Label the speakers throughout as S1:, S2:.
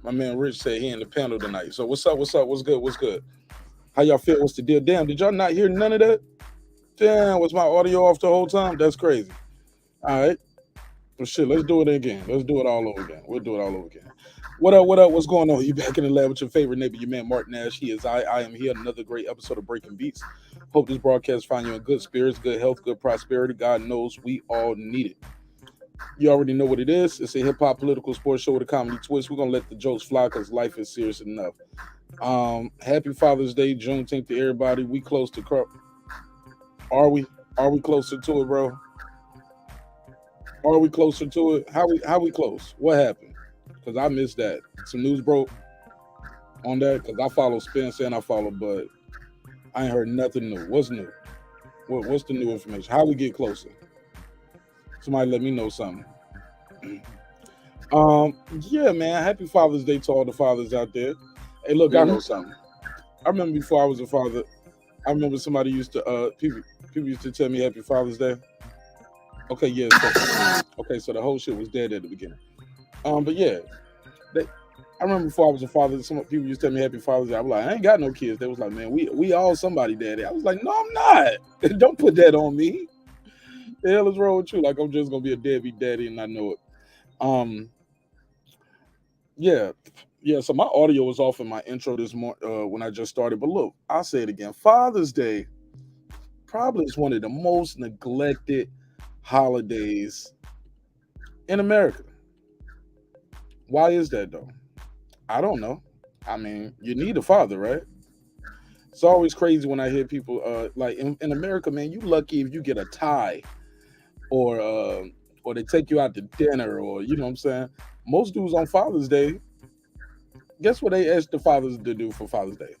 S1: My man Rich said he in the panel tonight. So what's up? What's up? What's good? What's good? How y'all feel? What's the deal? Damn, did y'all not hear none of that? Damn, was my audio off the whole time? That's crazy. All right. Well, shit, let's do it again. Let's do it all over again. We'll do it all over again. What up? What up? What's going on? You back in the lab with your favorite neighbor, your man Marq Nash. He is I. I am here. Another great episode of Breaking Beats. Hope this broadcast find you in good spirits, good health, good prosperity. God knows we all need it. You already know what it is. It's a hip hop political sports show with a comedy twist. We're gonna let the jokes fly because life is serious enough. Happy Father's Day, Juneteenth to everybody. We close to Are we? Are we closer to it, bro? Are we closer to it? How we close? What happened? Because I missed that. Some news broke on that because I follow Spencer and I follow Bud. I ain't heard nothing new. What's new? What's the new information? How we get closer? Somebody let me know something. Yeah, man. Happy Father's Day to all the fathers out there. Hey, look, I know something. I remember before I was a father, I remember somebody used to people used to tell me Happy Father's Day. Okay, yeah. So the whole shit was dead at the beginning. But yeah, I remember before I was a father, some people used to tell me Happy Father's Day. I was like, I ain't got no kids. They was like, man, we all somebody daddy. I was like, no, I'm not. Don't put that on me. The hell is wrong with you? Like I'm just gonna be a deadbeat daddy and I know it. Um, yeah, yeah. So my audio was off in my intro this morning when I just started. But look, I'll say it again. Father's Day probably is one of the most neglected holidays in America. Why is that though? I don't know. I mean, you need a father, right? It's always crazy when I hear people like in America, man. You lucky if you get a tie or or they take you out to dinner or you know what I'm saying. Most dudes on Father's Day, guess what they ask the fathers to do for Father's Day?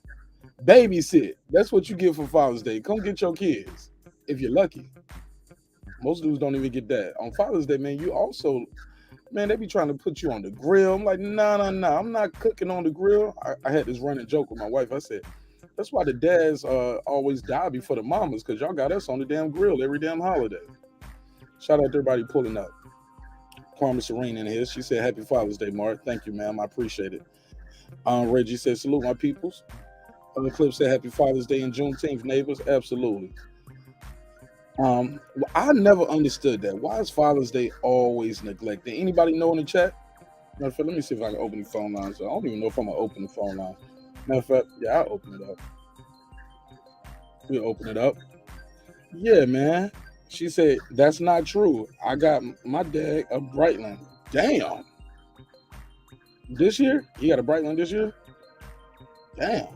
S1: Babysit. That's what you get for Father's Day. Come get your kids if you're lucky. Most dudes don't even get that. On Father's Day, man, you also, man, they be trying to put you on the grill. I'm like, no. I'm not cooking on the grill. I had this running joke with my wife. I said, That's why the dads always die before the mamas, because y'all got us on the damn grill every damn holiday. Shout out to everybody pulling up. Kwame Serene in here. She said, Happy Father's Day, Mark. Thank you, ma'am. I appreciate it. Reggie said, Salute my peoples. Other Clip said, Happy Father's Day and Juneteenth, neighbors. Absolutely. I never understood that. Why is Father's Day always neglected? Anybody know in the chat? Matter of fact, let me see if I can open the phone lines. I don't even know if I'm gonna open the phone line. Matter of fact, yeah, I'll open it up. We'll open it up. Yeah, man. She said, That's not true. I got my dad a Brightland. Damn. This year? You got a Brightland this year? Damn.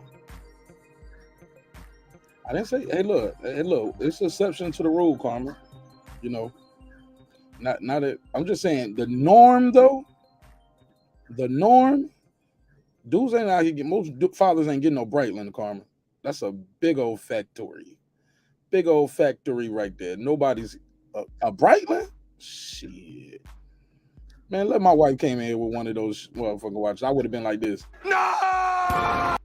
S1: I didn't say, hey, look, it's an exception to the rule, Karma. You know, not that I'm just saying the norm though. The norm, dudes ain't out here get most fathers ain't getting no Brightland, Karma. That's a big old factory. Big old factory right there. Nobody's a Brightland? Shit. Man, let my wife came in here with one of those motherfucking watches. I would have been like this. No!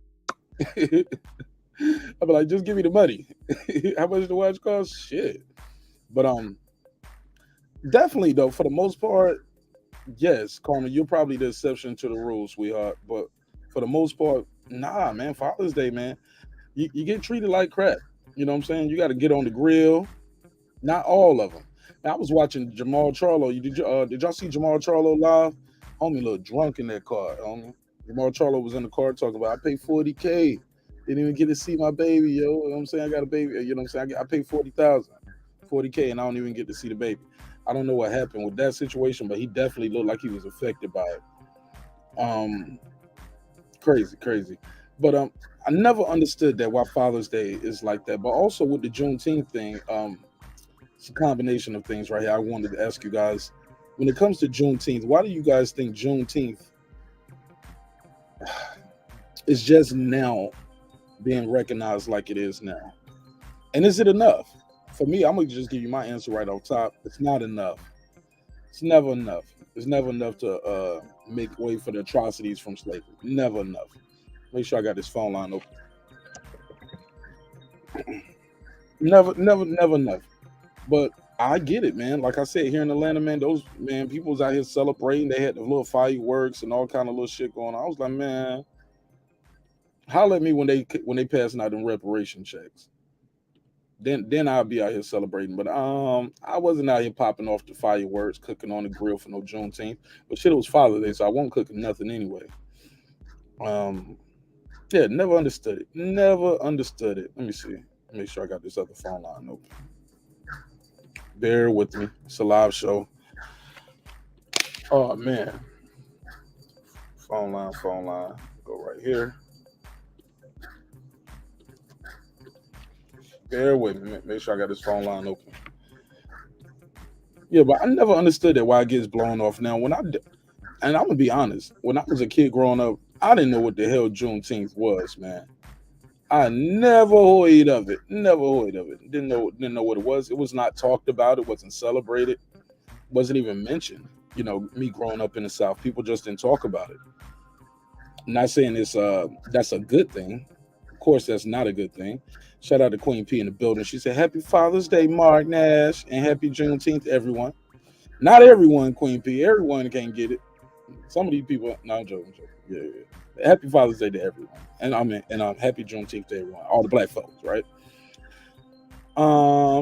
S1: I'd be like, just give me the money. How much the watch cost? Shit. But definitely though, for the most part, yes, Carmen, you're probably the exception to the rule, sweetheart. But for the most part, nah, man. Father's Day, man, you get treated like crap. You know what I'm saying? You got to get on the grill. Not all of them. Now, I was watching Jamal Charlo. Did y'all see Jamal Charlo live? Homie looked drunk in that car. Homie. Jamal Charlo was in the car talking about, I paid $40K. Didn't even get to see my baby, yo. You know what I'm saying? I got a baby. You know what I'm saying? I paid $40K, and I don't even get to see the baby. I don't know what happened with that situation, but he definitely looked like he was affected by it. Crazy. But I never understood that why Father's Day is like that. But also with the Juneteenth thing, it's a combination of things right here. I wanted to ask you guys, when it comes to Juneteenth, why do you guys think Juneteenth is just now being recognized like it is now? And is it enough? For me, I'm gonna just give you my answer right off top. It's not enough. It's never enough. It's never enough to make way for the atrocities from slavery. Never enough. Make sure I got this phone line open. Never enough. But I get it, man. Like I said, here in Atlanta, man, people was out here celebrating. They had the little fireworks and all kind of little shit going on. I was like, man, holler at me when they passing out them reparation checks. Then I'll be out here celebrating. But I wasn't out here popping off the fireworks, cooking on the grill for no Juneteenth. But shit, it was Father's Day, so I wasn't cooking nothing anyway. Yeah, never understood it. Never understood it. Let me see. Make sure I got this other phone line open. Bear with me. It's a live show. Oh man. Phone line. Go right here. Bear with me. Make sure I got this phone line open. Yeah, but I never understood that why it gets blown off now. And I'm gonna be honest, when I was a kid growing up, I didn't know what the hell Juneteenth was, man. I never heard of it. Didn't know what it was. It was not talked about. It wasn't celebrated. Wasn't even mentioned. You know, me growing up in the South, people just didn't talk about it. I'm not saying that's a good thing. Of course, that's not a good thing. Shout out to Queen P in the building. She said, Happy Father's Day, Marq Nash, and Happy Juneteenth, everyone. Not everyone, Queen P. Everyone can't get it. Some of these people, no, I'm joking. Yeah. Happy Father's Day to everyone. And happy Juneteenth to everyone. All the black folks, right?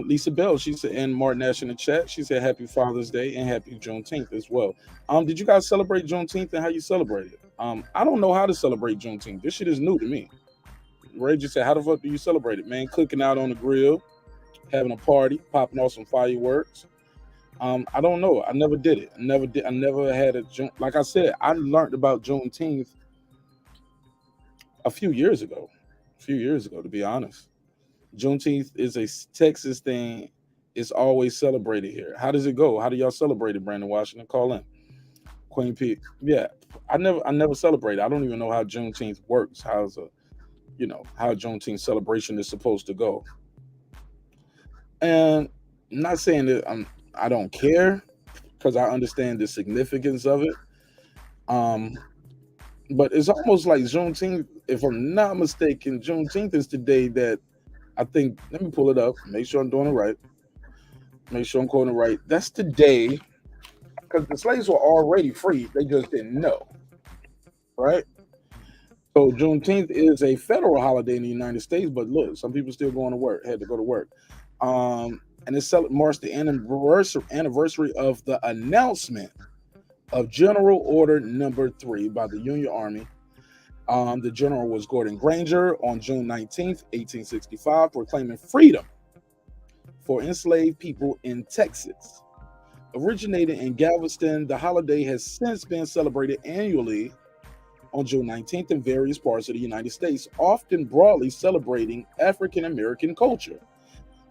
S1: Lisa Bell, she said, and Marq Nash in the chat, she said Happy Father's Day and Happy Juneteenth as well. Did you guys celebrate Juneteenth and how you celebrate it? I don't know how to celebrate Juneteenth. This shit is new to me. Ray just said, how the fuck do you celebrate it, man? Cooking out on the grill, having a party, popping off some fireworks. I don't know. I never did it. I never had a like I said, I learned about Juneteenth a few years ago, to be honest. Juneteenth is a Texas thing. It's always celebrated here. How does it go? How do y'all celebrate it, Brandon Washington? Call in. Queen P. Yeah, I never celebrate. I don't even know how Juneteenth works. How Juneteenth celebration is supposed to go. And I'm not saying that I don't care, because I understand the significance of it. But it's almost like Juneteenth. If I'm not mistaken, Juneteenth is the day that I think. Let me pull it up. Make sure I'm doing it right. Make sure I'm quoting it right. That's the day because the slaves were already free. They just didn't know, right? So Juneteenth is a federal holiday in the United States, but look, some people still going to work. Had to go to work, and it marks the anniversary of the announcement of General Order Number 3 by the Union Army. The general was Gordon Granger on June 19th, 1865, proclaiming freedom for enslaved people in Texas. Originated in Galveston, the holiday has since been celebrated annually on June 19th in various parts of the United States, often broadly celebrating African American culture.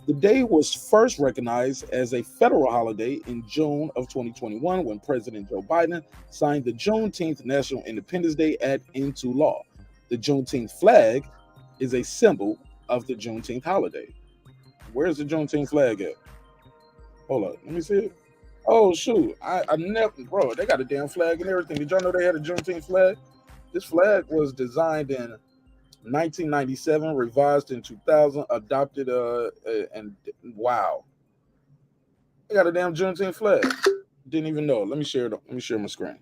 S1: The day was first recognized as a federal holiday in June of 2021 when President Joe Biden signed the Juneteenth National Independence Day Act into law. The Juneteenth flag is a symbol of the Juneteenth holiday. Where's the Juneteenth flag at? Hold up, let me see it. Oh shoot, I never, bro. They got a damn flag and everything. Did y'all know they had a Juneteenth flag? This flag was designed in 1997, revised in 2000, adopted and wow, they got a damn Juneteenth flag. Didn't even know. Let me share it. Let me share my screen.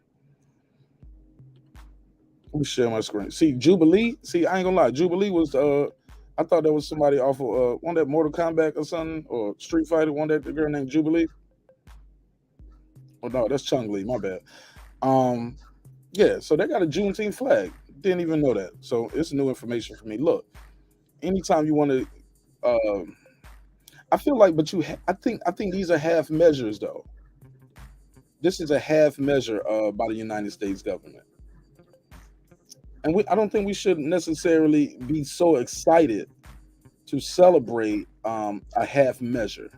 S1: Let me share my screen. See Jubilee. See, I ain't gonna lie. Jubilee was I thought that was somebody off of one that Mortal Kombat or something or Street Fighter. One that the girl named Jubilee. Oh no, that's Chung Lee. My bad. Um, yeah. So they got a Juneteenth flag. Didn't even know that. So it's new information for me. Look, anytime you want to, I feel like, but I think these are half measures though. This is a half measure by the United States government, and I don't think we should necessarily be so excited to celebrate a half measure.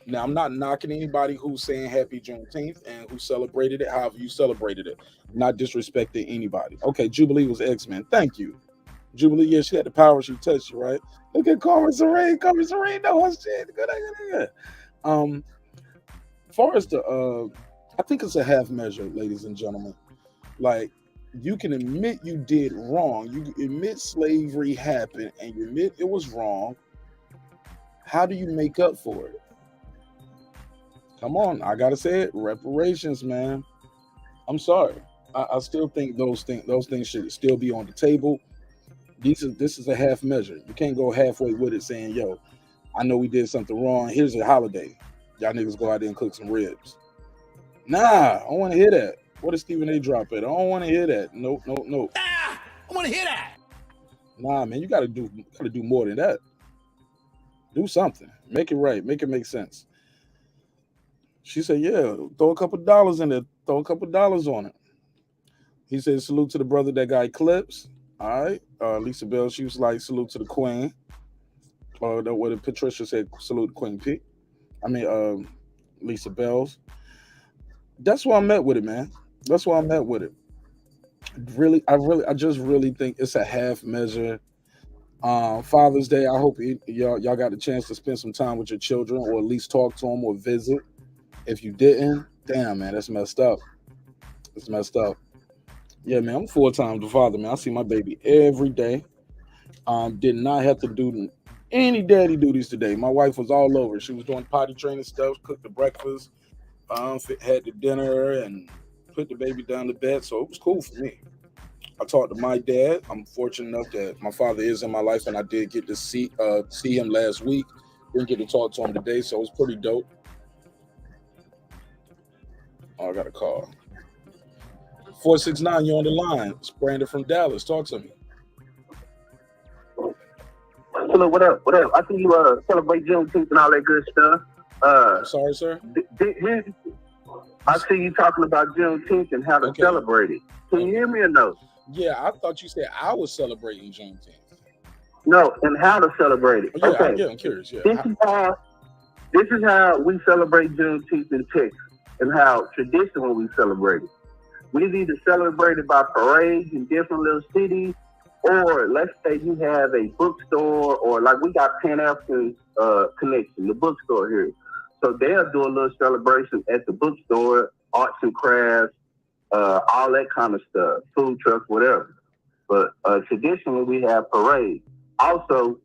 S1: Now, I'm not knocking anybody who's saying Happy Juneteenth and who celebrated it, however you celebrated it. Not disrespecting anybody. Okay, Jubilee was X-Men. Thank you. Jubilee, yeah, she had the power. She touched you, right? Look at Carmen Serene. Carmen Serene, no her shit. Good. Um, far as the, I think it's a half measure, ladies and gentlemen. Like, you can admit you did wrong. You admit slavery happened and you admit it was wrong. How do you make up for it? Come on, I gotta say it. Reparations, man. I'm sorry. I still think those things should still be on the table. This is a half measure. You can't go halfway with it saying, yo, I know we did something wrong. Here's a holiday. Y'all niggas go out there and cook some ribs. Nah, I don't want to hear that. What does Stephen A drop it? I don't want to hear that. Nope.
S2: I want to hear that.
S1: Nah, man, you gotta do more than that. Do something. Make it right. Make it make sense. She said, yeah, throw a couple dollars in there. Throw a couple dollars on it. He said, salute to the brother that got eclipsed. All right. Lisa Bell, she was like, salute to the queen. What Patricia said, salute to Queen P. I mean, Lisa Bells. That's why I'm at with it, man. That's why I'm at with it. I just really think it's a half measure. Father's Day, I hope y'all got a chance to spend some time with your children or at least talk to them or visit. If you didn't, damn, man, that's messed up. It's messed up. Yeah, man, I'm full-time the father, man. I see my baby every day. Did not have to do any daddy duties today. My wife was all over. She was doing potty training stuff, cooked the breakfast, had the dinner, and put the baby down to bed. So it was cool for me. I talked to my dad. I'm fortunate enough that my father is in my life, and I did get to see him last week. Didn't get to talk to him today, so it was pretty dope. Oh, I got a call. 469, you're on the line. It's Brandon from Dallas. Talk to me.
S3: Hello, what up? I see you celebrate Juneteenth and all that good stuff.
S1: I'm sorry, sir.
S3: I see you talking about Juneteenth and how to celebrate it. Can you hear me or no?
S1: Yeah, I thought you said I was celebrating Juneteenth.
S3: No, and how to celebrate it.
S1: Oh, yeah, I'm curious. Yeah.
S3: This is how we celebrate Juneteenth in Texas and how traditionally we celebrate it. We either celebrate it by parades in different little cities, or let's say you have a bookstore, or like we got Pan African Connection, the bookstore here. So they'll do a little celebration at the bookstore, arts and crafts, all that kind of stuff, food trucks, whatever. But traditionally, we have parades. Also,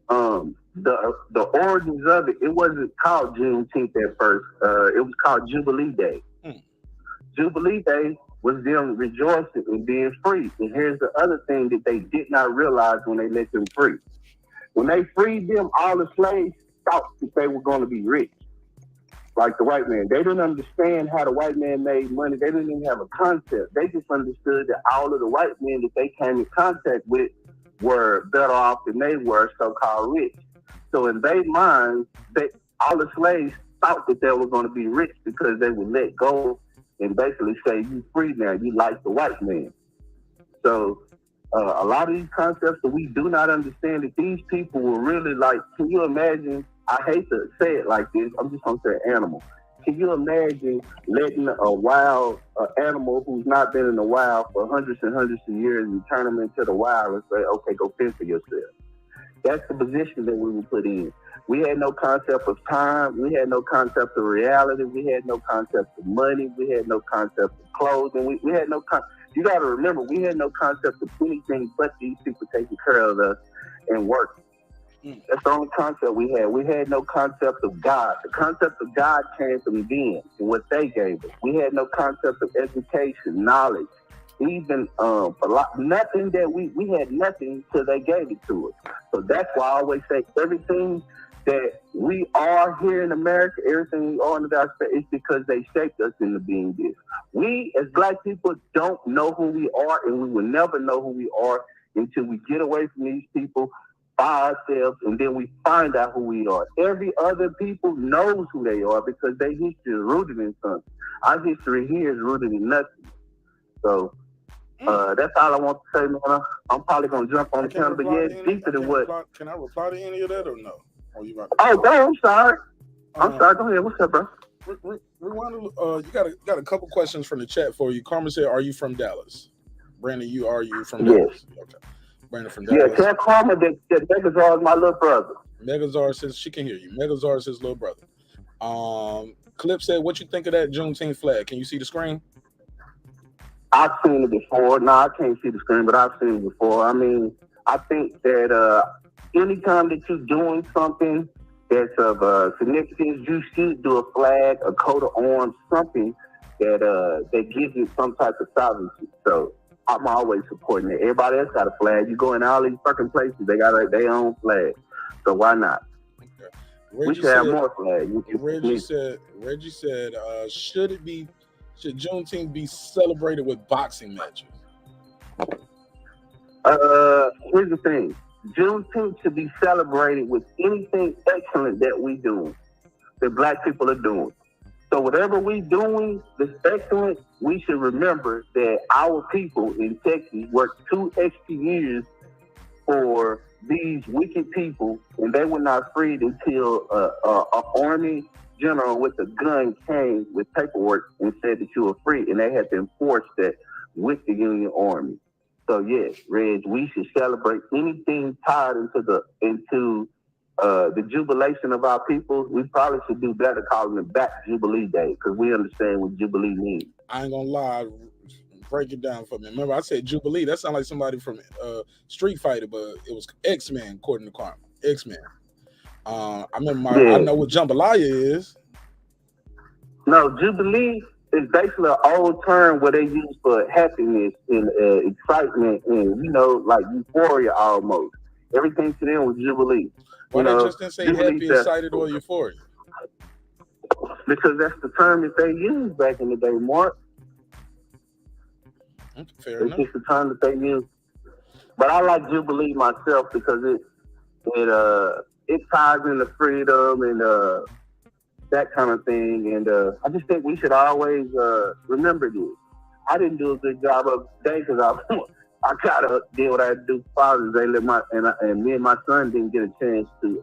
S3: the origins of it, it wasn't called Juneteenth at first. It was called Jubilee Day. Jubilee Day was them rejoicing and being free. And here's the other thing that they did not realize when they let them free. When they freed them, all the slaves thought that they were going to be rich, like the white man. They didn't understand how the white man made money. They didn't even have a concept. They just understood that all of the white men that they came in contact with were better off than they were, so-called rich. So in their minds, all the slaves thought that they were going to be rich because they would let go and basically say, you free now, you like the white man. So a lot of these concepts that we do not understand, that these people were really like, can you imagine, I hate to say it like this, I'm just going to say animal. Can you imagine letting a wild animal who's not been in the wild for hundreds and hundreds of years and turn them into the wild and say, okay, go fend for yourself? That's the position that we were put in. We had no concept of time. We had no concept of reality. We had no concept of money. We had no concept of clothing. We had no you got to remember, we had no concept of anything but these people taking care of us and working. That's the only concept we had. We had no concept of God. The concept of God came from them and what they gave us. We had no concept of education, knowledge, even nothing that we had nothing till they gave it to us. So that's why I always say everything that we are here in America, everything we are in the United States, is because they shaped us into being this. We as Black people don't know who we are, and we will never know who we are until we get away from these people by ourselves, and then we find out who we are. Every other people knows who they are because their history is rooted in something. Our history here is rooted in nothing. So that's all I want to say, man. I'm probably going to jump on the channel, but yeah, it's deeper than what.
S1: Can I reply to any of that or no? Or you
S3: go, I'm sorry. I'm sorry. Go ahead. What's up, bro?
S1: Rewind. You got a couple questions from the chat for you. Carmen said, "Are you from Dallas?" Brandon, are you from Dallas? Okay. Brandon from Dallas.
S3: Yeah, tell Carmen that Megazar is my little brother.
S1: Megazar says she can hear you. Megazar is his little brother. Clip said, "What you think of that Juneteenth flag? Can you see the screen?"
S3: I've seen it before. No, I can't see the screen, but I've seen it before. I mean, I think that anytime that you're doing something that's of significance, you should do a flag, a coat of arms, something that gives you some type of sovereignty. So I'm always supporting it. Everybody else got a flag. You go in all these fucking places, they got their own flag. So why not? Okay. We should have more flags.
S1: Reggie said, should Juneteenth be celebrated with boxing matches?
S3: Here's the thing. Juneteenth should be celebrated with anything excellent that we doing, that Black people are doing. So whatever we doing that's excellent, we should remember that our people in Texas worked 2 extra years for these wicked people, and they were not freed until an army general with a gun came with paperwork and said that you were free, and they had to enforce that with the Union Army. So yes, Reg, we should celebrate anything tied into the jubilation of our people. We probably should do better calling it back Jubilee Day, because we understand what Jubilee means.
S1: I ain't gonna lie, break it down for me. Remember, I said Jubilee. That sounds like somebody from Street Fighter, but it was X-Men, according to Karma. X-Men. I remember I know what jambalaya is.
S3: No, Jubilee is basically an old term where they use for happiness and excitement and, like euphoria almost. Everything to them was Jubilee.
S1: Why they just didn't say happy, excited, or euphoria?
S3: Because that's the term that they used back in the day, Mark.
S1: Fair enough.
S3: It's just the term that they used. But I like Jubilee myself because it ties into freedom and that kind of thing. And I just think we should always remember this. I didn't do a good job of today because I gotta do what I had to do for Father's Day. And me and my son didn't get a chance to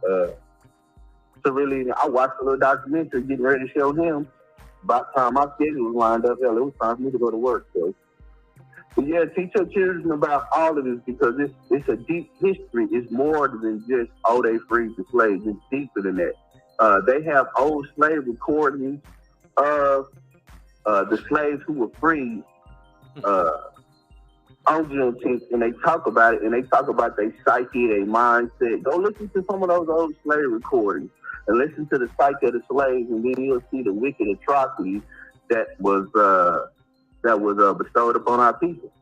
S3: really. I watched a little documentary getting ready to show him. By the time my schedule was lined up, it was time for me to go to work. So, but yeah, teach your children about all of this because it's a deep history. It's more than just they freed the slaves. It's deeper than that. They have old slave recordings of the slaves who were freed on Juneteenth, and they talk about it, and they talk about their psyche, their mindset. Go listen to some of those old slave recordings and listen to the psyche of the slaves, and then you'll see the wicked atrocities that was bestowed upon our people.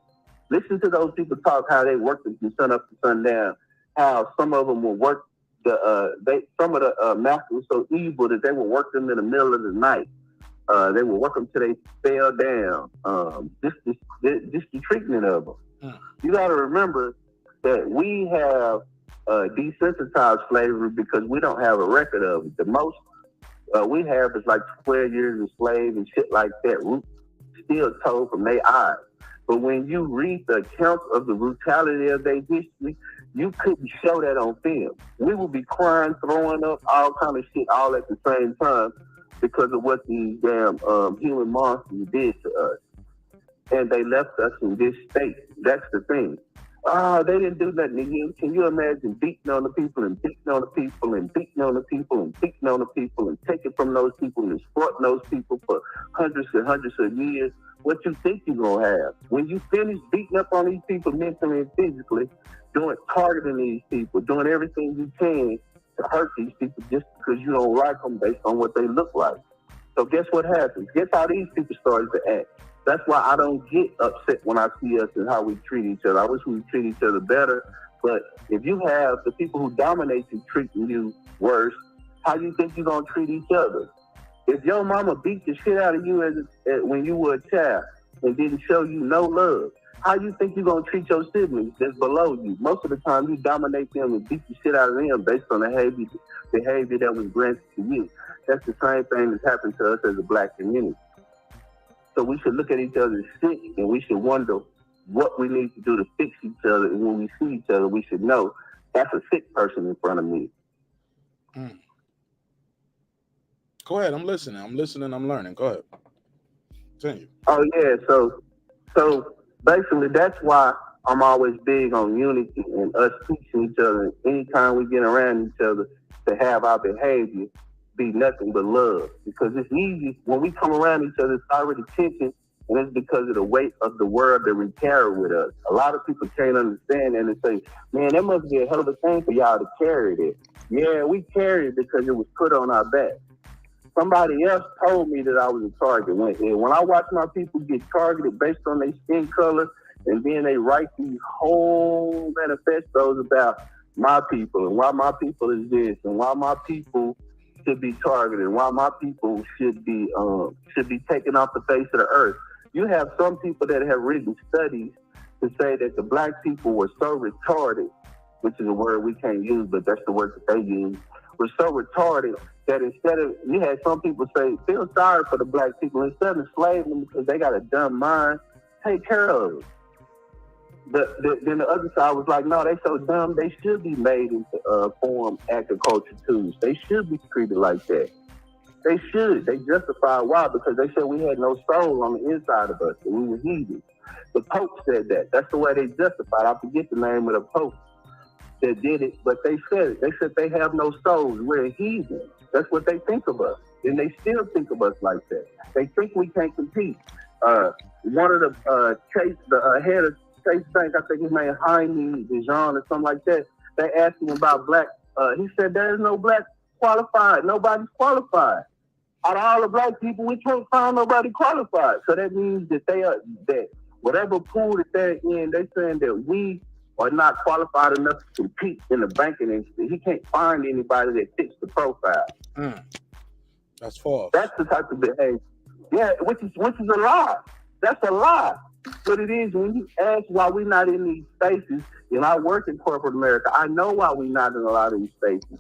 S3: Listen to those people talk how they worked from sun up to sundown. How some of them will work some of the masters were so evil that they would work them in the middle of the night. They would work them till they fell down. Just the treatment of them. You got to remember that we have desensitized slavery because we don't have a record of it. The most we have is like 12 years of slave and shit like that, still told from their eyes. But when you read the accounts of the brutality of their history, you couldn't show that on film. We would be crying, throwing up, all kind of shit all at the same time because of what these damn human monsters did to us. And they left us in this state. That's the thing. They didn't do nothing to you. Can you imagine beating on the people and beating on the people and beating on the people and beating on the people and taking from those people and exploiting those people for hundreds and hundreds of years? What you think you're going to have? When you finish beating up on these people mentally and physically, targeting these people, doing everything you can to hurt these people just because you don't like them based on what they look like. So guess what happens? Guess how these people started to act? That's why I don't get upset when I see us and how we treat each other. I wish we would treat each other better. But if you have the people who dominate you treating you worse, how do you think you're going to treat each other? If your mama beat the shit out of you when you were a child and didn't show you no love, how you think you're going to treat your siblings that's below you? Most of the time, you dominate them and beat the shit out of them based on the behavior that was granted to you. That's the same thing that's happened to us as a black community. So we should look at each other as sick, and we should wonder what we need to do to fix each other. And when we see each other, we should know that's a sick person in front of me.
S1: Go ahead. I'm listening. I'm learning. Go ahead. Continue.
S3: Oh, yeah. So basically, that's why I'm always big on unity and us teaching each other. Anytime we get around each other, to have our behavior be nothing but love. Because it's easy when we come around each other, it's already tension, and it's because of the weight of the world that we carry with us. A lot of people can't understand that and say, man, that must be a hell of a thing for y'all to carry it. Yeah, we carry it because it was put on our back. Somebody else told me that I was a target. When I watch my people get targeted based on their skin color, and then they write these whole manifestos about my people and why my people is this and why my people should be targeted and why my people should be taken off the face of the earth. You have some people that have written studies to say that the black people were so retarded, which is a word we can't use, but that's the word that they use, were so retarded that instead of, you had some people say, feel sorry for the black people, instead of enslaving them because they got a dumb mind, take care of them. Then the other side was like, no, they so dumb, they should be made into farm agriculture tools. They should be treated like that. They should. They justify why, because they said we had no soul on the inside of us, that we were heathens. The Pope said that. That's the way they justified. I forget the name of the Pope that did it, but they said it. They said they have no souls. We're heathens. That's what they think of us. And they still think of us like that. They think we can't compete. One of the head of Chase Bank, I think his name Jaime Dijon or something like that, they asked him about black. He said there is no black qualified. Nobody's qualified. Out of all the black people, we can't find nobody qualified. So that means that that whatever pool that they're in, they're saying that we are not qualified enough to compete in the banking industry. He can't find anybody that fits the profile.
S1: That's false.
S3: That's the type of behavior. Yeah, which is a lie. That's a lie. But it is, when you ask why we're not in these spaces, and I work in corporate America, I know why we're not in a lot of these spaces.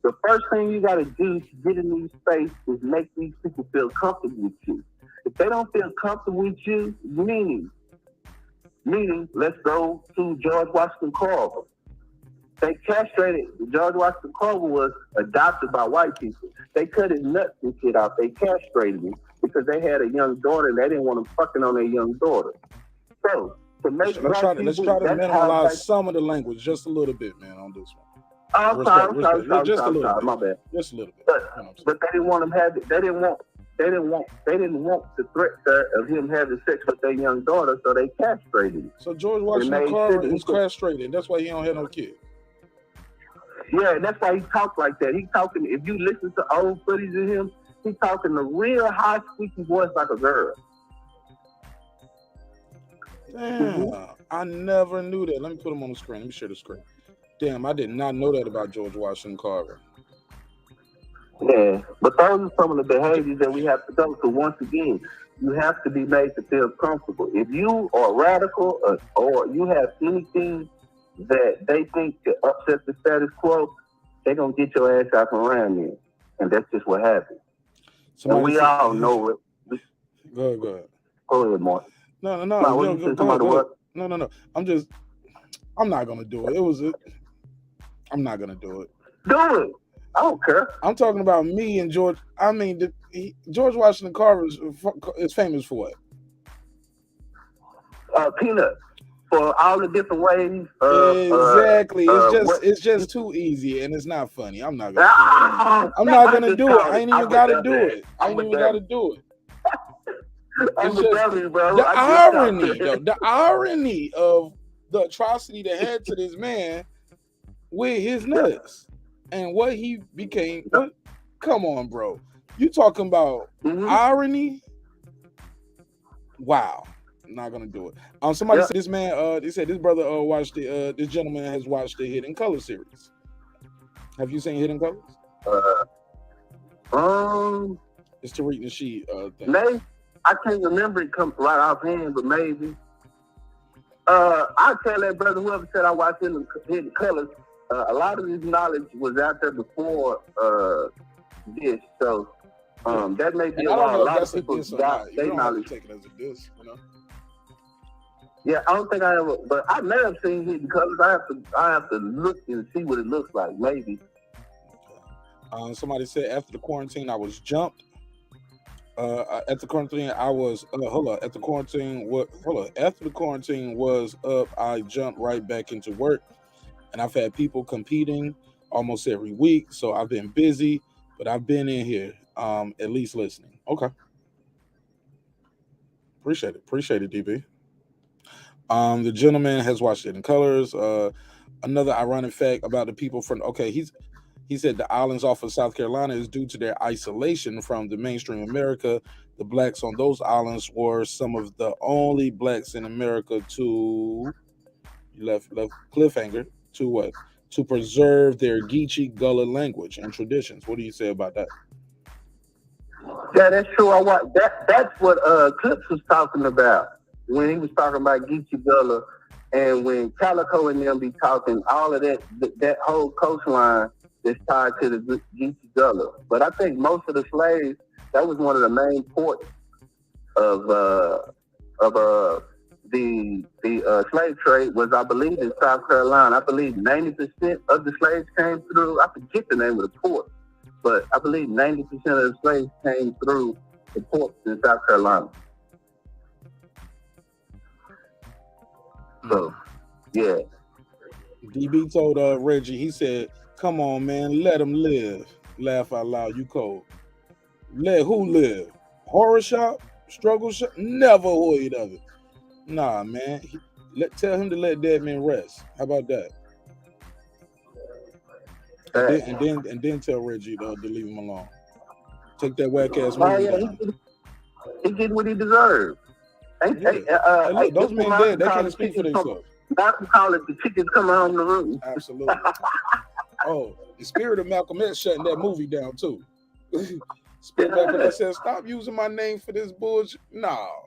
S3: The first thing you got to do to get in these spaces is make these people feel comfortable with you. If they don't feel comfortable with you, meaning, let's go to George Washington Carver. They castrated, George Washington Carver was adopted by white people. They cut his nuts and shit out. They castrated him because they had a young daughter and they didn't want him fucking on their young daughter. So, to make
S1: let's try to minimize some of the language just a little bit, man, on this one.
S3: I'm sorry,
S1: just a little bit.
S3: My bad.
S1: Just a little bit.
S3: But they didn't want him they didn't want the threat there of him having sex with their young daughter, so they castrated him.
S1: So George Washington Carver is castrated. That's why he don't have no kids.
S3: Yeah, that's why he talks like that. He talking. If you listen to old footage of him, he talking a real high squeaky voice like a girl.
S1: Damn, I never knew that. Let me put him on the screen. Let me share the screen. Damn, I did not know that about George Washington Carver.
S3: Yeah, but those are some of the behaviors that we have to go through. Once again, you have to be made to feel comfortable. If you are radical or you have anything that they think to upset the status quo, they're going to get your ass out from around there. And that's just what happens. And we all know it.
S1: Go ahead.
S3: Go ahead, Mark.
S1: No.
S3: No,
S1: I'm not going to do it. I'm not going to do it.
S3: Do it. I don't care.
S1: I'm talking about me and George. I mean, George Washington Carver is famous for
S3: what? Peanut. For all the different ways.
S1: Exactly. It's just too easy and it's not funny. I'm not gonna do it. I ain't even gotta do it. The irony of the atrocity that had to this man with his nuts and what he became. Come on, bro. You talking about irony? Wow. I'm not gonna do it. Somebody said this man. They said this brother watched the. This gentleman has watched the Hidden Color series. Have you seen Hidden Colors? It's Tariq Nasheed thing.
S3: Maybe I can't remember it come right offhand, but maybe. I tell that brother whoever said I watched Hidden Colors. A lot of this knowledge was out there before this, so that may be a lot of people got their knowledge.
S1: Take it as a diss, you know.
S3: Yeah, I don't think I ever, but I may have seen Hidden Colors. I have to look and see what it looks like, maybe.
S1: Somebody said after the quarantine I was jumped. At the quarantine I was After the quarantine was up, I jumped right back into work, and I've had people competing almost every week, so I've been busy, but I've been in here, at least listening. Okay, appreciate it, DB. The gentleman has watched it in colors. Another ironic fact about the people from he said the islands off of South Carolina is due to their isolation from the mainstream America. The blacks on those islands were some of the only blacks in America to left cliffhanger to what? To preserve their Geechee Gullah language and traditions. What do you say about that?
S3: Yeah, that's true. That's what Clips was talking about when he was talking about Geechee Gullah, and when Calico and them be talking, all of that whole coastline is tied to the Geechee Gullah. But I think most of the slaves, that was one of the main ports of the slave trade was, I believe, in South Carolina. I believe 90% of the slaves came through. I forget the name of the port, but I believe 90% of the slaves came through the ports in South Carolina. So, yeah.
S1: DB told Reggie, he said, "Come on, man, let him live." Laugh out loud, you cold. Let who live? Horror shop? Struggle shop? Never heard of it. Nah, man. Tell him to let dead men rest. How about that? And then tell Reggie to leave him alone. Take that whack ass movie down.
S3: He did what he deserved.
S1: Look, those men dead. They can't speak for themselves.
S3: Malcolm call it the chickens coming home the room.
S1: Absolutely. Oh, the spirit of Malcolm X shutting that movie down too. Spirit of Malcolm X said, "Stop using my name for this bullshit." No.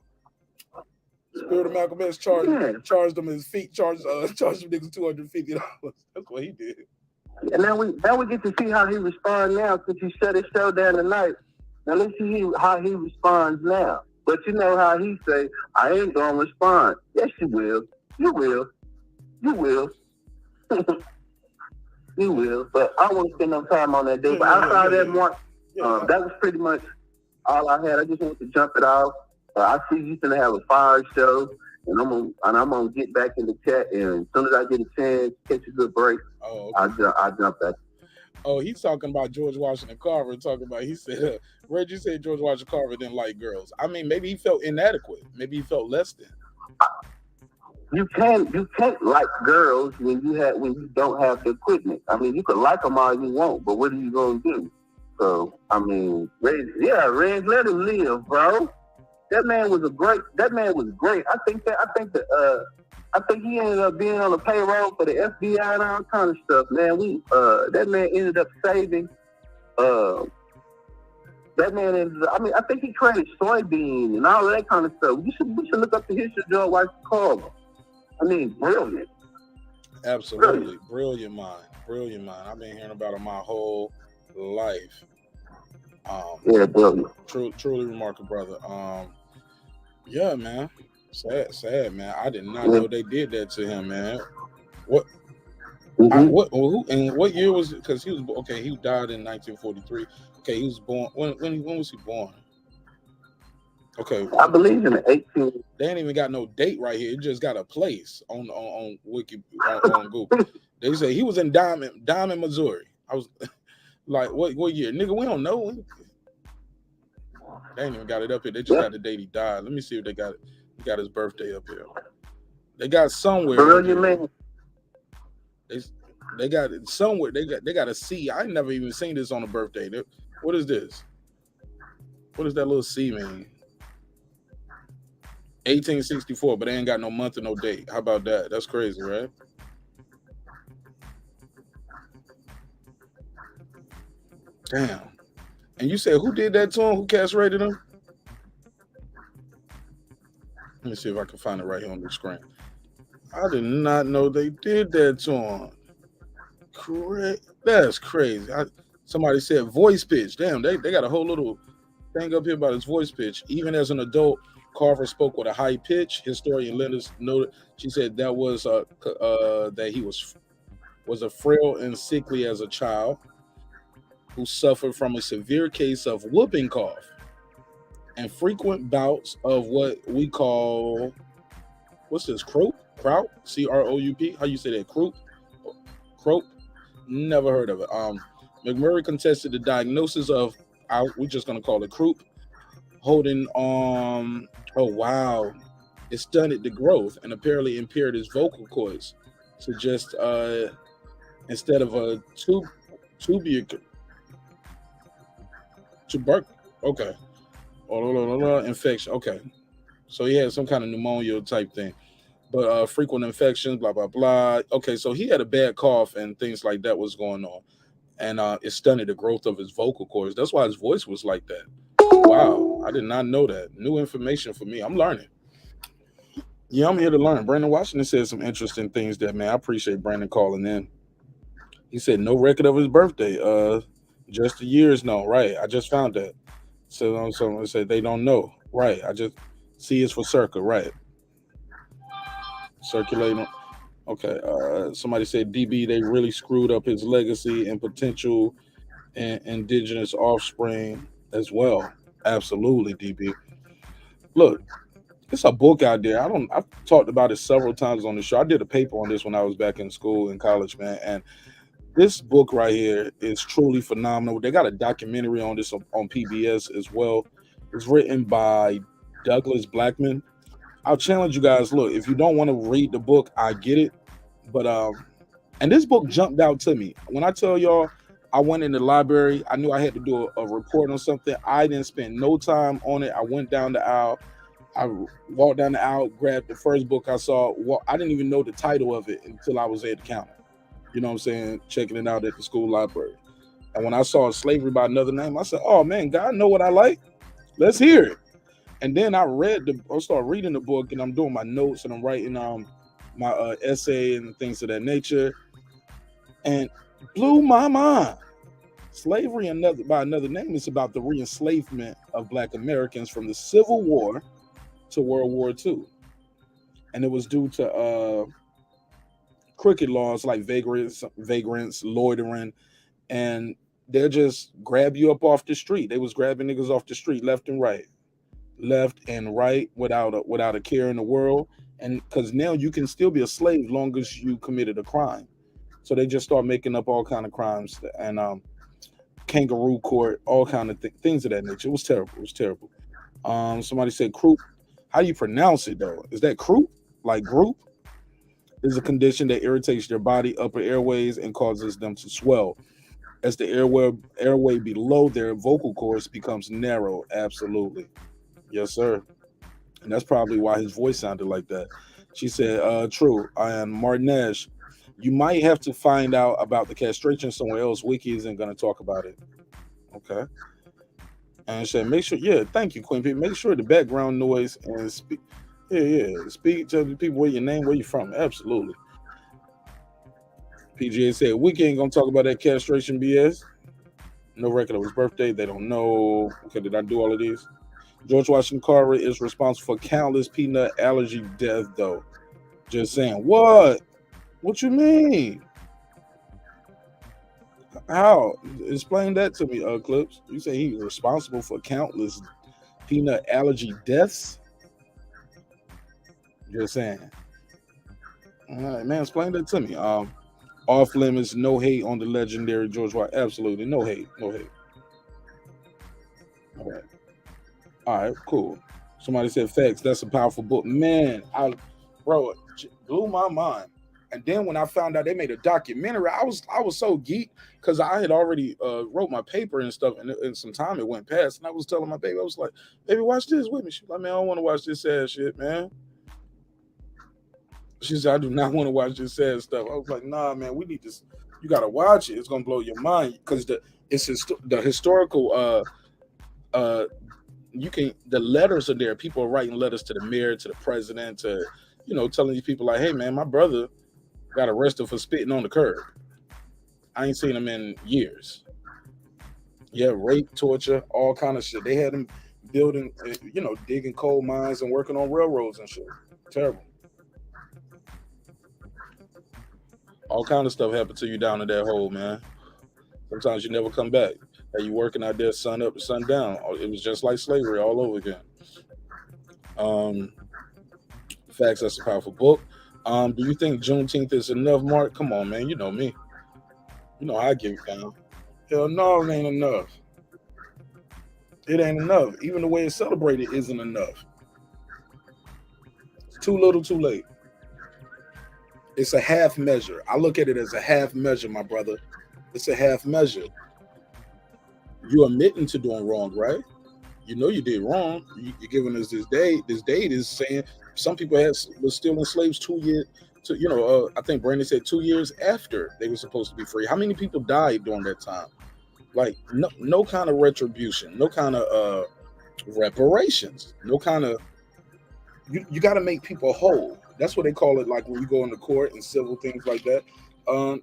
S1: Spirit of Malcolm X charged them his feet, charged them niggas $250. That's what he did.
S3: And now we get to see how he responds now, since he shut his show down tonight. Now let's see how he responds now. But you know how he say, "I ain't gonna respond." Yes, you will. You will. You will. You will. But I won't spend no time on that day. But outside that, Mark, that was pretty much all I had. I just wanted to jump it off. I see you gonna have a fire show, and I'm gonna get back in the chat. And as soon as I get a chance, catch a good break, I'll jump back.
S1: Oh, he's talking about George Washington Carver. Talking about, he said, Reggie said George Washington Carver didn't like girls. I mean, maybe he felt inadequate. Maybe he felt less than.
S3: You can't like girls when you don't have the equipment. I mean, you can like them all you want, but what are you gonna do? So I mean, Reg, let him live, bro. That man was great. I think he ended up being on the payroll for the FBI and all kind of stuff. Man, that man ended up saving. Uh, I mean, I think he created soybean and all of that kind of stuff. We should look up the history of George Washington Carver. I mean, brilliant.
S1: Absolutely. Brilliant mind. Brilliant mind. I've been hearing about him my whole life.
S3: Yeah, brilliant.
S1: Truly remarkable brother. Yeah, man. Sad, man. I did not know they did that to him, man. What? Who? And what year was it? Because he was okay. He died in 1943. Okay, he was born. When was he born? Okay,
S3: I believe in the 18.
S1: They ain't even got no date right here. It just got a place on Wiki on Google. They say he was in Diamond, Missouri. I was like, what year, nigga? We don't know. They ain't even got it up here. They just got the date he died. Let me see if they got it. He got his birthday up here. They got somewhere.
S3: Brilliant man.
S1: They got it somewhere. They got a C. I never even seen this on a birthday. What is this? What does that little C mean? 1864, but they ain't got no month or no date. How about that? That's crazy, right? Damn. And you said who did that to him? Who castrated him? Let me see if I can find it right here on the screen. I did not know they did that to him. That's crazy. Somebody said voice pitch. Damn, they got a whole little thing up here about his voice pitch. Even as an adult, Carver spoke with a high pitch. Historian Linda noted. She said that was that he was a frail and sickly as a child who suffered from a severe case of whooping cough and frequent bouts of what we call, what's this, croup? C-R-O-U-P? How you say that? Croup? Never heard of it. McMurray contested the diagnosis of, we're just going to call it croup, holding oh wow, it stunted the growth and apparently impaired his vocal cords. Suggest instead of a infection. Okay, so he had some kind of pneumonia type thing, but frequent infections, blah blah blah. Okay, so he had a bad cough and things like that was going on, and it stunted the growth of his vocal cords. That's why his voice was like that. Wow, I did not know that. New information for me. I'm learning. Yeah, I'm here to learn. Brandon Washington said some interesting things that, man, I appreciate Brandon calling in. He said no record of his birthday. Just the years known. Right. I just found that. So someone said they don't know. Right. I just see it's for circa. Right. Circulating. Okay. Somebody said DB, they really screwed up his legacy and potential indigenous offspring as well. Absolutely, DB. Look, it's a book out there. I've talked about it several times on the show. I did a paper on this when I was back in school in college, man. And this book right here is truly phenomenal. They got a documentary on this on PBS as well. It's written by Douglas Blackman. I'll challenge you guys. Look, if you don't want to read the book, I get it. But and this book jumped out to me. When I tell y'all, I went in the library. I knew I had to do a report on something. I didn't spend no time on it. I went down the aisle. I walked down the aisle, grabbed the first book I saw. I didn't even know the title of it until I was at the counter. You know what I'm saying? Checking it out at the school library. And when I saw Slavery by Another Name, I said, oh, man, God know what I like. Let's hear it. And then I started reading the book, and I'm doing my notes, and I'm writing my essay and things of that nature. And blew my mind. Slavery by Another Name is about the re-enslavement of Black Americans from the Civil War to World War II. And it was due to crooked laws like vagrants, loitering, and they'll just grab you up off the street. They was grabbing niggas off the street left and right without a care in the world. And because now you can still be a slave long as you committed a crime. So they just start making up all kind of crimes and kangaroo court, all kind of things of that nature. It was terrible. It was terrible. Somebody said croup. How do you pronounce it though? Is that croup? Like group? Is a condition that irritates their body, upper airways, and causes them to swell. As the airway below their vocal cords becomes narrow. Absolutely. Yes, sir. And that's probably why his voice sounded like that. She said, true. And Marq Nash, you might have to find out about the castration somewhere else. Wiki isn't going to talk about it. Okay. And she said, make sure, yeah, thank you, Queen P. Make sure the background noise and speak. Yeah. Speak to the people where your name, where you from. Absolutely. PGA said, Wiki ain't going to talk about that castration BS. No record of his birthday. They don't know. Okay, did I do all of these? George Washington Carver is responsible for countless peanut allergy deaths, though. Just saying. What? What you mean? How? Explain that to me, Clips. You say he's responsible for countless peanut allergy deaths? Just saying. All right, man, explain that to me. Off limits, no hate on the legendary George Washington. Absolutely, no hate, no hate. All right, cool. Somebody said facts. That's a powerful book, man. Bro, it blew my mind. And then when I found out they made a documentary, I was so geeked because I had already wrote my paper and stuff, and some time it went past. And I was telling my baby, I was like, "Baby, watch this with me." She's like, "Man, I don't want to watch this sad shit, man." She said, "I do not want to watch this sad stuff." I was like, "Nah, man, we need this. You got to watch it. It's gonna blow your mind because the historical the letters are there. People are writing letters to the mayor, to the president, to telling these people like, hey man, my brother got arrested for spitting on the curb. I ain't seen him in years. Yeah, rape, torture, all kind of shit. They had him building, digging coal mines and working on railroads and shit. Terrible. All kind of stuff happened to you down in that hole, man. Sometimes you never come back. You working out there sun up and sun down. It was just like slavery all over again. Facts, that's a powerful book. Do you think Juneteenth is enough, Mark? Come on, man. You know me. You know how I give it down. Hell no, it ain't enough. It ain't enough. Even the way it's celebrated isn't enough. It's too little, too late. It's a half measure. I look at it as a half measure, my brother. It's a half measure. You're admitting to doing wrong, right? You know you did wrong. You're giving us this date. This date is saying some people were still enslaved 2 years. I think Brandon said 2 years after they were supposed to be free. How many people died during that time? Like no kind of retribution, no kind of reparations, no kind of. You got to make people whole. That's what they call it. Like when you go into court and civil things like that,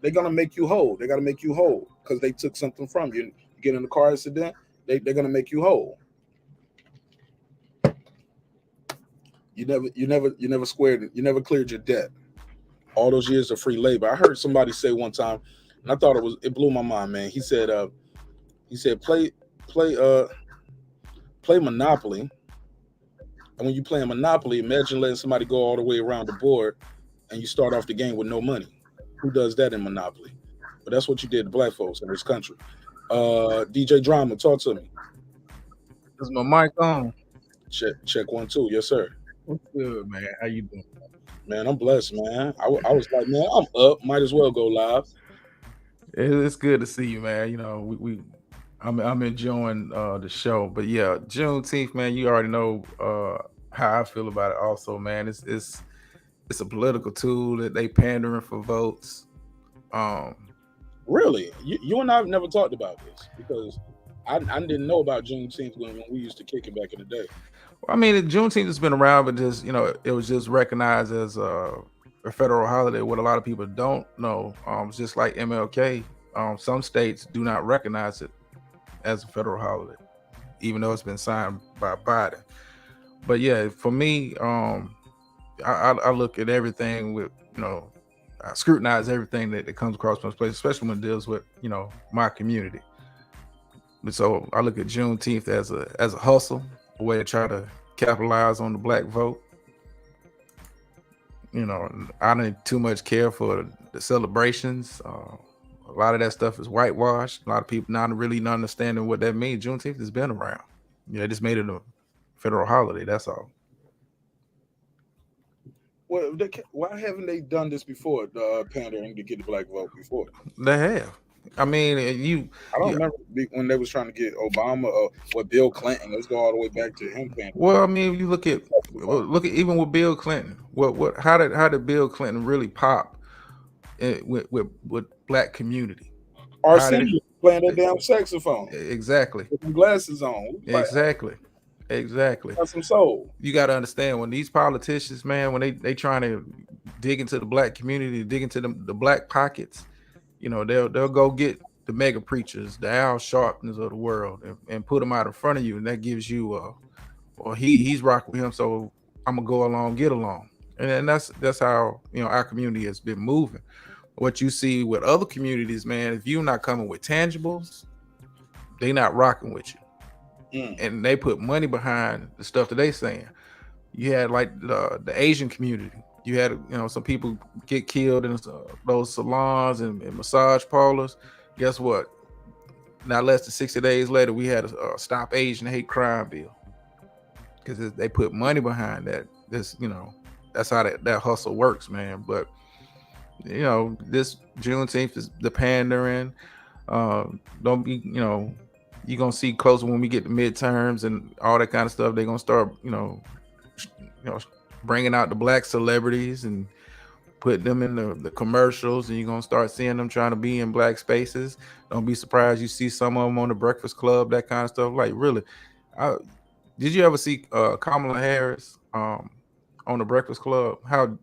S1: they're gonna make you whole. They got to make you whole because they took something from you. You get in a car accident, they're gonna make you whole. You never squared it. You never cleared your debt. All those years of free labor. I heard somebody say one time, and I thought it blew my mind, man. He said play Monopoly. And when you play a Monopoly, imagine letting somebody go all the way around the board and you start off the game with no money. Who does that in Monopoly? But that's what you did to black folks in this country. DJ Drama, talk to me.
S4: Is my mic on?
S1: Check 1 2. Yes, sir.
S4: What's good, man? How you doing?
S1: Man, I'm blessed, man. I was like, man, I'm up. Might as well go live.
S4: It's good to see you, man. I'm enjoying the show. But yeah, Juneteenth, man, you already know how I feel about it also, man. It's a political tool that they pandering for votes.
S1: Really? You and I have never talked about this because I didn't know about Juneteenth when we used to kick it back in the day.
S4: Well, I mean, Juneteenth has been around, but just it was just recognized as a federal holiday. What a lot of people don't know, it's just like MLK. Some states do not recognize it as a federal holiday, even though it's been signed by Biden. But yeah, for me, I look at everything with I scrutinize everything that comes across my place, especially when it deals with my community. But so I look at Juneteenth as a hustle, a way to try to capitalize on the black vote. You know, I didn't too much care for the celebrations. A lot of that stuff is whitewashed. A lot of people not really understanding what that means. Juneteenth has been around. Yeah, they just made it a federal holiday. That's all.
S1: Well, why haven't they done this before? Pandering to get the black vote before.
S4: They have. I mean,
S1: I don't
S4: you.
S1: remember when they was trying to get Obama or Bill Clinton. Let's go all the way back to him pandering.
S4: Well, I mean, if you look at even with Bill Clinton. How did Bill Clinton really pop with black community? How did
S1: Arsenio playing that damn saxophone
S4: exactly,
S1: with some glasses on. Like,
S4: exactly.
S1: got some soul.
S4: You got to understand when these politicians, man, when they trying to dig into the black community, dig into the black pockets, you know, they'll go get the mega preachers, the Al Sharptons of the world, and put them out in front of you, and that gives you or he's rocking with him, so I'm gonna go along, get along, and that's how, you know, our community has been moving. What you see with other communities, man, if you're not coming with tangibles, they not rocking with you, and they put money behind the stuff that they saying. You had like the Asian community. You had, you know, some people get killed in those salons and massage parlors. Guess what? Not less than 60 days later, we had a Stop Asian Hate Crime bill because they put money behind that. This, you know, that's how that hustle works, man. But you know, this Juneteenth is the pandering. Don't be, you know, you're gonna see closer when we get to midterms and all that kind of stuff. They're gonna start, you know, bringing out the black celebrities and put them in the commercials, and you're gonna start seeing them trying to be in black spaces. Don't be surprised you see some of them on the Breakfast Club, that kind of stuff. Like, really, did you ever see Kamala Harris on the Breakfast Club? How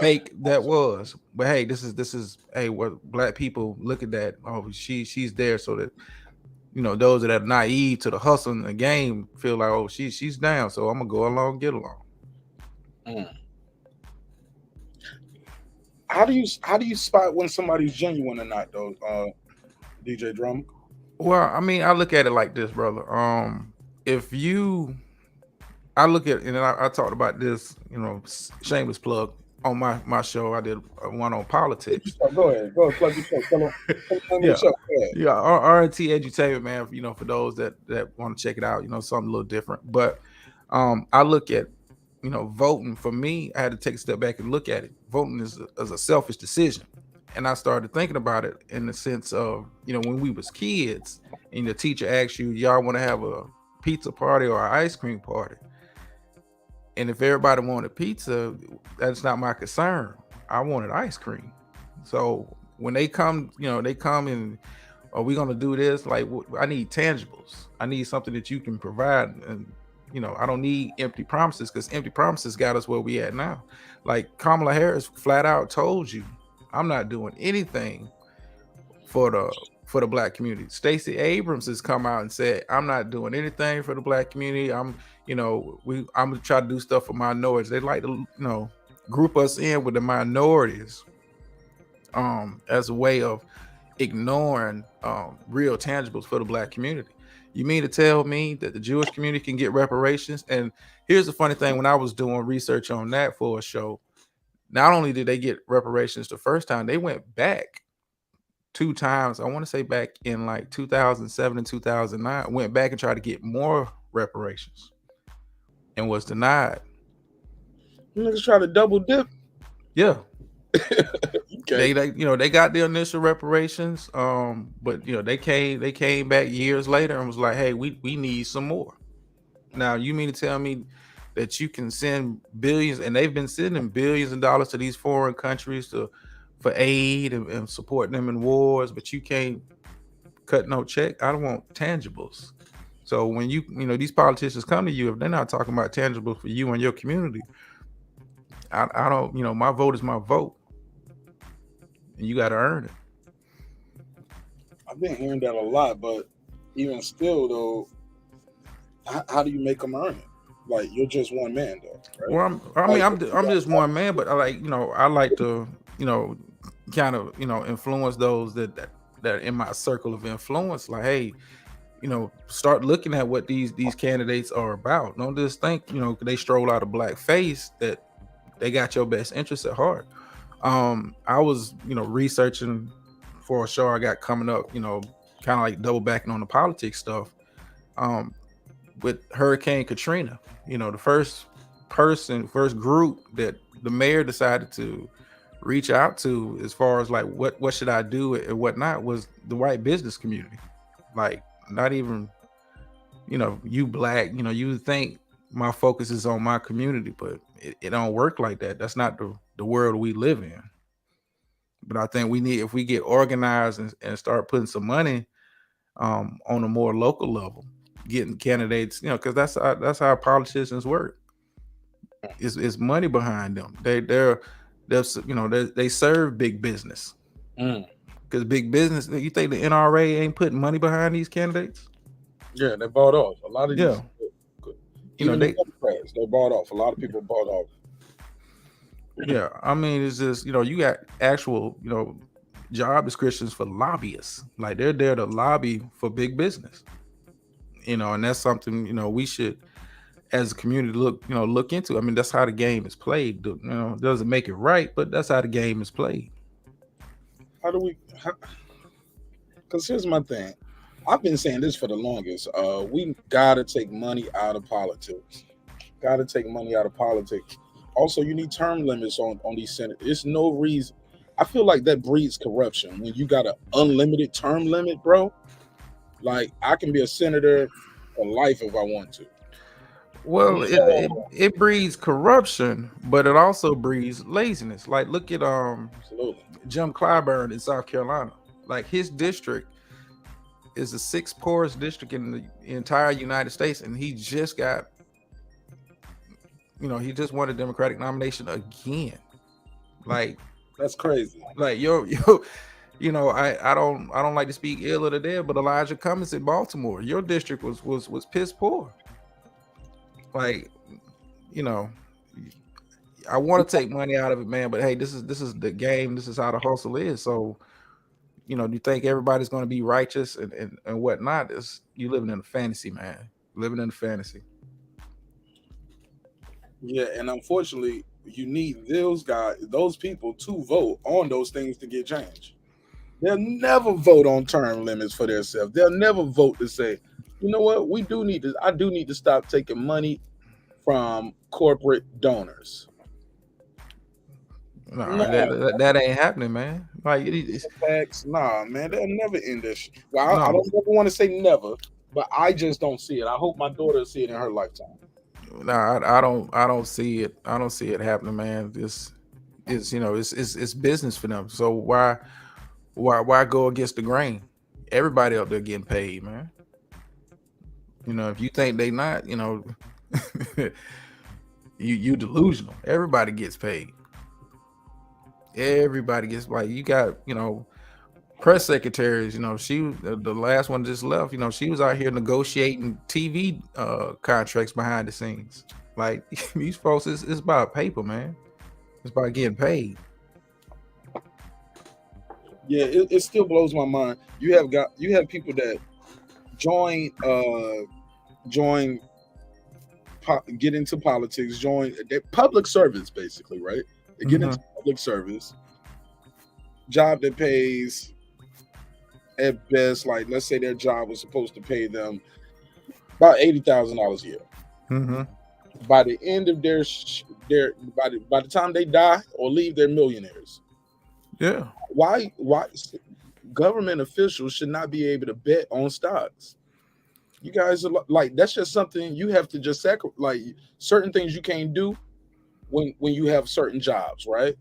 S4: fake that was. But hey, this is hey, what black people look at that. Oh, she's there so that, you know, those that are naive to the hustle in the game feel like, oh, she's down, so I'm gonna go along, get along.
S1: How do you spot when somebody's genuine or not, though, DJ Drum?
S4: Well, I mean, I look at it like this, brother. I look at, and I talked about this, you know, shameless plug on my show. I did one on politics.
S1: Go ahead, plug your show. Tell
S4: Yeah,
S1: show.
S4: RNT Edutainment, man. You know, for those that want to check it out, you know, something a little different. But I look at, you know, voting. For me, I had to take a step back and look at it. Voting is a selfish decision, and I started thinking about it in the sense of, you know, when we was kids, and the teacher asked you, y'all want to have a pizza party or an ice cream party? And if everybody wanted pizza, that's not my concern. I wanted ice cream. So when they come, you know, they come and, are we gonna do this? Like, I need tangibles. I need something that you can provide, and you know, I don't need empty promises, because empty promises got us where we at now. Like Kamala Harris flat out told you, I'm not doing anything for the black community. Stacey Abrams has come out and said, I'm not doing anything for the black community. I'm gonna try to do stuff for minorities. They like to, you know, group us in with the minorities as a way of ignoring real tangibles for the black community. You mean to tell me that the Jewish community can get reparations? And here's the funny thing: when I was doing research on that for a show, not only did they get reparations the first time, they went back 2 times. I want to say back in like 2007 and 2009, went back and tried to get more reparations and was denied.
S1: You niggas try to double dip.
S4: Yeah.
S1: Okay.
S4: They got the initial reparations, but you know, they came back years later and was like, hey, we need some more. Now, you mean to tell me that you can send billions, and they've been sending billions of dollars to these foreign countries for aid and supporting them in wars, but you can't cut no check? I don't want tangibles. So when you know, these politicians come to you, if they're not talking about tangibles for you and your community, I don't, you know, my vote is my vote, and you got to earn it.
S1: I've been hearing that a lot, but even still, though, how do you make them earn it? Like, you're just one man, though. Right?
S4: Well, I'm just one man, but I like to, you know, kind of, you know, influence those that in my circle of influence. Like, hey, you know, start looking at what these candidates are about. Don't just think, you know, they stroll out a black face that they got your best interest at heart. I was, researching for a show I got coming up, kind of like double backing on the politics stuff. With Hurricane Katrina, the first group that the mayor decided to reach out to as far as like what should I do and whatnot was the white business community. Like, not even, you black, you would think my focus is on my community, but it don't work like that. That's not the world we live in. But I think if we get organized and start putting some money on a more local level, getting candidates, because that's how politicians work. It's money behind them. They serve big business. Because big business, you think the NRA ain't putting money behind these candidates?
S1: Yeah, they bought off. A lot of these,
S4: they
S1: bought off. A lot of people bought off.
S4: Yeah, I mean, it's just, you got actual, job descriptions for lobbyists. Like, they're there to lobby for big business. And that's something, we should, as a community, look into. I mean, that's how the game is played. Doesn't make it right, but that's how the game is played.
S1: Because here's my thing. I've been saying this for the longest. We gotta take money out of politics. Gotta take money out of politics. Also, you need term limits on these senators. There's no reason. I feel like that breeds corruption when you got an unlimited term limit, bro. Like, I can be a senator for life if I want to.
S4: Well, it breeds corruption, but it also breeds laziness. Like, look at Jim Clyburn in South Carolina. Like, his district is the 6th poorest district in the entire United States, and he just got, he just won a Democratic nomination again. Like,
S1: that's crazy.
S4: Like, I don't like to speak ill of the dead, but Elijah Cummings in Baltimore, your district was piss poor. Like, I want to take money out of it, man, but hey, this is the game. This is how the hustle is. So, do you think everybody's going to be righteous and whatnot? You living in a fantasy, man. Living in a fantasy.
S1: Yeah, and unfortunately, you need those people to vote on those things to get changed. They'll never vote on term limits for themselves. They'll never vote to say, you know what, I do need to stop taking money from corporate donors.
S4: No, that ain't happening, man. Like,
S1: facts, man, they'll never end this. Well, I don't ever want to say never, but I just don't see it. I hope my daughter will see it in her lifetime.
S4: No, I don't see it. I don't see it happening, man. It's business for them. So why go against the grain? Everybody out there getting paid, man. If you think they not, you delusional. Everybody gets paid. Everybody gets, like, you got, press secretaries, she the last one just left, she was out here negotiating TV contracts behind the scenes. Like, these folks, it's about paper, man. It's about getting paid.
S1: Yeah, it still blows my mind. You have people that get into politics, join public service, basically, right? They get into public service, job that pays at best, like, let's say their job was supposed to pay them about $80,000 a year. By the end of by the time they die or leave, they're millionaires.
S4: Yeah.
S1: Why government officials should not be able to bet on stocks? You guys are like, that's just something you have to just sacrifice. Like, certain things you can't do when you have certain jobs, right?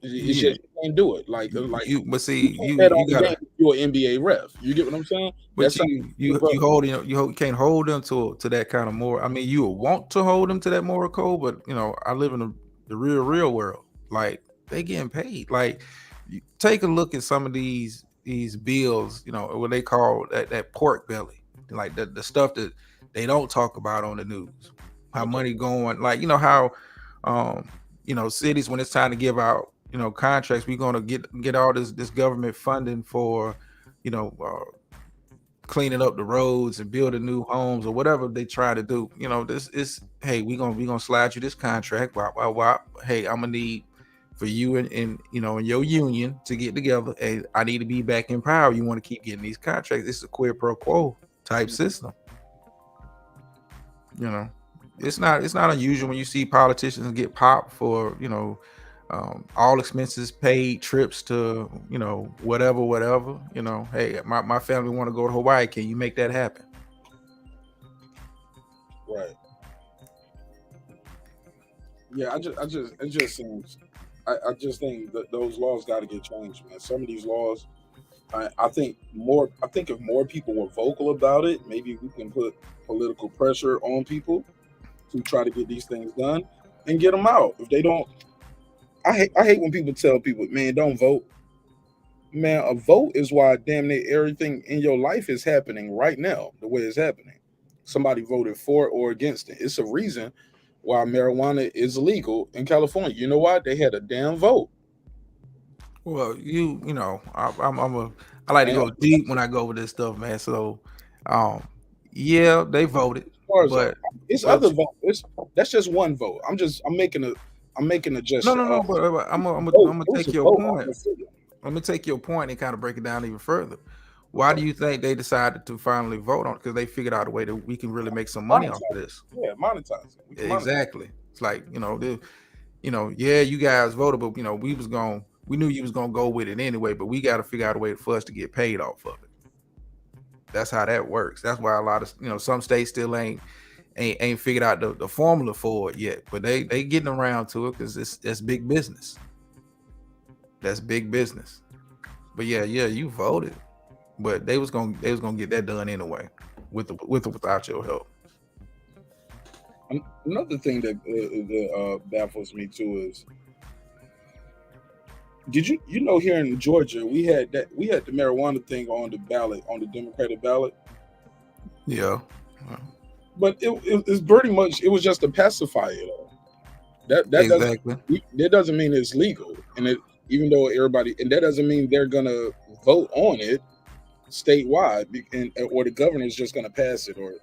S1: It's just, you can't do it. Like you gotta, you're an NBA ref. You get what I'm saying?
S4: But you can't hold them to that kind of moral. I mean, you want to hold them to that moral code, but I live in the real world. Like, they getting paid. Like, you take a look at some of these bills, what they call that pork belly, like the stuff that they don't talk about on the news. How money going, like, how cities, when it's time to give out contracts, we're gonna get all this government funding for cleaning up the roads and building new homes or whatever they try to do. You know, this is, hey, we gonna slide you this contract. Wop. Hey, I'm gonna need for you and you know, in your union to get together. Hey, I need to be back in power. You want to keep getting these contracts. This is a quid pro quo type system. You know, it's not unusual when you see politicians get popped for, you know, all expenses paid, trips to, you know, whatever, you know, hey, my family want to go to Hawaii. Can you make that happen?
S1: Right. Yeah, it just seems, I just think that those laws got to get changed, man. Some of these laws, I think if more people were vocal about it, maybe we can put political pressure on people to try to get these things done and get them out. If they don't, I hate when people tell people, man, don't vote. Man, a vote is why damn near everything in your life is happening right now, the way it's happening. Somebody voted for or against it. It's a reason why marijuana is illegal in California. You know why? They had a damn vote.
S4: Well, you know, I like to go deep when I go over this stuff, man. So, yeah, they voted, but
S1: it's other votes. That's just one vote. I'm making a gesture.
S4: No, but I'm gonna take your point. Let me take your point and kind of break it down even further. Why do you think they decided to finally vote on it? Because they figured out a way that we can really make some money off of this.
S1: Yeah, monetize it.
S4: Exactly. It's like, you know, yeah, you guys voted, but you know, we knew you was gonna go with it anyway, but we got to figure out a way for us to get paid off of it. That's how that works. That's why a lot of, you know, some states still ain't figured out the formula for it yet, but they getting around to it because that's big business. That's big business. But yeah, you voted, but they was gonna get that done anyway, with or without your help.
S1: Another thing that baffles me too is, did you know here in Georgia we had the marijuana thing on the ballot, on the Democratic ballot?
S4: Yeah,
S1: but it's pretty much, it was just a pacifier though. That
S4: exactly.
S1: That doesn't mean it's legal, and even though everybody, and that doesn't mean they're gonna vote on it statewide, or the governor's just gonna pass it, or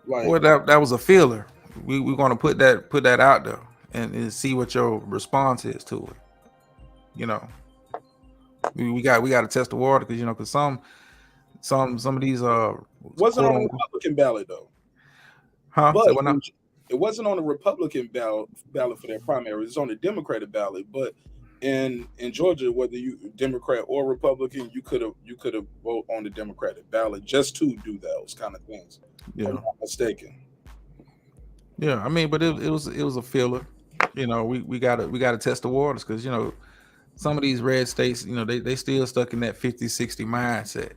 S1: like.
S4: Well, that was a feeler. We're gonna put that out there and see what your response is to it. You know, we got to test the water, because, you know, because some of these
S1: wasn't on the Republican ballot though.
S4: Huh?
S1: But it wasn't on the Republican ballot for their primary. It's on the Democratic ballot. But in Georgia, whether you Democrat or Republican, you could have voted on the Democratic ballot just to do those kind of things.
S4: Yeah,
S1: if I'm not mistaken.
S4: Yeah, I mean, but it was a filler. You know, we gotta test the waters, because, you know, some of these red states, you know, they still stuck in that 50-60 mindset.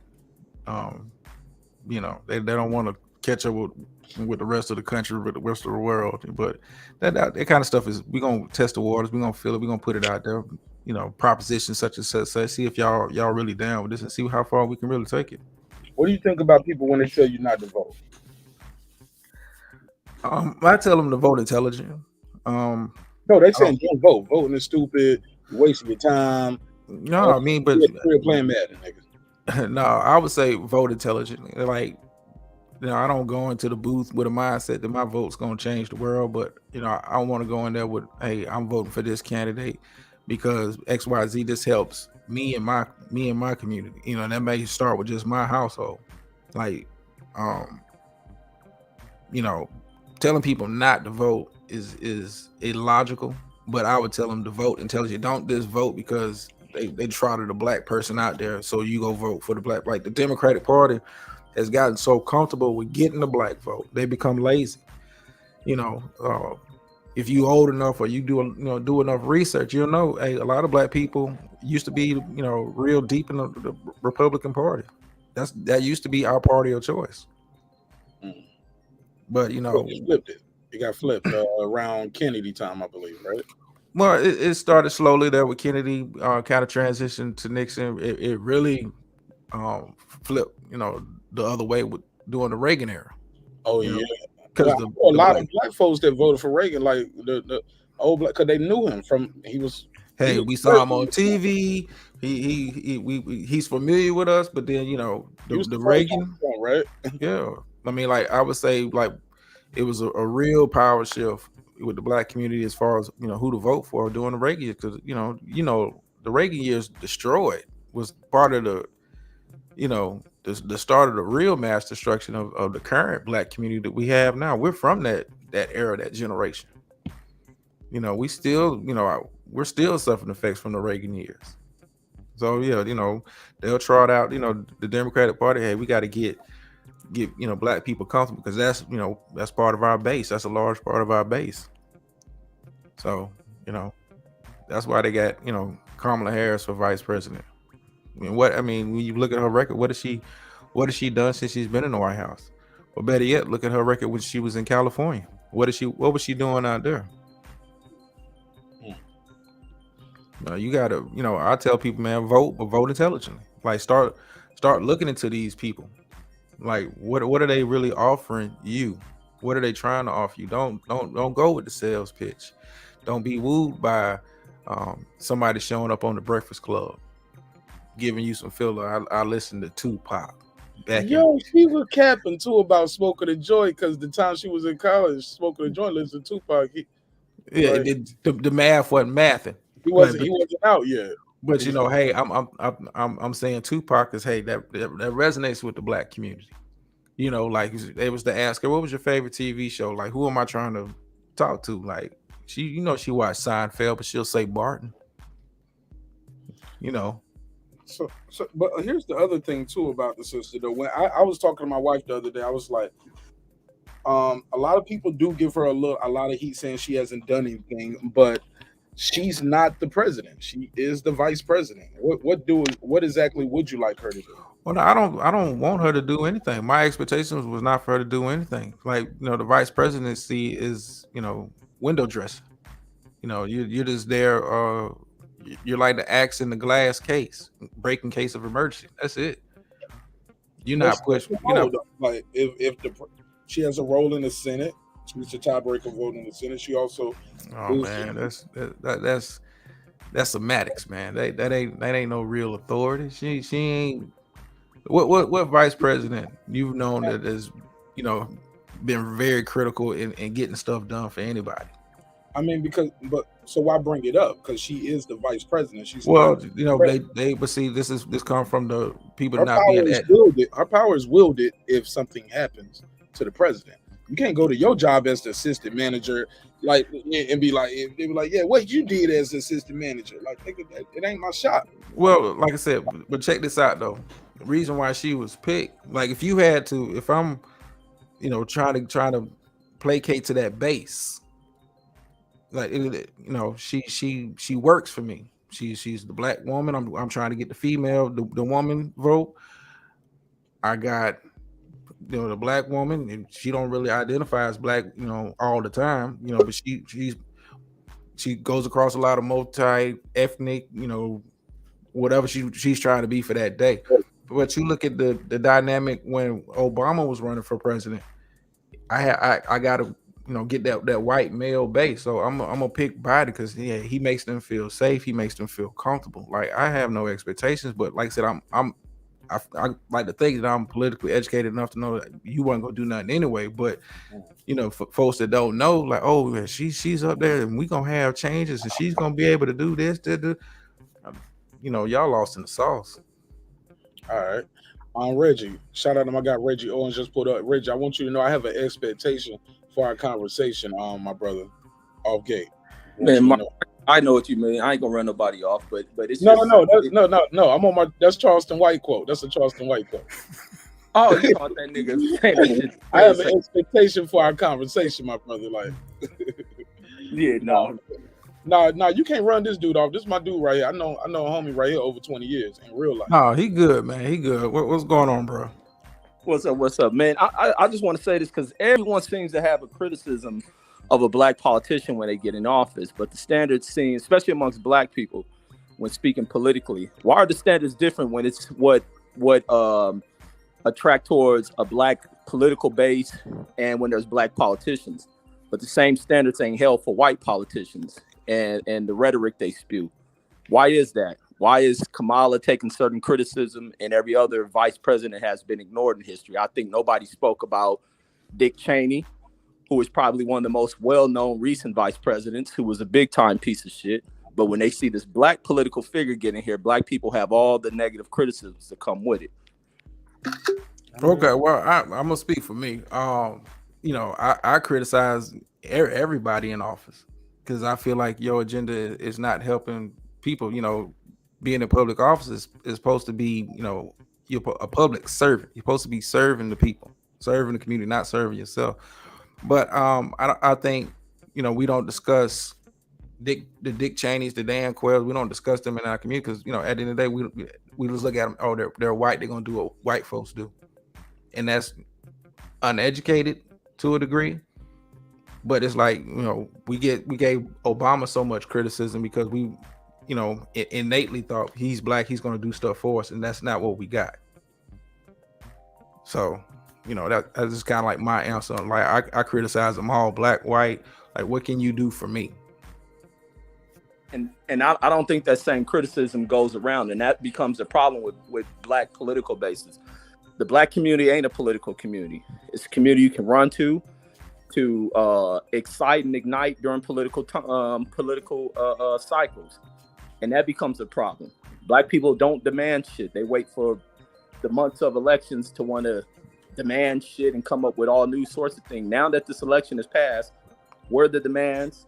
S4: You know, they don't want to catch up with the rest of the country, with the rest of the world. But that kind of stuff is, we're gonna test the waters, we're gonna feel it, we're gonna put it out there. You know, propositions such and such, see if y'all really down with this, and see how far we can really take it.
S1: What do you think about people when they tell you not to vote?
S4: I tell them to vote intelligent.
S1: No, they saying don't vote. Voting is stupid. You're wasting your time.
S4: No, I mean, but
S1: we're playing Madden, niggas.
S4: No, I would say vote intelligently. Like, you know, I don't go into the booth with a mindset that my vote's gonna change the world, but, you know, I want to go in there with, hey, I'm voting for this candidate because XYZ. This helps me and my community. You know, and that may start with just my household. Like, you know, telling people not to vote is illogical, but I would tell them to vote intelligently. Don't just vote because they trotted a black person out there, so you go vote for the black. Like, the Democratic Party has gotten so comfortable with getting the black vote, they become lazy. You know, if you old enough or you do enough research, you'll know, hey, a lot of black people used to be, you know, real deep in the Republican Party. That used to be our party of choice. But, you know,
S1: you flipped it. It got flipped around Kennedy time, I believe, right?
S4: Well, it started slowly there with Kennedy, kind of transitioned to Nixon. It really flipped, you know, the other way with during the Reagan era.
S1: Oh, yeah. Because a lot of black folks that voted for Reagan, like the old black, because they knew him from, he was
S4: Hey, we saw him on TV. He's familiar with us, but then the Reagan,
S1: right?
S4: Yeah, I mean, like I would say, like it was a real power shift with the black community as far as who to vote for during the Reagan years, because the Reagan years destroyed was part of the the start of the real mass destruction of the current black community that we have now. We're from that era, that generation. We still, we're still suffering effects from the Reagan years. So yeah, they'll trot out, the Democratic Party. Hey, we got to get black people comfortable, because that's part of our base. That's a large part of our base. So that's why they got Kamala Harris for vice president. I mean, when you look at her record, what has she done since she's been in the White House? Or better yet, look at her record when she was in California. What was she doing out there? You gotta, I tell people, man, vote, but vote intelligently. Like start looking into these people. Like what are they really offering you? What are they trying to offer you? Don't go with the sales pitch. Don't be wooed by somebody showing up on the Breakfast Club giving you some filler. I listened to Tupac
S1: she was capping too about smoking a joint, because the time she was in college smoking a joint, listening to Tupac.
S4: The math wasn't mathing.
S1: He wasn't out yet.
S4: But hey, I'm saying Tupac is, hey, that resonates with the black community. Like they was to ask her, what was your favorite TV show? Like, who am I trying to talk to? Like she watched Seinfeld, but she'll say Barton.
S1: So, but here's the other thing too about the sister though. When I was talking to my wife the other day, I was like, a lot of people do give her a lot of heat saying she hasn't done anything, but she's not the president. She is the vice president. What exactly would you like her to do?
S4: Well, I don't want her to do anything. My expectations was not for her to do anything. Like, the vice presidency is, window dressing. You're just there. You're like the axe in the glass case, breaking case of emergency. That's it. You're not pushed.
S1: Like if she has a role in the Senate, she's the tiebreaker vote in the Senate. She also.
S4: Oh man, that's semantics, man. That ain't no real authority. She ain't. What vice president you've known that has been very critical in getting stuff done for anybody?
S1: I mean, so why bring it up? Because she is the vice president. She's
S4: but see, this comes from the people not being at.
S1: Her power is wielded if something happens to the president. You can't go to your job as the assistant manager, and be like, yeah, what you did as assistant manager, like, nigga, it ain't my shop.
S4: Well, like I said, but check this out though. The reason why she was picked, like if I'm, trying to placate to that base, like she works for me. She's the black woman. I'm trying to get the female, the woman vote. I got the black woman, and she don't really identify as black, all the time, but she goes across a lot of multi-ethnic, whatever she's trying to be for that day. But you look at the dynamic when Obama was running for president. I got to get that white male base. So I'm gonna pick Biden because he makes them feel safe. He makes them feel comfortable. Like I have no expectations, but like I said, I like to think that I'm politically educated enough to know that you weren't gonna do nothing anyway. But for folks that don't know, like, oh, she's up there and we gonna have changes and she's gonna be able to do this. Y'all lost in the sauce.
S1: All right. Reggie, shout out to my guy Reggie Owens just put up. Reggie, I want you to know I have an expectation for our conversation, my brother, off gate.
S5: Man, I know what you mean. I ain't gonna run nobody off, but it's
S1: no. I'm on that's Charleston White quote. That's a Charleston White quote.
S5: Oh, you thought that nigga?
S1: I have an expectation for our conversation, my brother. Like,
S5: yeah, no.
S1: No, you can't run this dude off. This is my dude right here. I know a homie right here over 20 years in real life.
S4: No, he good, man. He good. What's going on, bro?
S5: What's up, man? I just want to say this because everyone seems to have a criticism of a black politician when they get in office, but the standards seem, especially amongst black people, when speaking politically, why are the standards different when it's what attract towards a black political base and when there's black politicians, but the same standards ain't held for white politicians and the rhetoric they spew? Why is that? Why is Kamala taking certain criticism and every other vice president has been ignored in history? I think nobody spoke about Dick Cheney, who is probably one of the most well-known recent vice presidents, who was a big-time piece of shit. But when they see this black political figure getting here, black people have all the negative criticisms that come with it.
S4: Okay, well, I'm gonna speak for me. You know, I criticize everybody in office because I feel like your agenda is not helping people. You know, being in public office is supposed to be, you know, you're a public servant. You're supposed to be serving the people, serving the community, not serving yourself. But I think, you know, we don't discuss the Dick Cheneys, the Dan Quells. We don't discuss them in our community because, you know, at the end of the day, we just look at them. Oh, they're white. They're gonna do what white folks do, and that's uneducated to a degree. But it's like, you know, we gave Obama so much criticism because we, you know, innately thought he's black, he's gonna do stuff for us, and that's not what we got. So, you know, that's just kind of like my answer. Like I criticize them all, black, white. Like, what can you do for me?
S5: And I don't think that same criticism goes around, and that becomes a problem with black political bases. The black community ain't a political community. It's a community you can run to excite and ignite during political cycles, and that becomes a problem. Black people don't demand shit. They wait for the months of elections to want to demand shit and come up with all new sorts of things. Now that this election has passed, where are the demands?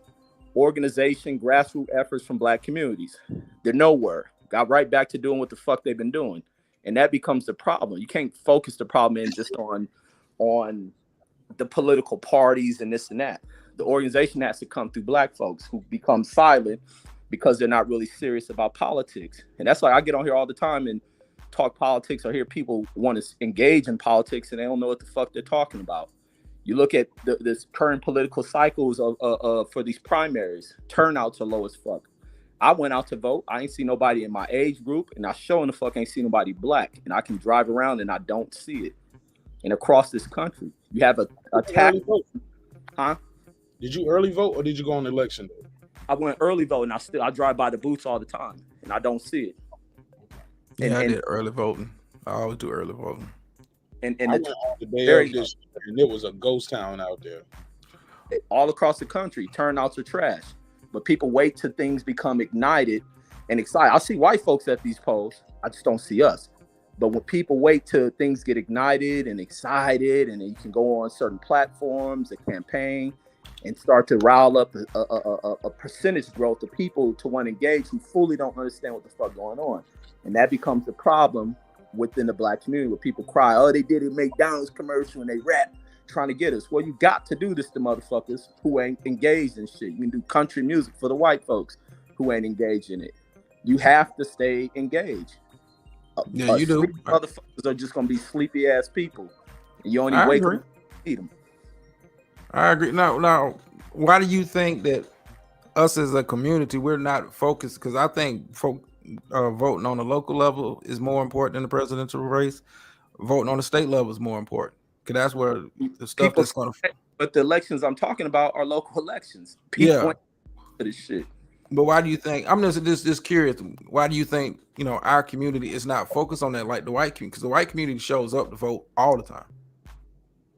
S5: Organization, grassroots efforts from black communities. They're nowhere. Got right back to doing what the fuck they've been doing. And that becomes the problem. You can't focus the problem in just on the political parties and this and that. The organization has to come through black folks who become silent because they're not really serious about politics. And that's why I get on here all the time and talk politics, or hear people want to engage in politics and they don't know what the fuck they're talking about. You look at this current political cycles for these primaries, turnouts are low as fuck. I went out to vote. I ain't see nobody in my age group, and I sure in the fuck ain't see nobody black. And I can drive around and I don't see it. And across this country, you have a tax. Huh?
S1: Did you early vote or did you go on election day?
S5: I went early vote, and I drive by the booths all the time, and I don't see it.
S4: Yeah, I did early voting. I always do early voting.
S5: And
S1: I went on the day of this, and it was a ghost town out there.
S5: All across the country, turnouts are trash. But people wait till things become ignited and excited. I see white folks at these polls. I just don't see us. But when people wait till things get ignited and excited, and then you can go on certain platforms, a campaign, and start to rile up a percentage growth of people to want to engage who fully don't understand what the fuck going on. And that becomes a problem within the black community, where people cry, oh, they did a McDonald's commercial and they rap trying to get us. Well, you got to do this to motherfuckers who ain't engaged in shit. You can do country music for the white folks who ain't engaged in it. You have to stay engaged.
S4: Yeah, you do.
S5: Motherfuckers are just gonna be sleepy ass people, and you only wake up to eat them.
S4: I agree. Now, why do you think that us as a community, we're not focused? Because I think voting on the local level is more important than the presidential race. Voting on the state level is more important, because that's where the stuff that's going to.
S5: But the elections I'm talking about are local elections. People want to this shit.
S4: But why do you think? I'm just curious. Why do you think, you know, our community is not focused on that like the white community? Because the white community shows up to vote all the time.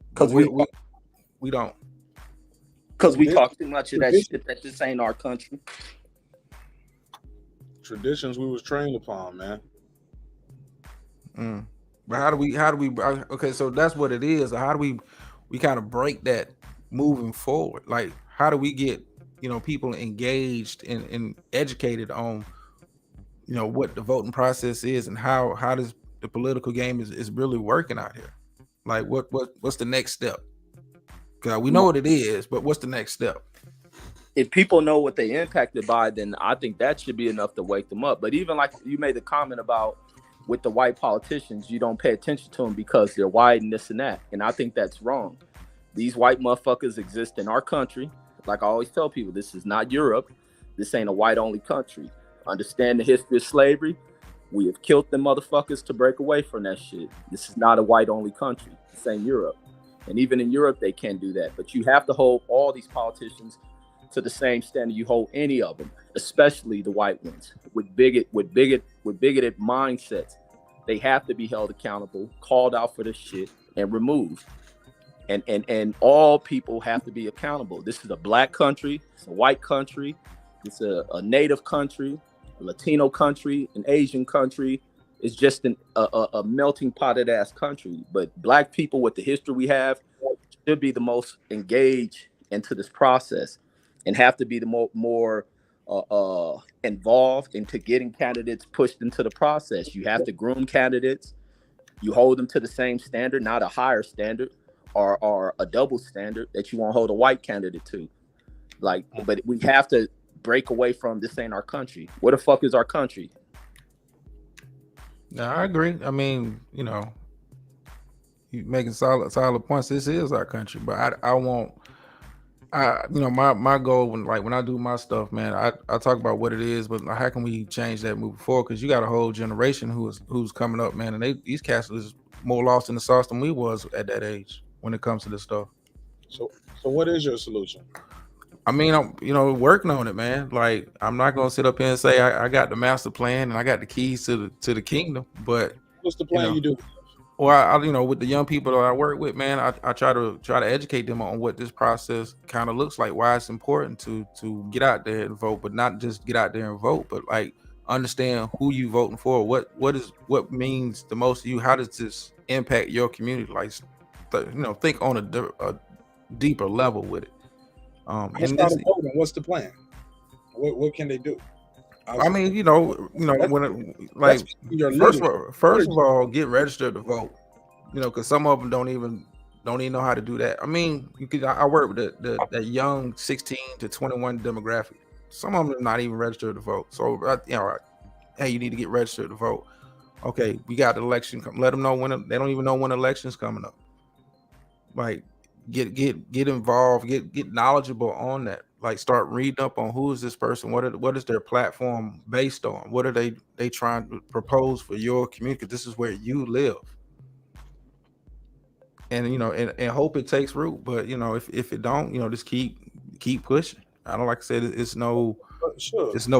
S4: Because we don't.
S5: Because we talk too much of that shit that this ain't our country.
S1: Traditions we was trained upon, man.
S4: But how do we? Okay, so that's what it is. How do we kind of break that moving forward? Like, how do we get, you know, people engaged and educated on, you know, what the voting process is and how does the political game is really working out here? Like, what's the next step? Because we know what it is, but what's the next step?
S5: If people know what they impacted by, then I think that should be enough to wake them up. But even like you made the comment about with the white politicians, you don't pay attention to them because they're white and this and that. And I think that's wrong. These white motherfuckers exist in our country. Like I always tell people, this is not Europe. This ain't a white-only country. Understand the history of slavery. We have killed them motherfuckers to break away from that shit. This is not a white-only country. This ain't Europe. And even in Europe, they can't do that. But you have to hold all these politicians to the same standard you hold any of them, especially the white ones with bigoted mindsets. They have to be held accountable, called out for this shit, and removed. And all people have to be accountable. This is a black country, it's a white country, it's a native country, a Latino country, an Asian country. It's just a melting pot of ass country. But black people with the history we have should be the most engaged into this process and have to be the more involved into getting candidates pushed into the process. You have to groom candidates. You hold them to the same standard, not a higher standard or a double standard that you won't hold a white candidate to. Like, but we have to break away from this ain't our country. What the fuck is our country?
S4: No, I agree. I mean, you know, you making solid points. This is our country, but I won't. You know, my goal when I do my stuff, man, I talk about what it is, but how can we change that moving forward? Because you got a whole generation who's coming up, man, and these cats is more lost in the sauce than we was at that age when it comes to this stuff.
S1: So what is your solution?
S4: I mean, I'm working on it, man. Like, I'm not gonna sit up here and say I got the master plan and I got the keys to the kingdom. But
S1: what's the plan you do?
S4: Well, I with the young people that I work with, man, I try to educate them on what this process kind of looks like, why it's important to get out there and vote, but not just get out there and vote, but like understand who you voting for, what means the most to you, how does this impact your community, like think on a deeper level with it.
S1: What's the plan? What can they do?
S4: I mean, first of all, get registered to vote. Because some of them don't even know how to do that. I mean, I work with that young 16 to 21 demographic. Some of them are not even registered to vote. So, hey, you need to get registered to vote. Okay, we got the election. Let them know when they don't even know when election's coming up. Like, get involved, get knowledgeable on that. Like, start reading up on who is this person, what is their platform based on, what are they trying to propose for your community. This is where you live, and and hope it takes root. But if it don't, just keep pushing. I don't, like I said, it's no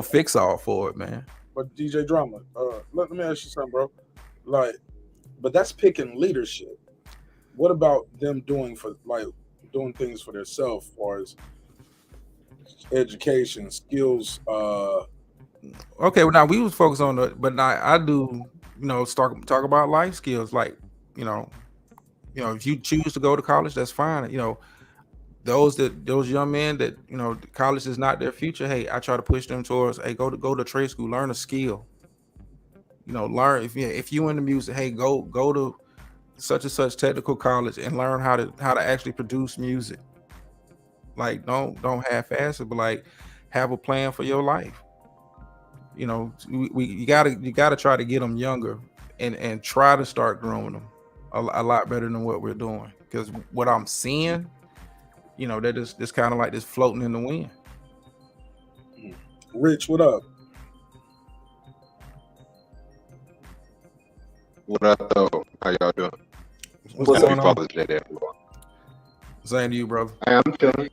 S4: fix all for it, man.
S1: But DJ Drama, let me ask you something, bro. Like, but that's picking leadership. What about them doing things for themselves, as far as education, skills?
S4: Okay, well, now we was focused on but now I do, talk about life skills. Like, if you choose to go to college, that's fine. Those young men that college is not their future. Hey, I try to push them towards, hey, go to trade school, learn a skill. Learn if you into music, hey, go to such and such technical college and learn how to actually produce music. Like, don't half-ass it, but like, have a plan for your life. You gotta try to get them younger and try to start growing them a lot better than what we're doing. Because what I'm seeing, they're just kind of like this floating in the wind.
S1: Rich, what up?
S6: What up, though? How y'all doing?
S4: What's going on?
S6: Father's Day, everyone.
S4: Same to you, brother.
S6: I'm chilling.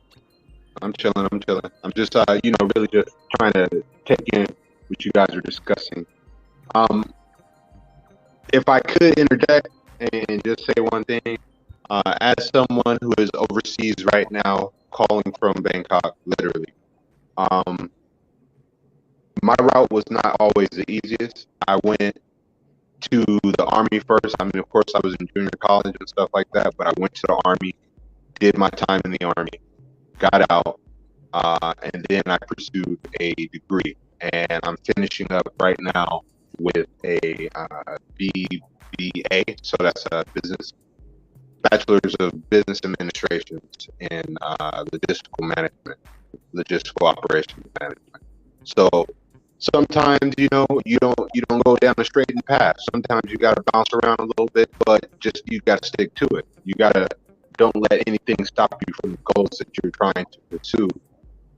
S6: I'm just, really just trying to take in what you guys are discussing. If I could interject and just say one thing, as someone who is overseas right now, calling from Bangkok, literally, my route was not always the easiest. I went to the Army first. I mean, of course, I was in junior college and stuff like that, but I went to the Army, did my time in the Army, got out, and then I pursued a degree. And I'm finishing up right now with a BBA, so that's a Bachelor's of Business Administration in logistical operations management. So sometimes, you don't go down a straight path. Sometimes you got to bounce around a little bit, but you got to stick to it. Don't let anything stop you from the goals that you're trying to pursue.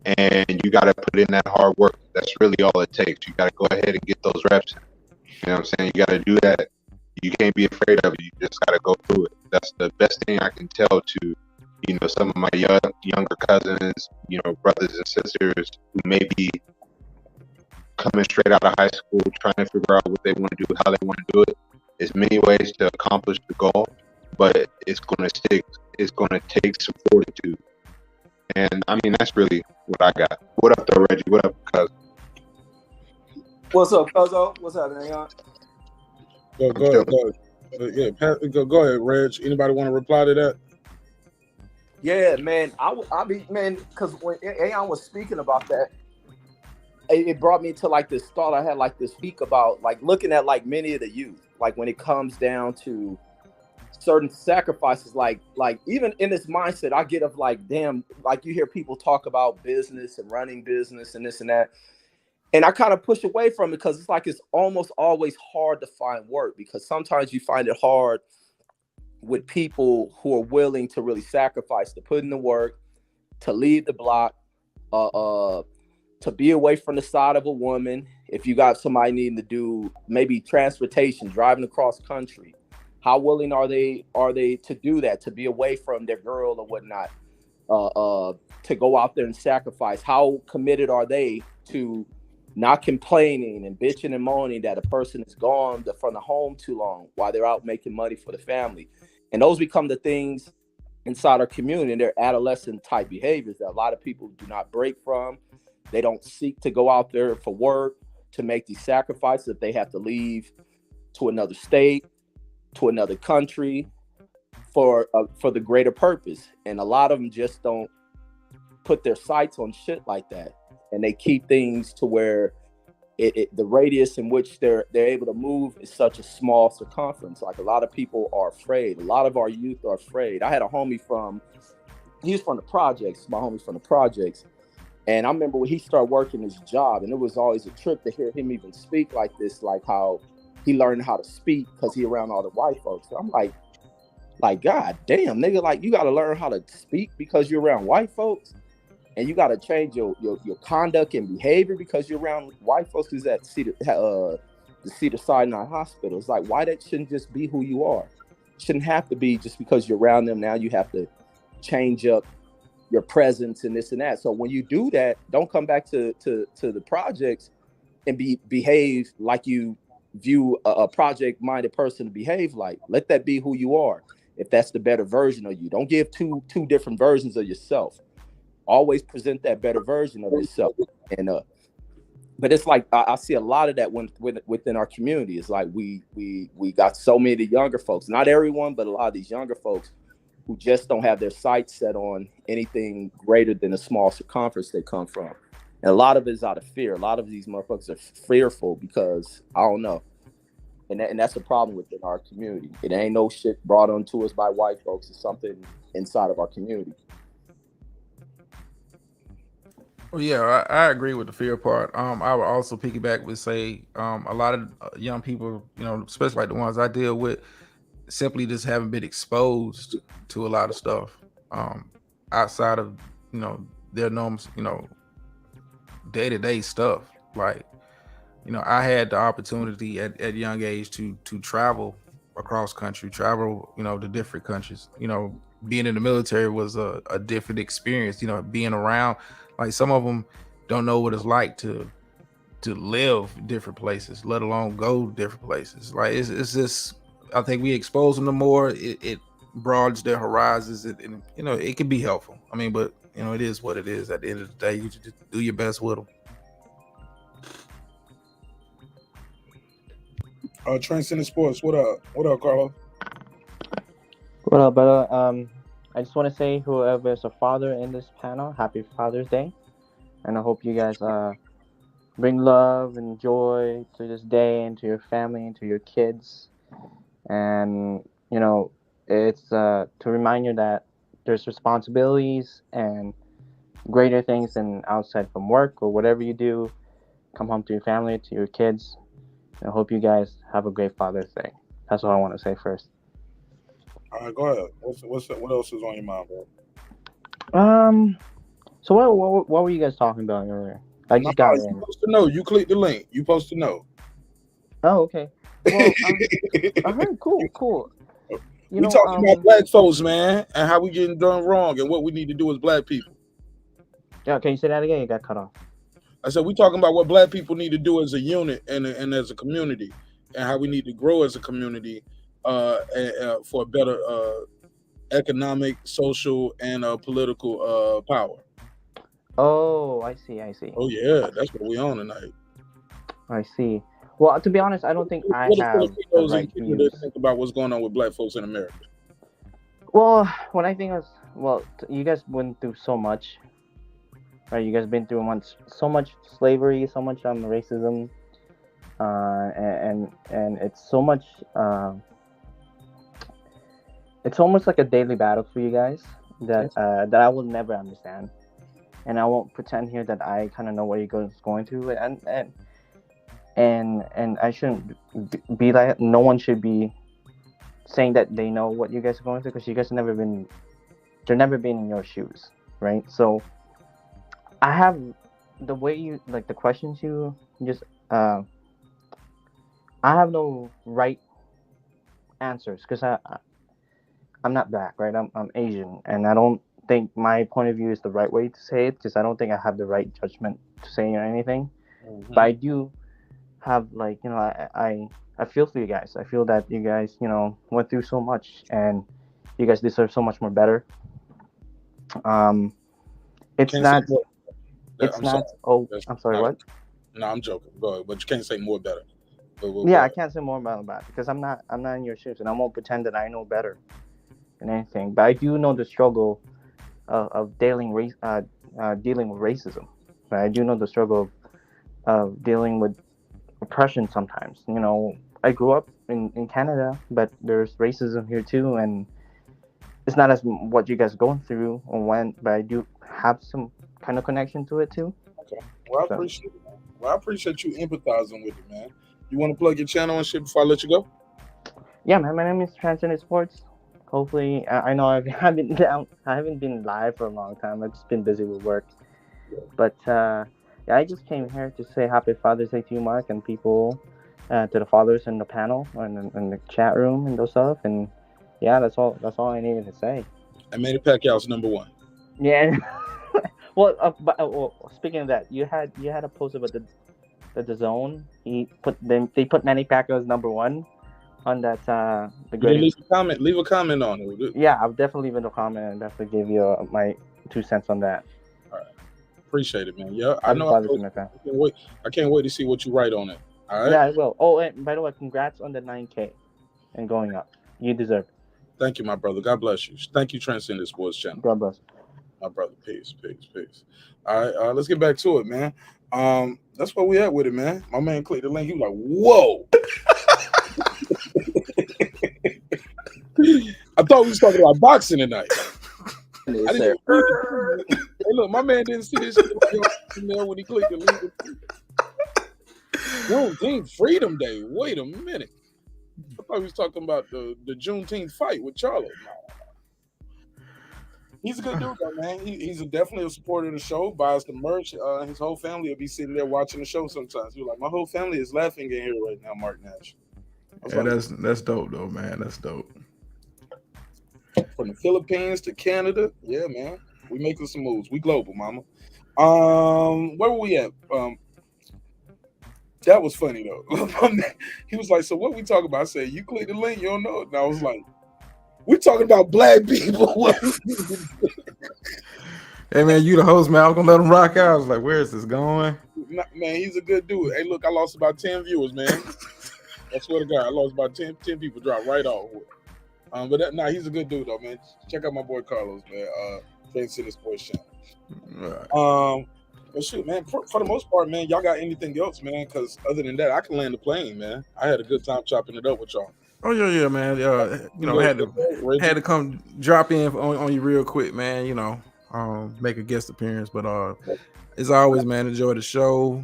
S6: And you got to put in that hard work. That's really all it takes. You got to go ahead and get those reps in. You know what I'm saying? You got to do that. You can't be afraid of it. You just got to go through it. That's the best thing I can tell to you know, some of my younger cousins, you know, brothers and sisters who may be coming straight out of high school, trying to figure out what they want to do, how they want to do it. There's many ways to accomplish the goal, but it's going to take some fortitude. And I mean, that's really what I got. What up, though, Reggie? What up, cuz?
S5: What's up, Cuzzo? What's happening, y'all?
S1: Go ahead. Yeah, go ahead, Reg. Anybody want to reply to that?
S5: Yeah, man. I mean, man, because when Aeon was speaking about that, it brought me to like this thought I had like this week about like looking at like many of the youth, like when it comes down to certain sacrifices, like even in this mindset I get of like, damn, like you hear people talk about business and running business and this and that. And I kind of push away from it because it's like it's almost always hard to find work, because sometimes you find it hard with people who are willing to really sacrifice, to put in the work, to leave the block, to be away from the side of a woman. If you got somebody needing to do maybe transportation, driving across country, how willing are they to do that, to be away from their girl or whatnot, to go out there and sacrifice? How committed are they to not complaining and bitching and moaning that a person is gone from the home too long while they're out making money for the family? And those become the things inside our community, and they're adolescent type behaviors that a lot of people do not break from. They don't seek to go out there for work, to make these sacrifices that they have to leave to another state, to another country for the greater purpose. And a lot of them just don't put their sights on shit like that. And they keep things to where the radius in which they're able to move is such a small circumference. Like a lot of people are afraid. A lot of our youth are afraid. I had a homie he was from the projects, my homie from the projects. And I remember when he started working his job, and it was always a trip to hear him even speak like this, like how he learned how to speak because he around all the white folks. So I'm like, God damn, nigga, like you got to learn how to speak because you're around white folks. And you got to change your conduct and behavior because you're around white folks who's at the Cedars-Sinai Hospital. It's like, why that shouldn't just be who you are? It shouldn't have to be just because you're around them. Now you have to change up your presence and this and that. So when you do that, don't come back to the projects and behave like you view a project-minded person to behave like. Let that be who you are. If that's the better version of you, don't give two different versions of yourself. Always present that better version of yourself. And but it's like I see a lot of that within our community. It's like we got so many younger folks, not everyone, but a lot of these younger folks who just don't have their sights set on anything greater than a small circumference they come from. And a lot of it is out of fear. A lot of these motherfuckers are fearful because I don't know. And that's the problem within our community. It ain't no shit brought onto us by white folks. It's something inside of our community.
S4: Well, yeah, I agree with the fear part. I would also piggyback with say a lot of young people, you know, especially like the ones I deal with, simply just haven't been exposed to a lot of stuff outside of, you know, their norms, you know, day-to-day stuff. Like, you know, I had the opportunity at a young age to travel across country, travel, you know, to different countries. You know, being in the military was a different experience, you know, being around. Like some of them don't know what it's like to live different places, let alone go different places. Like it's just, I think we expose them to more. It broadens their horizons, and you know, it can be helpful. I mean, but you know, it is what it is. At the end of the day, you just do your best with them.
S1: Transcendent Sports, what up? What up, Carlos?
S7: What up, brother? I just want to say, whoever is a father in this panel, happy Father's Day. And I hope you guys bring love and joy to this day and to your family and to your kids. And, you know, it's to remind you that there's responsibilities and greater things than outside from work or whatever you do. Come home to your family, to your kids. And I hope you guys have a great Father's Day. That's all I want to say first.
S1: All right, go ahead. What else is on your mind, bro?
S7: So what were you guys talking about earlier? I just got in.
S1: You're supposed to know. You click the link. You're supposed to know.
S7: Oh, okay. Well, I heard cool. you
S1: We
S7: know,
S1: talking about black folks, man, and how we getting done wrong, and what we need to do as black people.
S7: yeah, can you say that again? You got cut off.
S1: I said we talking about what black people need to do as a unit and as a community, and how we need to grow as a community for a better economic, social, and political power.
S7: Oh, I see.
S1: Oh yeah, that's what we on tonight.
S7: I see. Well, to be honest, I don't think I
S1: What
S7: have
S1: if
S7: the
S1: those
S7: right
S1: people
S7: views.
S1: that think about what's going on with black folks in America?
S7: Well, when I think of, you guys went through so much, right? You guys been through so much slavery, so much racism, and it's so much. It's almost like a daily battle for you guys that I will never understand, and I won't pretend here that I kind of know what you're going through, and I shouldn't be like, no one should be saying that they know what you guys are going through, because you guys they've never been in your shoes, right? So I have the way you like the questions you just I have no right answers, because I'm not black, right? I'm Asian, and I don't think my point of view is the right way to say it, because I don't think I have the right judgment to say or anything. But I do have, like, you know, I feel for you guys. I feel that you guys, you know, went through so much, and you guys deserve so much more better. It's not. It's not. Oh, I'm sorry. What?
S1: No, I'm joking. Go ahead, but you can't say more better.
S7: Yeah, I can't say more about that, because I'm not in your shoes, and I won't pretend that I know better than anything. But I do know the struggle of dealing with racism. Right? I do know the struggle of dealing with oppression sometimes. You know, I grew up in Canada, but there's racism here too, and it's not as what you guys are going through or when, but I do have some kind of connection to it too.
S1: Okay. Well, I appreciate it, man. Well, I appreciate you empathizing with it, man. You want to plug your channel and shit before I let you go?
S7: Yeah, man. My name is Transcendent Sports. Hopefully, I know I haven't been live for a long time. I've just been busy with work. But yeah, I just came here to say Happy Father's Day to you, Mark, and people, to the fathers in the panel and in the chat room and those stuff. And yeah, that's all I needed to say.
S1: And Manny Pacquiao's #1.
S7: Yeah. Well, speaking of that, you had a post about the zone. They put Manny Pacquiao's #1 on that the greatest.
S1: Leave a comment on it.
S7: Yeah, I'll definitely leave a comment and definitely give you my 2 cents on that.
S1: All right, appreciate it, man. Yeah, I know. I can't wait to see what you write on it. All right.
S7: Yeah, I will. Oh, and by the way, congrats on the 9K and going up. You deserve it.
S1: Thank you, my brother. God bless you. Thank you, Transcendent Sports Channel.
S7: God bless.
S1: My brother, peace. All right, let's get back to it, man. That's where we at with it, man. My man clicked the link. He was like, "Whoa!" I thought we was talking about boxing tonight. Hey, look, my man didn't see this shit when he clicked the link. Juneteenth Freedom Day. Wait a minute. I thought we was talking about the Juneteenth fight with Charlo. He's a good dude, though, man. He's definitely a supporter of the show. Buys the merch. His whole family will be sitting there watching the show sometimes. He's like, my whole family is laughing in here right now, Marq Nash.
S4: Yeah, like, that's dope, though, man. That's dope.
S1: From the Philippines to Canada, yeah, man. We making some moves. We global, mama. Where were we at? That was funny though. He was like, "So what we talking about?" I said, "You click the link, you don't know it." And I was like, "We're talking about black people."
S4: Hey man, you the host, man. I was gonna let him rock out. I was like, "Where is this going?"
S1: Man, he's a good dude. Hey, look, I lost about 10 viewers, man. I swear to God, I lost about 10 people. Dropped right off. But he's a good dude though, man. Check out my boy Carlos, man. Transcendent Sports Channel. Right. But shoot, man, for the most part, man, y'all got anything else, man? Because other than that, I can land the plane, man. I had a good time chopping it up with y'all.
S4: Oh yeah, man. You know, had to come drop in on you real quick, man. You know, make a guest appearance. But as always, man, enjoy the show.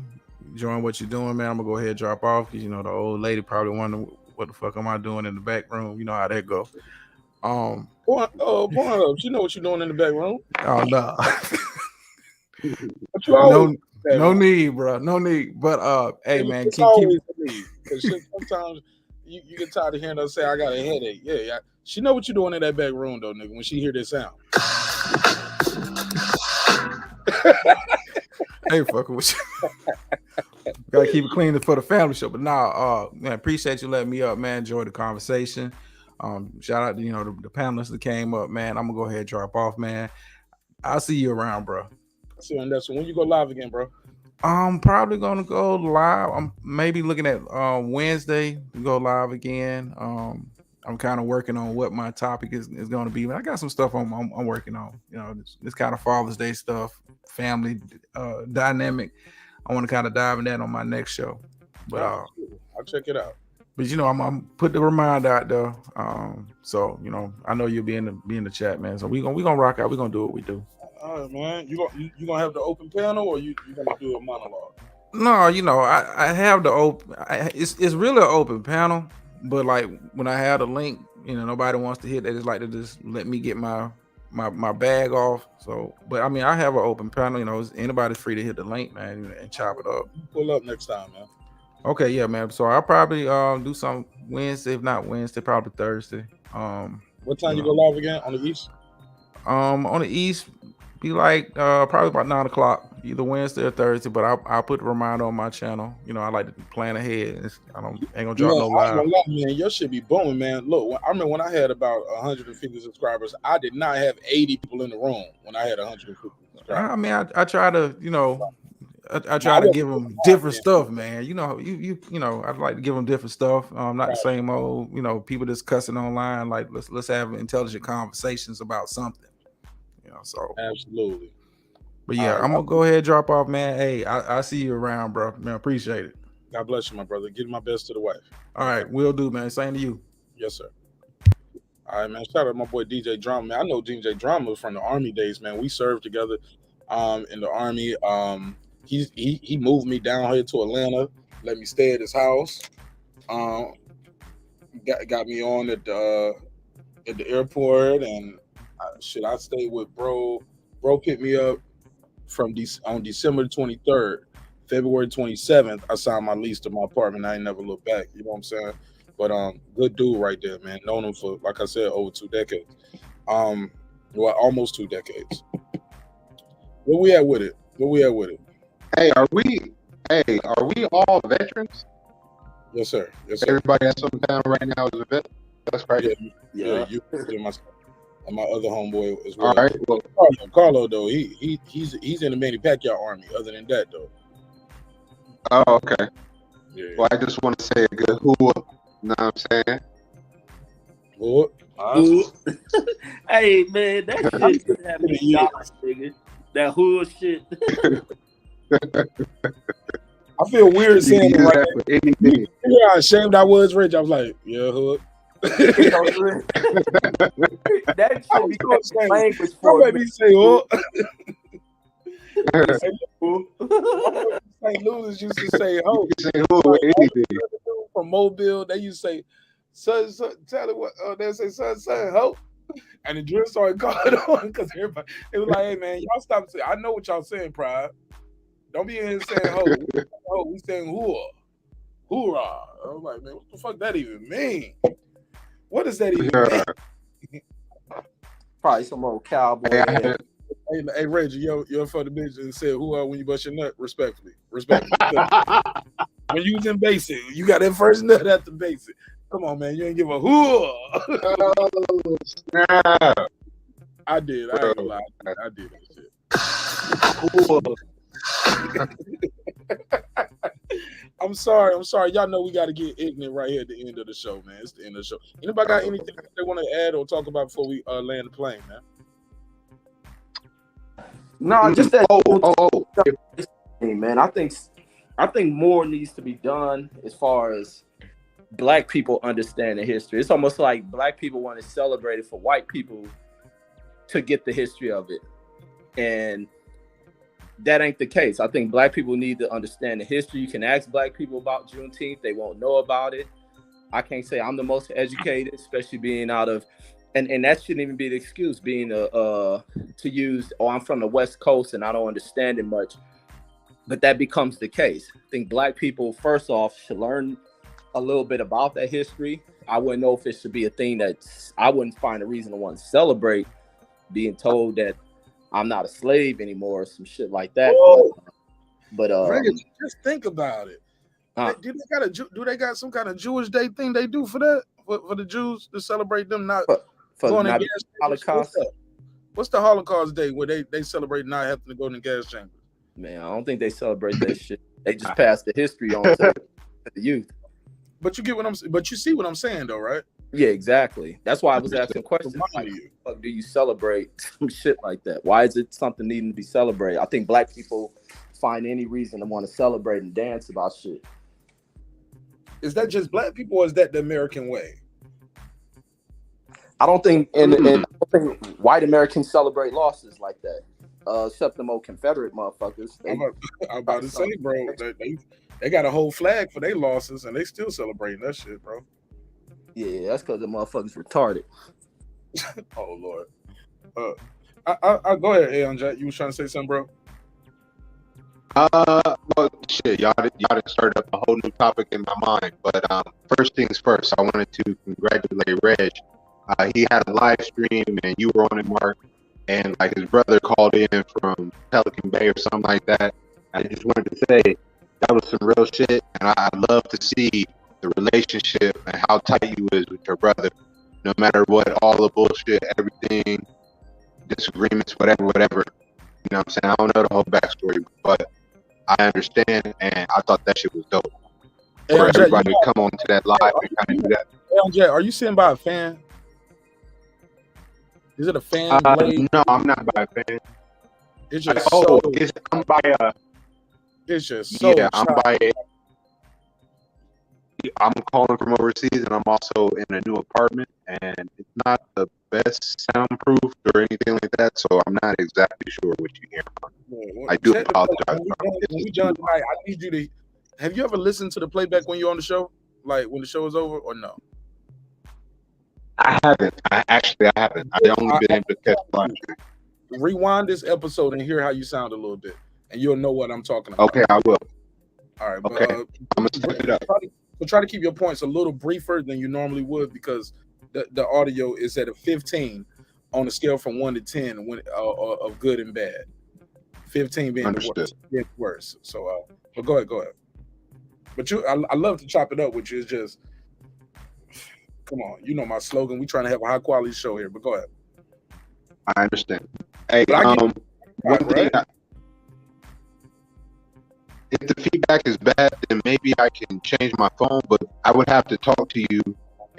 S4: Enjoying what you're doing, man. I'm gonna go ahead and drop off because you know the old lady probably wondering what the fuck am I doing in the back room. You know how that go.
S1: Point up. You know what you're doing in the back room.
S4: Oh no. No need, bro. No need. But hey, man, keep.
S1: Because sometimes you get tired of hearing us say I got a headache. Yeah. She know what you doing in that back room though, nigga. When she hear this sound.
S4: Hey, fucking with you. Gotta keep it clean for the family show. But nah, man, appreciate you letting me up, man. Enjoy the conversation. Shout out to the panelists that came up, man. I'm gonna go ahead and drop off, man. I'll see you around, bro.
S1: See you on that. So when you go live again, bro?
S4: I'm probably gonna go live. I'm maybe looking at Wednesday to go live again. I'm kind of working on what my topic is going to be, but I got some stuff I'm working on. This kind of Father's Day stuff, family dynamic. I want to kind of dive in that on my next show. But
S1: I'll check it out.
S4: But I'm put the reminder out there. So I know you'll be in the chat, man. So we gonna rock out. We gonna do what we do.
S1: All right, man. You gonna have the open panel, or you gonna do a monologue?
S4: No, I have the open. It's really an open panel, but like when I have the link, nobody wants to hit. They just like to just let me get my bag off. So, but I mean, I have an open panel. Anybody's free to hit the link, man, and chop it up.
S1: Pull up next time, man.
S4: Okay, yeah, man. So I'll probably do some Wednesday, if not Wednesday, probably Thursday.
S1: What time you go live again on the East?
S4: On the East, be like probably about 9 o'clock, either Wednesday or Thursday. But I'll put the reminder on my channel. I like to plan ahead. Ain't gonna drop no live.
S1: Man, your shit be booming, man. Look, I remember when I had about 150 subscribers, I did not have 80 people in the room when I had 150 subscribers.
S4: I mean, I try to, I try to give them different stuff, man. I'd like to give them different stuff. Not the same old, people just cussing online. Like let's have intelligent conversations about something. So
S1: absolutely.
S4: But yeah, I'm gonna go ahead and drop off, man. Hey, I see you around, bro. Man, appreciate it.
S1: God bless you, my brother. Give my best to the wife.
S4: All right, will do, man. Same to you.
S1: Yes, sir. All right, man. Shout out to my boy DJ Drama, man. I know DJ Drama from the Army days, man. We served together in the Army. He moved me down here to Atlanta, let me stay at his house. Got me on at the airport, and I stayed with bro. Bro picked me up on December 23rd. February 27th, I signed my lease to my apartment. I ain't never looked back. You know what I'm saying? But good dude right there, man. Known him for, like I said, over 2 decades. Almost 2 decades. Where we at with it?
S6: Hey, are we all veterans?
S1: Yes, sir. Yes, sir.
S6: Everybody that's on the panel right now is a vet. That's right.
S1: Yeah. You and my other homeboy as well.
S6: All right. Well,
S1: Carlo though, he's in the Manny Pacquiao army. Other than that, though.
S6: Oh, okay.
S1: Yeah.
S6: Well, I just want to say a good who. You know what I'm saying?
S1: Who?
S8: Hey man, that shit had me dollars, nigga. That hood shit.
S1: I feel weird saying it right now. You know how ashamed I was, Rich. I was like, yeah, hood.
S8: That should be language for
S1: me. Say, oh. St. Louis used to say, "Oh,
S6: say who anything."
S1: From Mobile, they used to say, "Son, tell it what." They say, "Son, ho," and the drill started calling on because everybody. It was like, "Hey, man, y'all stop saying. I know what y'all saying, Pride. Don't be in here saying ho. We saying hoorah. I was like, man, what the fuck that even mean? What does that even mean?
S8: Probably some old cowboy.
S1: Hey, Reggie, you're for the bitch and said who when you bust your nut, respectfully. When you was in basic, you got that first nut at the basic. Come on, man, you ain't give a who. I did. I ain't gonna lie. I did that shit. I'm sorry. Y'all know we got to get ignorant right here at the end of the show, man. It's the end of the show. Anybody got anything they want to add or talk about before we land the plane, man?
S8: No, just that. Man, I think more needs to be done as far as Black people understanding history. It's almost like Black people want to celebrate it for white people to get the history of it, and that ain't the case. I think Black people need to understand the history. You can ask Black people about Juneteenth; they won't know about it. I can't say I'm the most educated, especially being out of. And that shouldn't even be the excuse, being to use, I'm from the West Coast and I don't understand it much. But that becomes the case. I think Black people, first off, should learn
S5: a little bit about that history. I wouldn't know if it should be a thing that I wouldn't find a reason to want to celebrate being told that I'm not a slave anymore or some shit like that. But
S1: just think about it. Do they got some kind of Jewish Day thing they do for that? For the Jews to celebrate them not
S5: for
S1: going
S5: not
S1: in gas
S5: Holocaust?
S1: What's the Holocaust Day where they celebrate not having to go in the gas chamber?
S5: Man, I don't think they celebrate that shit. They just pass the history on to the youth.
S1: But you get what I'm saying. But you see what I'm saying, though, right?
S5: Yeah, exactly. That's why I was asking questions. Like, fuck, do you celebrate some shit like that? Why is it something needing to be celebrated? I think black people find any reason to want to celebrate and dance about shit.
S1: Is that just black people, or is that the American way?
S5: I don't think, and I don't think white Americans celebrate losses like that. Except the more Confederate motherfuckers.
S1: I'm about to say, bro, they got a whole flag for their losses, and they still celebrating that shit, bro.
S5: Yeah, that's because the motherfuckers retarded.
S1: Oh Lord. I go ahead, Aeon Jack. You was trying to say something, bro?
S6: Well, shit, y'all didn't start up a whole new topic in my mind. But first things first, I wanted to congratulate Reg. He had a live stream, and you were on it, Mark. And like his brother called in from Pelican Bay or something like that. I just wanted to say that was some real shit, and I'd love to see the relationship and how tight you is with your brother, no matter what, all the bullshit, everything, disagreements, whatever. You know what I'm saying? I don't know the whole backstory, but I understand, and I thought that shit was dope. For everybody to come on to that live and kind of do that.
S1: Hey, are you sitting by a fan? Is it a fan?
S6: No, I'm not by a fan.
S1: It's just
S6: I'm by a.
S1: It's just so.
S6: Yeah, I'm by it. I'm calling from overseas, and I'm also in a new apartment, and it's not the best soundproof or anything like that. So I'm not exactly sure what you hear. I do apologize.
S1: When we done tonight, I need you to. Have you ever listened to the playback when you're on the show, like when the show is over, or no?
S6: I haven't. I haven't. I've only been able to catch live.
S1: Rewind this episode and hear how you sound a little bit, and you'll know what I'm talking about.
S6: Okay, I will.
S1: All right.
S6: Okay. I'm gonna set it up.
S1: Try to keep your points a little briefer than you normally would, because the audio is at a 15 on a scale from 1 to 10 of good and bad. 15 being the worst. So, but go ahead. But I love to chop it up with you. It's just. Come on, you know my slogan. We trying to have a high quality show here, but go ahead.
S6: I understand. Hey, if the feedback is bad, then maybe I can change my phone, but I would have to talk to you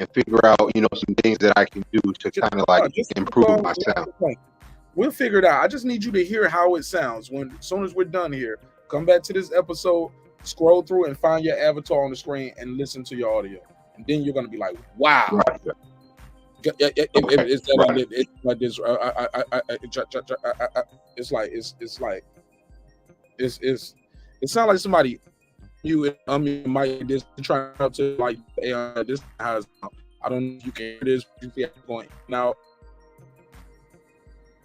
S6: and figure out, some things that I can do to kind of like improve my sound.
S1: We'll figure it out. I just need you to hear how it sounds as soon as we're done here. Come back to this episode, scroll through and find your avatar on the screen and listen to your audio. And then you're gonna be like, "Wow!" Right. It's like this. It sounds like somebody might just trying to like this has. I don't know if you can hear this. You can going now.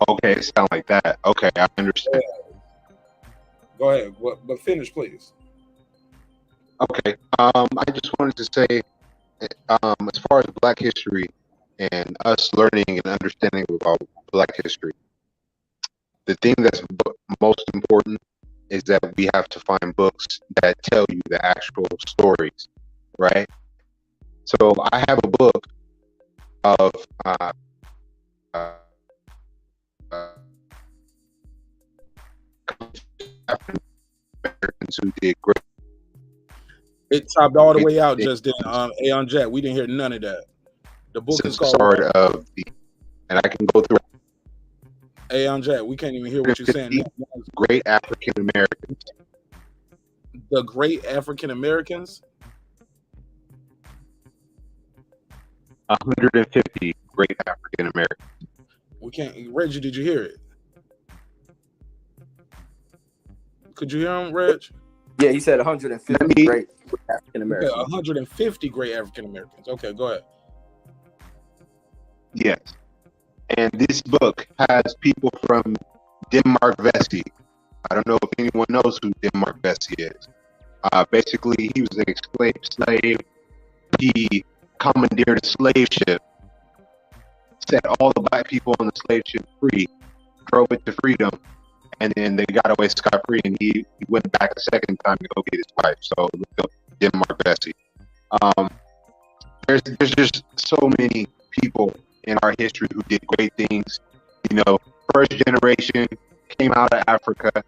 S6: Okay, it sounds like that. Okay, I understand.
S1: Go ahead, but finish, please.
S6: Okay. I just wanted to say. As far as Black history and us learning and understanding about Black history, the thing that's most important is that we have to find books that tell you the actual stories, right? So I have a book of African Americans who did great.
S1: It topped all the way out just then. Aeon Jack, we didn't hear none of that. The book is called
S6: and I can go through.
S1: Aeon Jack, we can't even hear what you're saying.
S6: Great African Americans.
S1: The Great African Americans.
S6: 150 Great African Americans.
S1: We can't. Reggie, did you hear it? Could you hear him, Reg?
S5: Yeah, he said 150 great African Americans.
S1: Okay, 150 great African Americans. Okay, go ahead.
S6: Yes. And this book has people from Denmark Vesey. I don't know if anyone knows who Denmark Vesey is. Basically, he was an enslaved slave he commandeered a slave ship, set all the black people on the slave ship free, drove it to freedom, and then they got away scot-free, and he went back a second time to go get his wife. So look up Denmark Vesey. There's just so many people in our history who did great things. You know, first generation came out of Africa,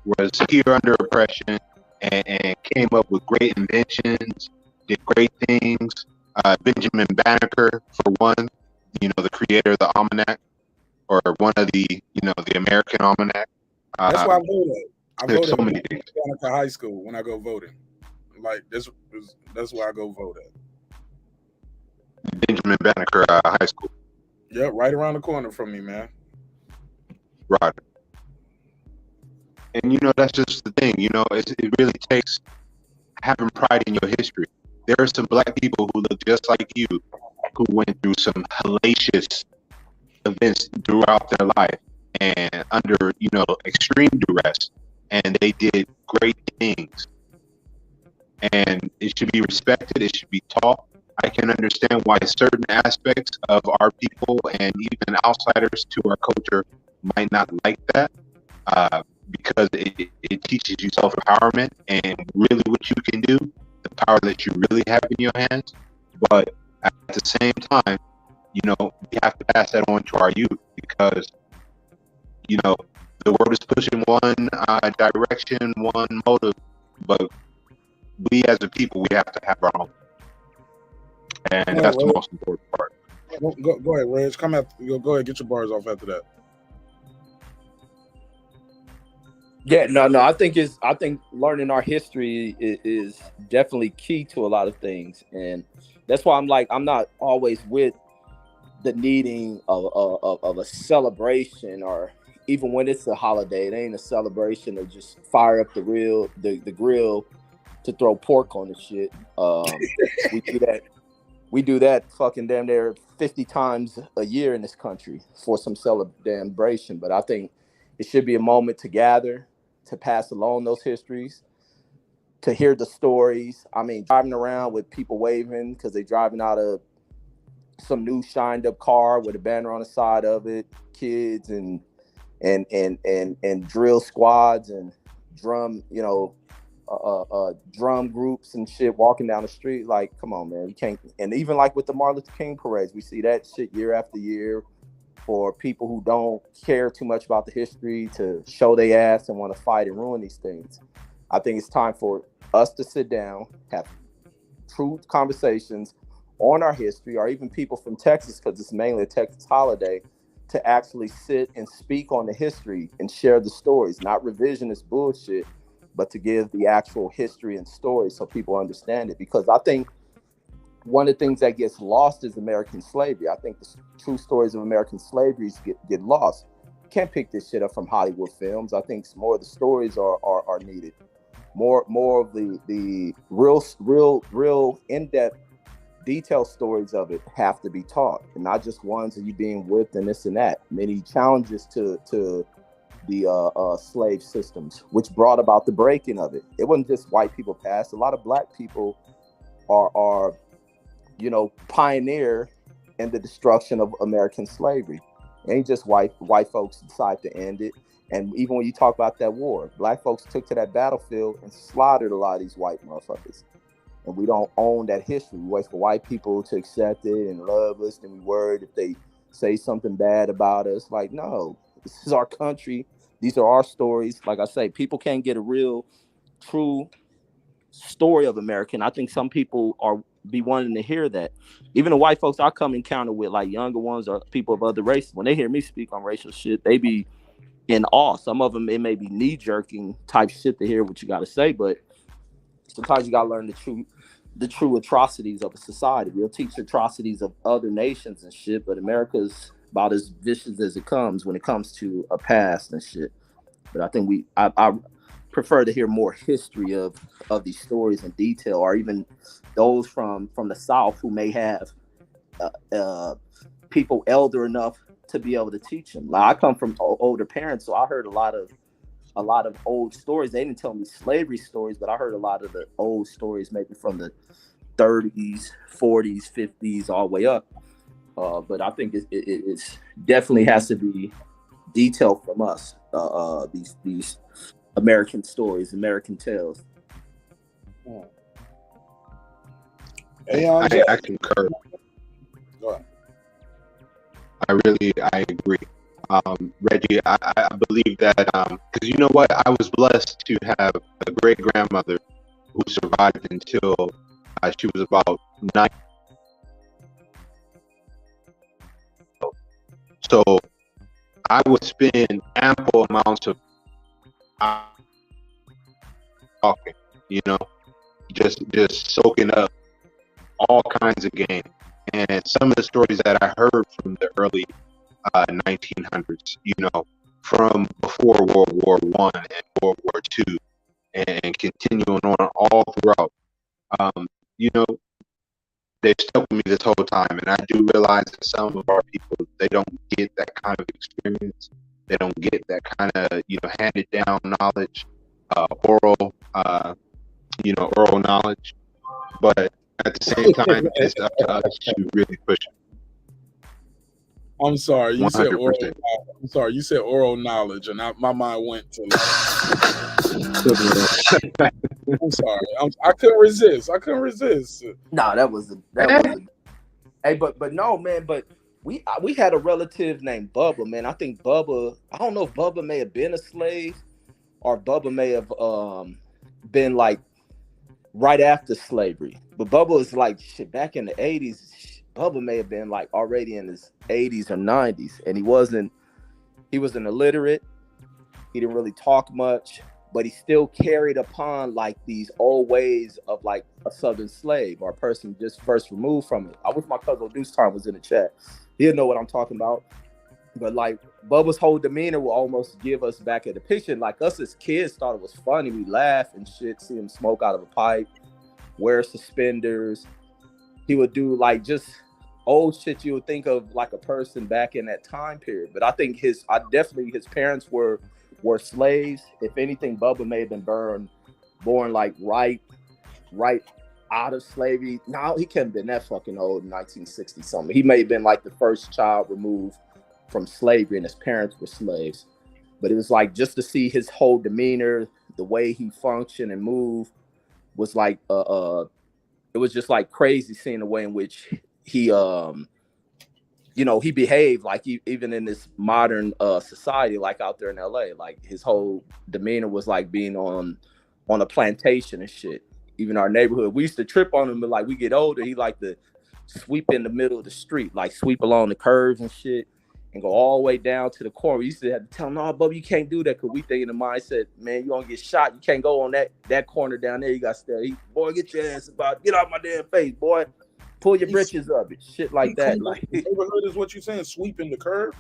S6: was here under oppression, and came up with great inventions, did great things. Benjamin Banneker, for one, you know, the creator of the almanac, or one of the, you know, the American almanac.
S1: That's why I voted. I
S6: There's
S1: voted
S6: so many things.
S1: at high school when I go voting. Like that's why I go vote at.
S6: Benjamin Banneker High School.
S1: Yep, right around the corner from me, man.
S6: Right. And you know, that's just the thing. You know, it really takes having pride in your history. There are some black people who look just like you, who went through some hellacious events throughout their life and under, you know, extreme duress, and they did great things. And it should be respected. It should be taught. I can understand why certain aspects of our people and even outsiders to our culture might not like that, because it teaches you self-empowerment and really what you can do, the power that you really have in your hands. But at the same time, you know, we have to pass that on to our youth, because, you know, the world is pushing one direction, one motive, but we as a people, we have to have our own. And that's the most important part.
S1: Go ahead, Reg. Go ahead, get your bars off after that.
S5: Yeah, no. I think learning our history is definitely key to a lot of things, and that's why I'm not always with the needing of a celebration, or even when it's a holiday, it ain't a celebration to just fire up the grill to throw pork on the shit. We do that fucking damn near 50 times a year in this country for some celebration. But I think it should be a moment to gather, to pass along those histories, to hear the stories. I mean, driving around with people waving because they're driving out of some new shined up car with a banner on the side of it, kids and drill squads and drum, you know, drum groups and shit walking down the street. Like, come on, man, you can't. And even like with the Martin Luther King parades, we see that shit year after year for people who don't care too much about the history to show their ass and want to fight and ruin these things. I think it's time for us to sit down, have true conversations on our history, or even people from Texas, because it's mainly a Texas holiday, to actually sit and speak on the history and share the stories, not revisionist bullshit, but to give the actual history and story so people understand it. Because I think one of the things that gets lost is American slavery. I think the true stories of American slavery get lost. You can't pick this shit up from Hollywood films. I think more of the stories are needed. More of the real in-depth detailed stories of it have to be taught, and not just ones of you being whipped and this and that. Many challenges to the slave systems, which brought about the breaking of it. It wasn't just white people passed. A lot of black people are you know, pioneer in the destruction of American slavery. It ain't just white folks decide to end it. And even when you talk about that war, black folks took to that battlefield and slaughtered a lot of these white motherfuckers. And we don't own that history. We wait for white people to accept it and love us, and we worried if they say something bad about us. Like, no, this is our country. These are our stories. Like I say, people can't get a real, true story of America. And I think some people be wanting to hear that. Even the white folks I come encounter with, like younger ones or people of other races, when they hear me speak on racial shit, they be in awe. Some of them, it may be knee-jerking type shit to hear what you got to say, but sometimes you got to learn the true atrocities of a society. We'll teach atrocities of other nations and shit, but America's about as vicious as it comes when it comes to a past and shit. But I think I prefer to hear more history of these stories in detail, or even those from the South who may have people elder enough to be able to teach them. Like, I come from older parents, so I heard a lot of old stories. They didn't tell me slavery stories, but I heard a lot of the old stories, maybe from the 30s, 40s, 50s, all the way up. But I think it's definitely has to be detailed from us. These American stories, American tales.
S1: Hey,
S6: I concur.
S1: Go ahead.
S6: I agree. Reggie, I believe that because you know what, I was blessed to have a great grandmother who survived until she was about 9. So I would spend ample amounts of talking, you know, just soaking up all kinds of game. And some of the stories that I heard from the early 1900s, you know, from before World War I and World War II, and continuing on all throughout, you know, they've stuck with me this whole time. And I do realize that some of our people, they don't get that kind of experience. They don't get that kind of, you know, handed down knowledge, oral knowledge. But at the same time, it's up to us to really push it.
S1: I'm sorry, you said oral.
S6: 100%.
S1: I'm sorry, you said oral knowledge, and my mind went to. I'm sorry, I couldn't resist.
S5: Nah, that was a. Hey, but no, man. But we had a relative named Bubba, man. I think Bubba. I don't know if Bubba may have been a slave, or Bubba may have been like right after slavery. But Bubba was like shit back in the 80s. Bubba may have been like already in his 80s or 90s, and he was an illiterate. He didn't really talk much, but he still carried upon like these old ways of like a Southern slave or a person just first removed from it. I wish my cousin Deuce Time was in the chat. He'll know what I'm talking about. But like Bubba's whole demeanor will almost give us back a depiction. Like us as kids thought it was funny. We laugh and shit, see him smoke out of a pipe, wear suspenders. He would do like just old shit you would think of like a person back in that time period. But I think his parents were slaves. If anything, Bubba may have been born like right out of slavery. No, he couldn't have been that fucking old in 1960 something. He may have been like the first child removed from slavery, and his parents were slaves. But it was like just to see his whole demeanor, the way he functioned and moved was like it was just like crazy seeing the way in which he he behaved like even in this modern society, like out there in LA, like his whole demeanor was like being on a plantation and shit. Even our neighborhood, we used to trip on him, but like we get older, he like to sweep in the middle of the street, like sweep along the curves and shit, and go all the way down to the corner. We used to have to tell him, "No, Bubba, you can't do that," because we think in the mindset, man, you gonna get shot. You can't go on that corner down there. You got to stay. Boy, get your ass about, get out my damn face, boy. Pull your britches up and shit like that. Like
S1: neighborhood is what you saying? Sweeping the curb?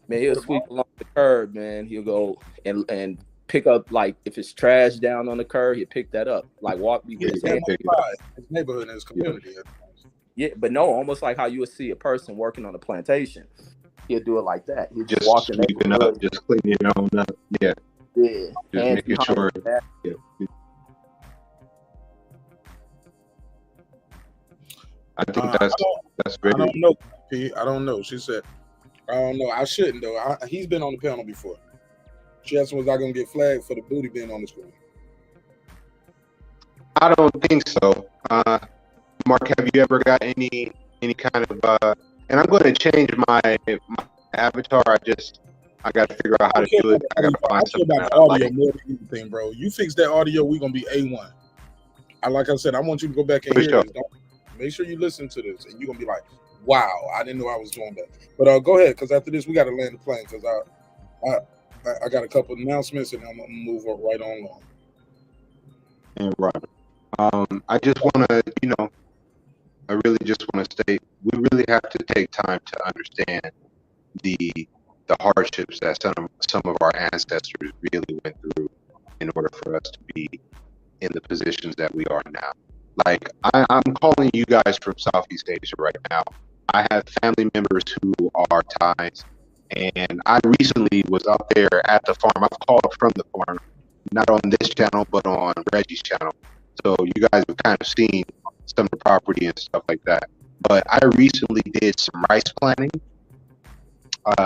S5: Man, he'll sweep along the curb, man. He'll go and pick up, like if it's trash down on the curb, he'll pick that up. Like walk me with his hand.
S1: His neighborhood and his community.
S5: Yeah, but no, almost like how you would see a person working on a plantation. He'll do it like that. He'll just walk
S6: sweeping up, just cleaning your own up. Yeah.
S5: Yeah.
S6: Just making sure. Yeah. I think that's very.
S1: I don't know, P. I don't know. She said, I don't know. I shouldn't though. He's been on the panel before. She asked, was I gonna get flagged for the booty being on the screen?
S6: I don't think so. Mark, have you ever got any kind of and I'm going to change my avatar. I got to figure out how to do it. I got to find something.
S1: About audio more than anything, bro. You fix that audio, we're gonna be A1. Like I said, I want you to go back and hear this. Make sure you listen to this, and you're gonna be like, "Wow, I didn't know I was doing that." But go ahead, because after this, we got to land the plane. Because I got a couple of announcements, and I'm gonna move right on along.
S6: And right, I just want to, I really just want to state, we really have to take time to understand the hardships that some of our ancestors really went through in order for us to be in the positions that we are now. Like, I'm calling you guys from Southeast Asia right now. I have family members who are Thais, and I recently was up there at the farm. I've called from the farm, not on this channel, but on Reggie's channel. So you guys have kind of seen some of the property and stuff like that. But I recently did some rice planting,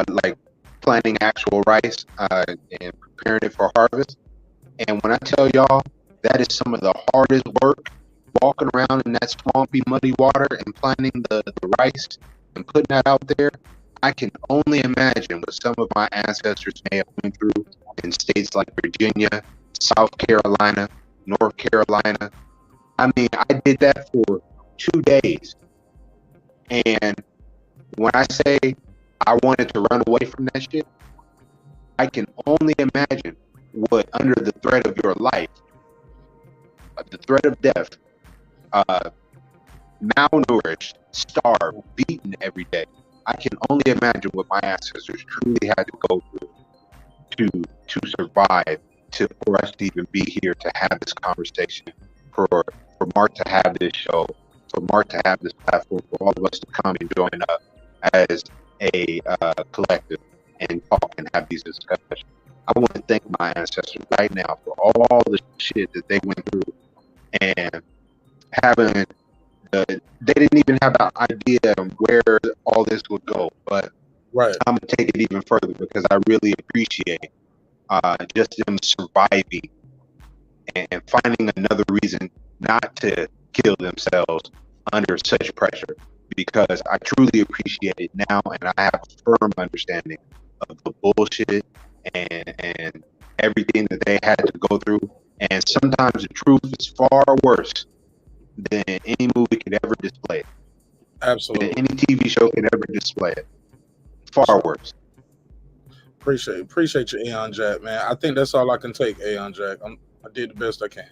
S6: like planting actual rice and preparing it for harvest. And when I tell y'all, that is some of the hardest work, walking around in that swampy, muddy water and planting the rice and putting that out there. I can only imagine what some of my ancestors may have went through in states like Virginia, South Carolina, North Carolina. I mean, I did that for 2 days. And when I say I wanted to run away from that shit, I can only imagine what, under the threat of your life, the threat of death, malnourished, starved, beaten every day. I can only imagine what my ancestors truly had to go through to survive, for us to even be here, to have this conversation, for Marq to have this show, for Marq to have this platform, for all of us to come and join up as a collective and talk and have these discussions. I want to thank my ancestors right now for all the shit that they went through, and having they didn't even have an idea of where all this would go. But
S1: Right.
S6: I'm gonna take it even further, because I really appreciate just them surviving and finding another reason not to kill themselves under such pressure, because I truly appreciate it now, and I have a firm understanding of the bullshit and everything that they had to go through. And sometimes the truth is far worse than any movie could ever display it.
S1: Absolutely.
S6: Than any TV show could ever display it. Far worse.
S1: Appreciate you, Aeon Jack, man. I think that's all I can take, Aeon Jack. I did the best I can.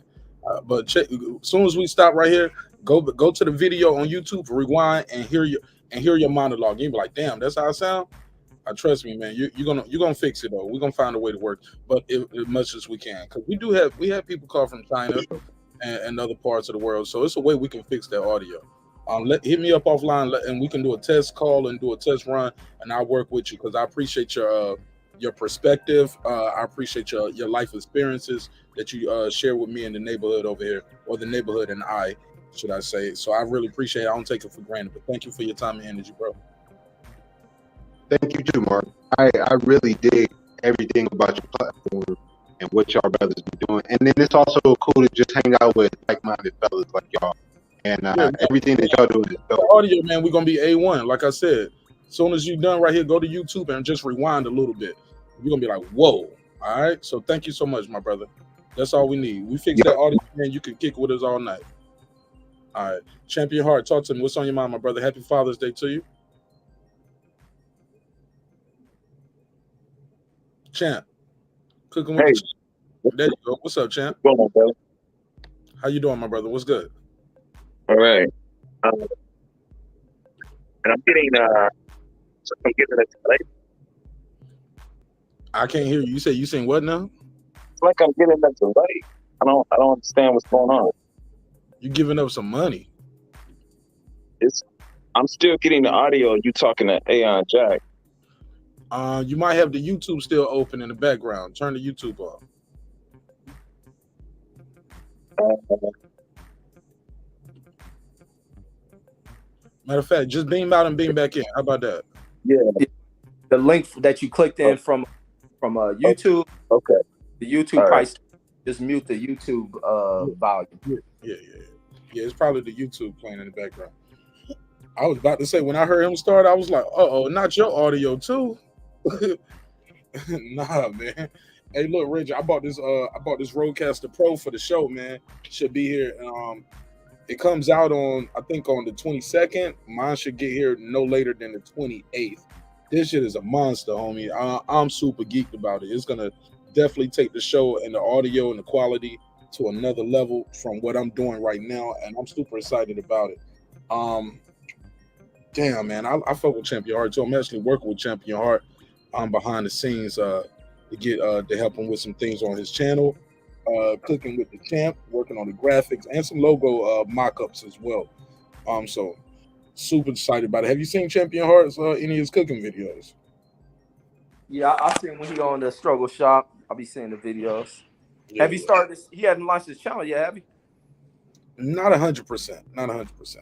S1: But check, as soon as we stop right here, go to the video on YouTube, rewind, and hear your monologue. You be like, damn, that's how I sound. Trust me, man. You're gonna fix it though. We're gonna find a way to work, but as much as we can, because we have people call from China and other parts of the world, so it's a way we can fix that audio. Hit me up offline, and we can do a test call and do a test run, and I'll work with you, because I appreciate your perspective. I appreciate your life experiences that you share with me in the neighborhood over here, or the neighborhood and I, should I say. So I really appreciate it. I don't take it for granted, but thank you for your time and energy, bro.
S6: Thank you too, Marq. I really dig everything about your platform and what y'all brothers be doing. And then it's also cool to just hang out with like-minded fellas like y'all. And everything that y'all doing is dope.
S1: Audio, man, we're gonna be A1. Like I said, as soon as you're done right here, go to YouTube and just rewind a little bit. You're gonna be like, whoa. All right. So thank you so much, my brother. That's all we need. We fix that audio, man. You can kick with us all night. All right. Champion Heart, talk to me. What's on your mind, my brother? Happy Father's Day to you. Champ. Cooking with the There you go. What's up, Champ?
S9: What's going on, brother?
S1: How you doing, my brother? What's good?
S9: All right. And I'm getting it late.
S1: I can't hear you. You say you saying what now?
S9: It's like I'm getting that delay. I don't understand what's going on.
S1: You giving up some money?
S9: I'm still getting the audio. You talking to Aeon Jack?
S1: You might have the YouTube still open in the background. Turn the YouTube off. Matter of fact, just beam out and beam back in. How about that?
S8: Yeah. The link that you clicked in from YouTube.
S9: Okay.
S8: The YouTube price. Just mute the YouTube volume.
S1: Yeah. It's probably the YouTube playing in the background. I was about to say, when I heard him start, I was like, uh-oh, not your audio too. Nah, man. Hey, look, Reggie, I bought this Rodecaster Pro for the show, man. Should be here. It comes out on, I think, on the 22nd. Mine should get here no later than the 28th. This shit is a monster, homie. I'm super geeked about it. It's gonna definitely take the show and the audio and the quality to another level from what I'm doing right now, and I'm super excited about it. Damn, man, I fuck with Champion Heart too. I'm actually working with Champion Heart behind the scenes to get to help him with some things on his channel, cooking with the champ, working on the graphics and some logo mock-ups as well. So super excited about it. Have you seen Champion Heart's any of his cooking videos?
S8: Yeah, I seen when he on the struggle shop. I'll be seeing the videos. Yeah, have you started this? He hasn't launched his channel yet, have you?
S1: Not 100%. Not 100%.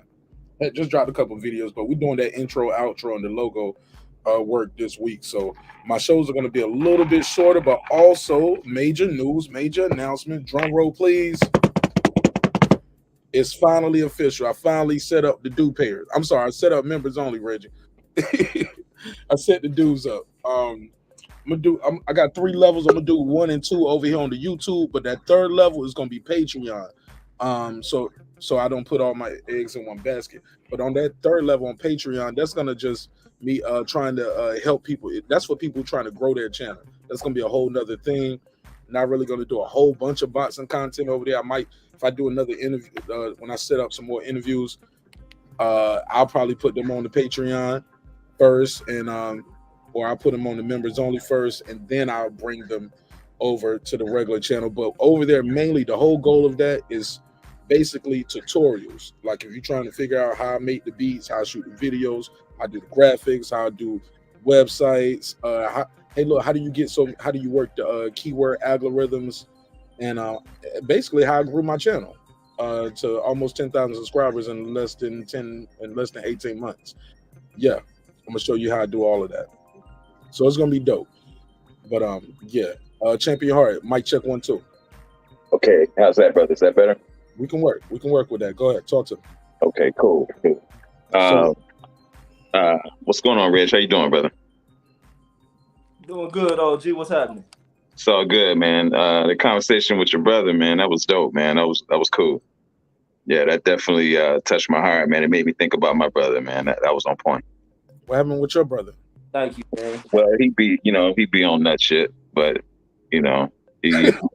S1: Just dropped a couple videos, but we're doing that intro, outro, and the logo work this week. So my shows are going to be a little bit shorter, but also major news, major announcement. Drum roll, please. It's finally official. I finally set up the due payers. I'm sorry, I set up members only, Reggie. I set the dues up. I got 3 levels. I'm gonna do 1 and 2 over here on the YouTube, but that 3rd level is gonna be Patreon. So I don't put all my eggs in one basket. But on that 3rd level on Patreon, that's gonna just me trying to help people. That's for people trying to grow their channel. That's gonna be a whole nother thing. Not really gonna do a whole bunch of bots and content over there. I might, if I do another interview, when I set up some more interviews, I'll probably put them on the Patreon first, and or I'll put them on the members only first, and then I'll bring them over to the regular channel. But over there, mainly the whole goal of that is basically tutorials. Like if you're trying to figure out how I make the beats, how I shoot the videos, how I do the graphics, how I do websites, hey look, how do you work the keyword algorithms, and basically how I grew my channel to almost 10,000 subscribers in less than 18 months. Yeah, I'm gonna show you how I do all of that. So it's gonna be dope. But yeah, Champion Heart, mic check 1 2.
S9: Okay, how's that, brother? Is that better?
S1: We can work with that. Go ahead, talk to me.
S9: Okay, cool. What's going on, Reg? How you doing, brother?
S8: Doing good, OG. What's happening?
S9: It's all good, man. The conversation with your brother, man, that was dope, man. That was cool. Yeah, that definitely touched my heart, man. It made me think about my brother, man. That was on point.
S1: What happened with your brother?
S8: Thank you, man.
S9: Well, he be on that shit, but he good.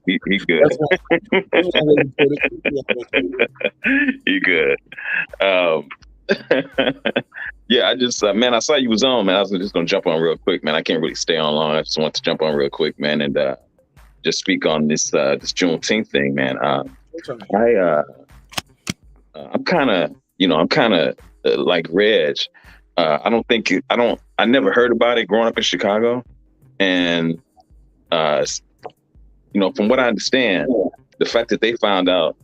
S9: He good. Yeah, I just man, I saw you was on, man. I was just gonna jump on real quick, man. I can't really stay on long. I just want to jump on real quick, man, and just speak on this Juneteenth thing, man. I'm kind of like Reg. I never heard about it growing up in Chicago, and from what I understand, the fact that they found out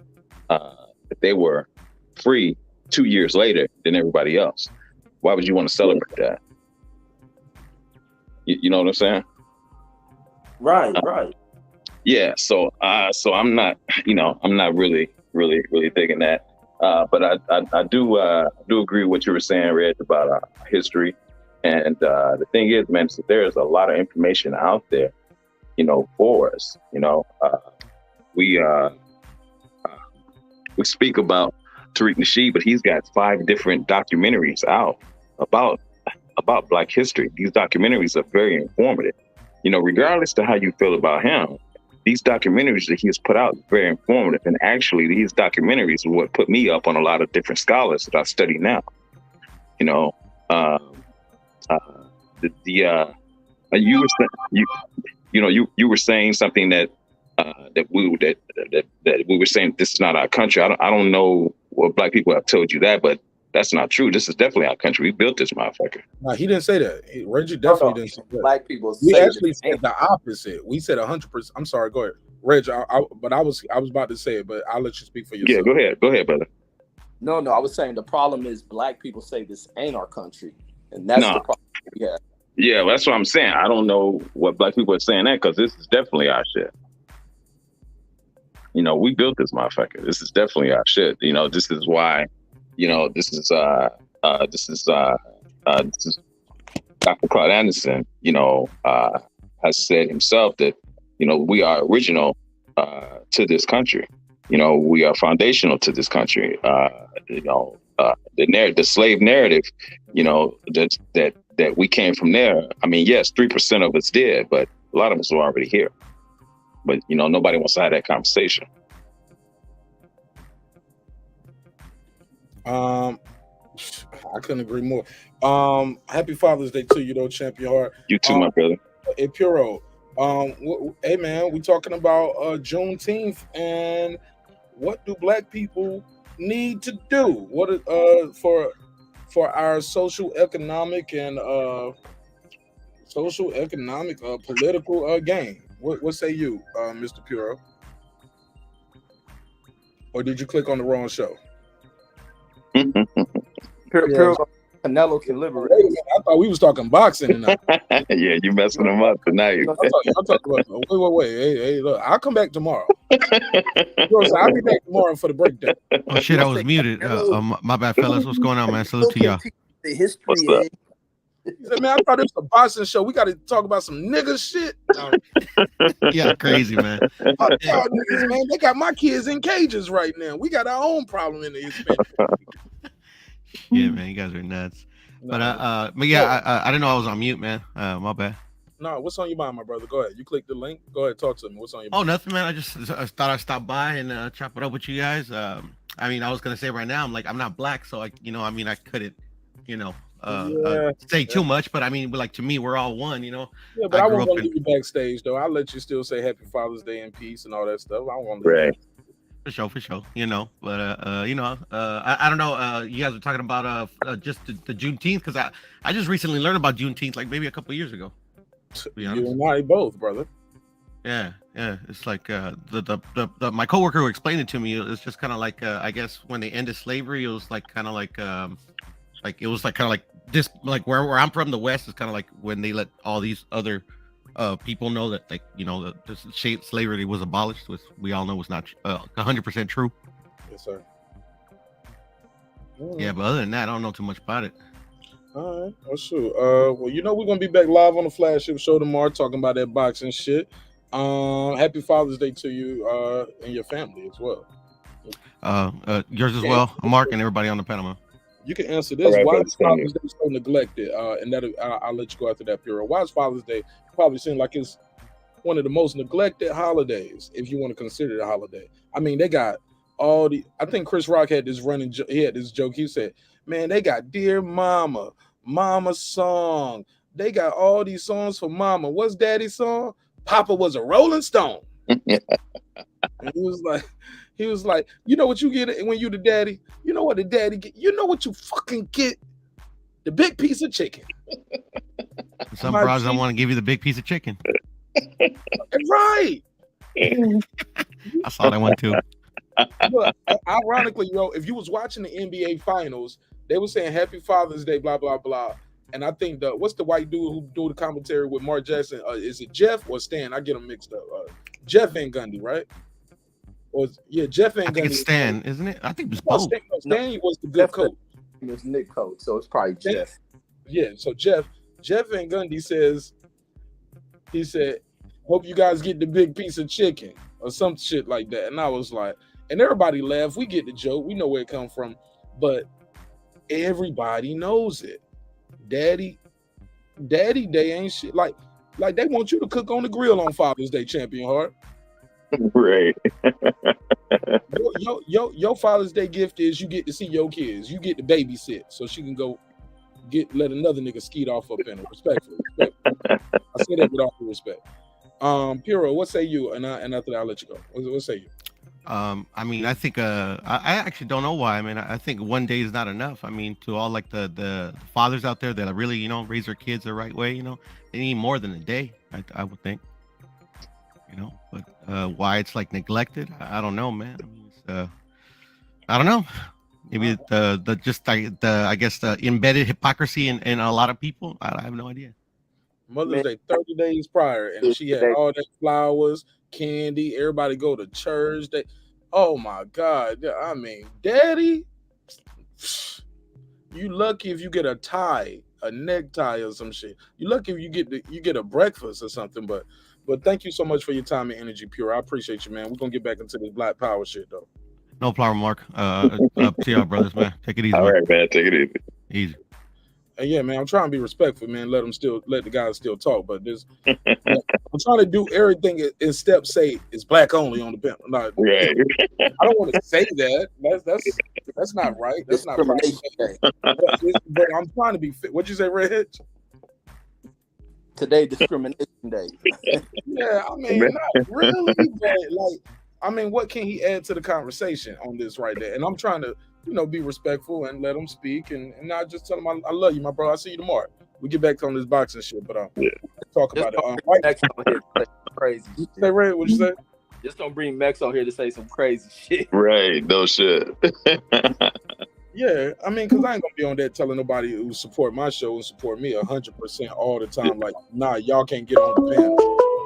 S9: that they were free 2 years later than everybody else, why would you want to celebrate that? You know what I'm saying?
S8: Right.
S9: Yeah. So I'm not really thinking that. But I do agree with what you were saying, Red, about history. And the thing is, man, so there's a lot of information out there, for us. We speak about Tariq Nasheed, but he's got 5 different documentaries out about Black history. These documentaries are very informative. Regardless to how you feel about him, these documentaries that he has put out are very informative. And actually, these documentaries are what put me up on a lot of different scholars that I study now. You were saying something that we were saying this is not our country. I don't know what Black people have told you that, but that's not true. This is definitely our country. We built this motherfucker.
S1: No, he didn't say that. Reggie definitely didn't say that.
S8: Black people.
S1: We actually said the opposite. We said 100%. I'm sorry. Go ahead, Reg. But I was about to say it, but I'll let you speak for yourself.
S9: Yeah, go ahead, brother.
S8: No, I was saying the problem is Black people say this ain't our country, and that's the problem. Yeah.
S9: Yeah, well, that's what I'm saying. I don't know what Black people are saying that, because this is definitely our shit. We built this motherfucker. This is definitely our shit. This is why. This is Dr. Claude Anderson. Has said himself that we are original to this country. We are foundational to this country. The slave narrative. That we came from there. I mean, yes, 3% of us did, but a lot of us were already here. But nobody wants to have that conversation.
S1: I couldn't agree more. Happy Father's Day to you, though, Champion Heart.
S9: You too, my brother.
S1: Hey, Puro. Hey, man, we talking about Juneteenth, and what do Black people need to do? What for our social, economic, and political gain? What say you, Mr. Puro? or did you click on the wrong show?
S8: Canelo can liberate.
S1: Wait a minute, I thought we was talking boxing tonight.
S9: Yeah, you messing them up tonight.
S1: I'm talking about. Wait. Hey, look, I'll come back tomorrow. I'll be back tomorrow for the breakdown.
S10: Oh shit, I was muted. My bad, fellas. What's going on, man? Salute to y'all.
S8: The history.
S9: What's up?
S1: He said, man, I thought it was a boxing show. We got to talk about some nigga shit.
S10: Yeah, crazy, man.
S1: Fuck y'all niggas, man. They got my kids in cages right now. We got our own problem in the Hispanic.
S10: Yeah, man, you guys are nuts. But yeah, I didn't know I was on mute, man. My bad.
S1: No, what's on your mind, my brother? Go ahead. You click the link. Go ahead, talk to me. What's on your mind?
S10: Oh, nothing, man. I thought I'd stop by and chop it up with you guys. I mean, I was gonna say right now, I'm not black, so I couldn't, say too much. But I mean, like to me, we're all one, Yeah,
S1: but I won't want to leave you backstage, though. I'll let you still say Happy Father's Day in peace and all that stuff. I won't leave you.
S10: For sure. But I don't know. You guys were talking about just the Juneteenth, because I just recently learned about Juneteenth, like maybe a couple of years ago. To be honest.
S1: You and I both, brother.
S10: Yeah. It's like my coworker who explained it to me. It's just kind of like I guess when they ended slavery, it was like kind of like it was like kind of like this, like where I'm from, the West, is kind of like when they let all these other people know that the slavery was abolished, which we all know was not 100% true.
S1: Yes, sir.
S10: Yeah, but other than that, I don't know too much about it.
S1: All right. Well, shoot. Well, we're gonna be back live on the Flagship Show tomorrow, talking about that boxing shit. Happy Father's Day to you and your family as well.
S10: Yours as well, Mark, and everybody on the panel.
S1: You can answer this.
S9: Right,
S1: why is Father's Day so neglected? And that I'll let you go after that period. Why is Father's Day probably seem like it's one of the most neglected holidays, if you want to consider it a holiday? I mean, they got all the. I think Chris Rock had this he had this joke. He said, "Man, they got Dear Mama, Mama song. They got all these songs for Mama. What's Daddy's song? Papa was a Rolling Stone." And he was like, you know what you get when you the daddy? You know what the daddy get? You know what you fucking get? The big piece of chicken.
S10: Some bros don't want to give you the big piece of chicken.
S1: Right.
S10: I saw that one too.
S1: Look, ironically, if you was watching the NBA Finals, they were saying Happy Father's Day, blah, blah, blah. And I think what's the white dude who do the commentary with Mark Jackson? Is it Jeff or Stan? I get them mixed up. Jeff Van Gundy, right? Jeff Van Gundy.
S10: I think it's Stan, isn't it? I think it was both.
S1: Stan was the good coach.
S8: It was Nick coach, so it's probably Jeff.
S1: Yeah, so Jeff Van Gundy he said, hope you guys get the big piece of chicken or some shit like that. And I was like, and everybody laughed. We get the joke. We know where it comes from. But everybody knows it. Daddy Day ain't shit. Like they want you to cook on the grill on Father's Day, Champion Heart.
S9: Right.
S1: Your Father's Day gift is you get to see your kids. You get to babysit so she can go let another nigga skeet off up in her. Respectfully. I say that with all due respect. Piro, what say you? And after that, I'll let you go. What say you?
S10: I mean, I think I actually don't know why. I mean, I think one day is not enough. I mean, to all like the fathers out there that really raise their kids the right way, they need more than a day. I would think. But why it's like neglected, I don't know, man. I mean, I don't know. Maybe I guess the embedded hypocrisy in a lot of people. I have no idea.
S1: Mother's Day 30 days prior, and she had all that flowers, candy. Everybody go to church. Oh my God! I mean, Daddy, you lucky if you get a tie, a necktie, or some shit. You lucky if you get a breakfast or something. But thank you so much for your time and energy, Pure. I appreciate you, man. We're gonna get back into this Black Power shit, though.
S10: No problem, Mark. Up to y'all, brothers, man. Take it easy.
S9: All right, man. Take it easy.
S10: Easy.
S1: And yeah, man, I'm trying to be respectful, man. Let the guys still talk, but I'm trying to do everything in step. Say it's black only on the panel. No,
S9: right.
S1: I don't want to say that. That's not right. That's not right. But I'm trying to be fit. What'd you say, Red?
S8: Today, discrimination day.
S1: Yeah, I mean, not really, but what can he add to the conversation on this right there? And I'm trying to, be respectful and let him speak and not just tell him I love you, my bro. I'll see you tomorrow. We get back on this boxing shit, but talk about it.
S8: Crazy.
S1: Say, Red, what'd you say?
S8: Just don't bring Mex on here to say some crazy shit.
S9: Right, no shit.
S1: Yeah, I mean, because I ain't gonna be on there telling nobody who support my show and support me 100% all the time. Like, nah, y'all can't get on the panel.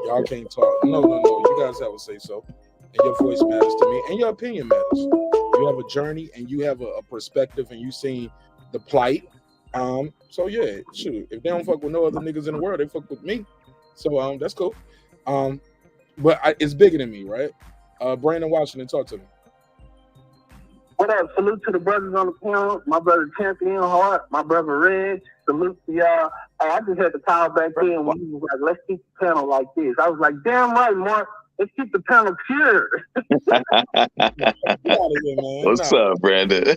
S1: Y'all can't talk. No. You guys have a say so, and your voice matters to me, and your opinion matters. You have a journey, and you have a perspective, and you seen the plight. So yeah, shoot. If they don't fuck with no other niggas in the world, they fuck with me. So that's cool. But it's bigger than me, right? Brandon Washington, talk to me.
S3: What up? Salute to the brothers on the panel. My brother Champion Hart, my brother Reg. Salute to y'all. Hey, I just had to call back in when he was like, let's keep the panel like this. I was like, damn right, Mark. Let's keep the panel pure.
S9: What's up, Brandon?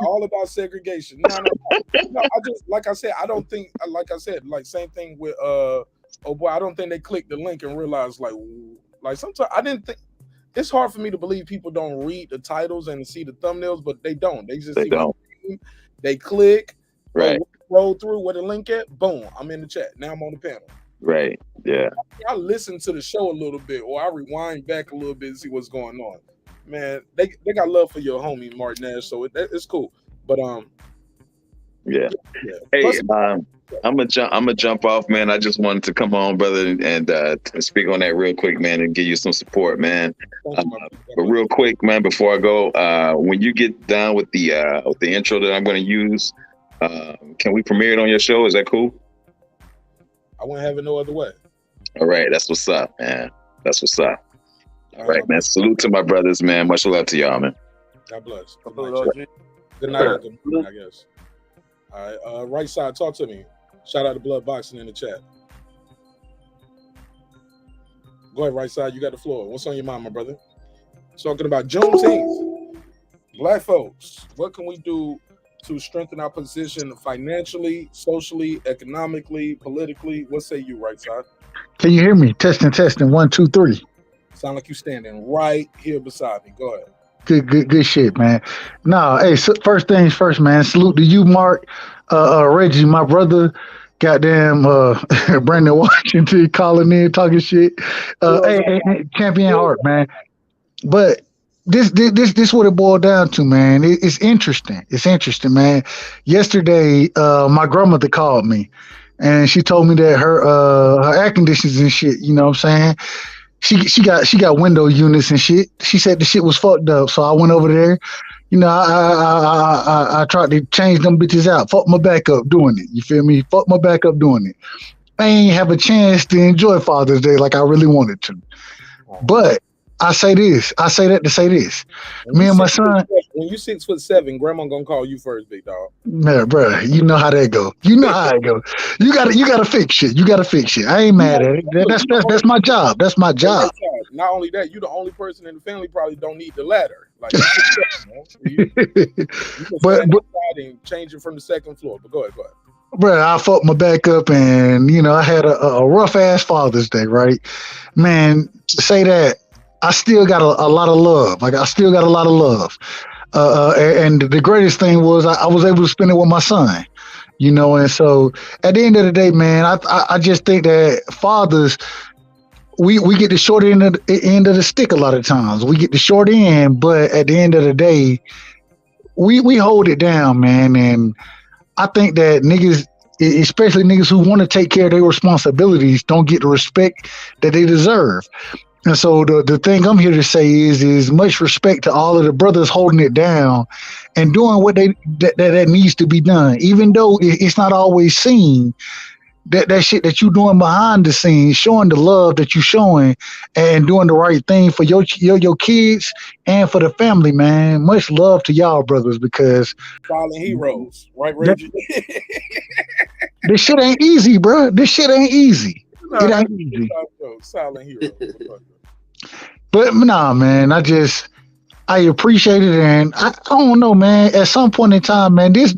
S1: all about segregation. No, I just, like I said, I don't think, like same thing with oh boy, I don't think they clicked the link and realized like sometimes I didn't think. It's hard for me to believe people don't read the titles and see the thumbnails, but they don't. They just see my name, they click,
S9: right,
S1: roll through where the link at, boom, I'm in the chat. Now I'm on the panel.
S9: Right. Yeah.
S1: I listen to the show a little bit, or I rewind back a little bit and see what's going on. Man, they got love for your homie Marq Nash, so it's cool. But
S9: yeah. Hey, I'm gonna jump off, man. I just wanted to come on, brother, and speak on that real quick, man, and give you some support, man. But real quick, man, before I go, when you get done with the intro that I'm going to use, can we premiere it on your show? Is that cool?
S1: I wouldn't have it no other way.
S9: All right, that's what's up, man. That's what's up. All right, man. Salute to my brothers, man. Much love to y'all, man.
S1: God bless. Good night, I guess. All right, right side, talk to me. Shout out to Blood Boxing in the chat. Go ahead, right side. You got the floor. What's on your mind, my brother? Talking about Juneteenth. Black folks, what can we do to strengthen our position financially, socially, economically, politically? What say you, right side?
S11: Can you hear me? Testing. 1, 2, 3.
S1: Sound like you standing right here beside me. Go ahead.
S11: Good shit, man. No, hey, so first things first, man. Salute to you, Mark, Reggie, my brother. Goddamn, Brandon Washington calling in, talking shit. Hey, Champion Hart, man. But this what it boiled down to, man. It's interesting. It's interesting, man. Yesterday, my grandmother called me, and she told me that her air conditioners and shit. You know what I'm saying? She got window units and shit. She said the shit was fucked up, so I went over there. You know, I tried to change them bitches out. Fuck my back up doing it. You feel me? Fuck my back up doing it. I ain't have a chance to enjoy Father's Day like I really wanted to. But I say this. I say that to say this. Me and my son.
S1: When you 6'7", grandma gonna call you first, big dog.
S11: Man, bro, you know how that go. You know how it go. You gotta fix shit. You gotta fix shit. I ain't mad at it. That's my job. That's my job.
S1: Not only that, you the only person in the family probably don't need the ladder. Like, you can stand outside and change it from the second floor. But go ahead.
S11: Bro, I fucked my back up, and you know I had a rough ass Father's Day, right? Man, to say that I still got a lot of love. Like I still got a lot of love. And the greatest thing was I was able to spend it with my son, you know. And so at the end of the day, man, I just think that fathers, we get the short end of the stick a lot of times. We get the short end, but at the end of the day, we hold it down, man. And I think that niggas, especially niggas who want to take care of their responsibilities, don't get the respect that they deserve. And so the thing I'm here to say is much respect to all of the brothers holding it down and doing what that needs to be done, even though it's not always seen. That shit that you doing behind the scenes, showing the love that you showing and doing the right thing for your kids and for the family, man. Much love to y'all brothers, because
S1: silent heroes, right, Reggie?
S11: This shit ain't easy, bro. This shit ain't easy. It ain't easy.
S1: Silent heroes.
S11: But nah, man, I appreciate it, and I don't know, man. At some point in time, man, this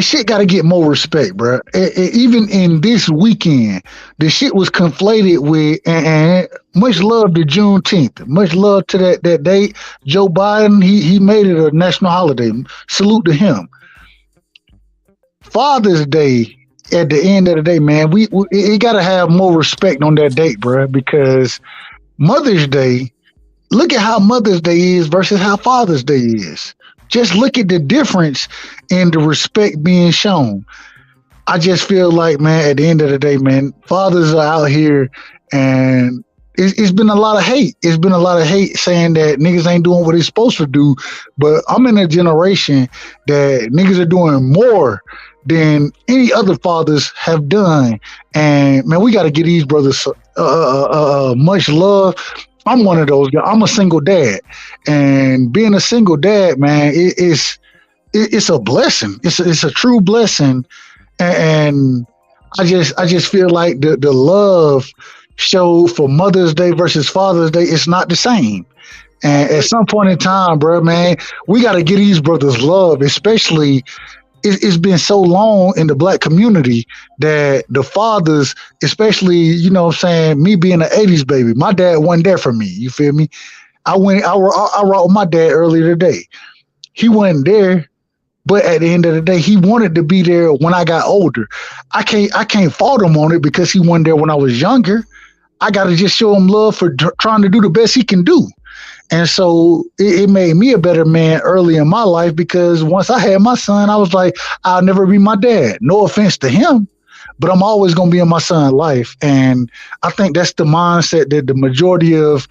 S11: shit got to get more respect, bro. Even in this weekend, the shit was conflated with, and much love to Juneteenth. Much love to that day. Joe Biden, he made it a national holiday. Salute to him. Father's Day at the end of the day, man, we it got to have more respect on that date, bro. Because Mother's Day, look at how Mother's Day is versus how Father's Day is. Just look at the difference in the respect being shown. I just feel like, man, at the end of the day, man, fathers are out here and it's been a lot of hate. It's been a lot of hate saying that niggas ain't doing what they're supposed to do. But I'm in a generation that niggas are doing more than any other fathers have done. And man, we got to give these brothers much love. I'm one of those guys. I'm a single dad. And being a single dad, man, it's a blessing. It's a true blessing, and I just feel like the love showed for Mother's Day versus Father's Day is not the same. And at some point in time, bro, man, we got to give these brothers love, especially it's been so long in the black community that the fathers, especially, you know what I'm saying, me being an 80s baby, my dad wasn't there for me. You feel me? I wrote my dad earlier today. He wasn't there. But at the end of the day, he wanted to be there when I got older. I can't fault him on it because he wasn't there when I was younger. I got to just show him love for trying to do the best he can do. And so it made me a better man early in my life because once I had my son, I was like, I'll never be my dad. No offense to him, but I'm always going to be in my son's life. And I think that's the mindset that the majority of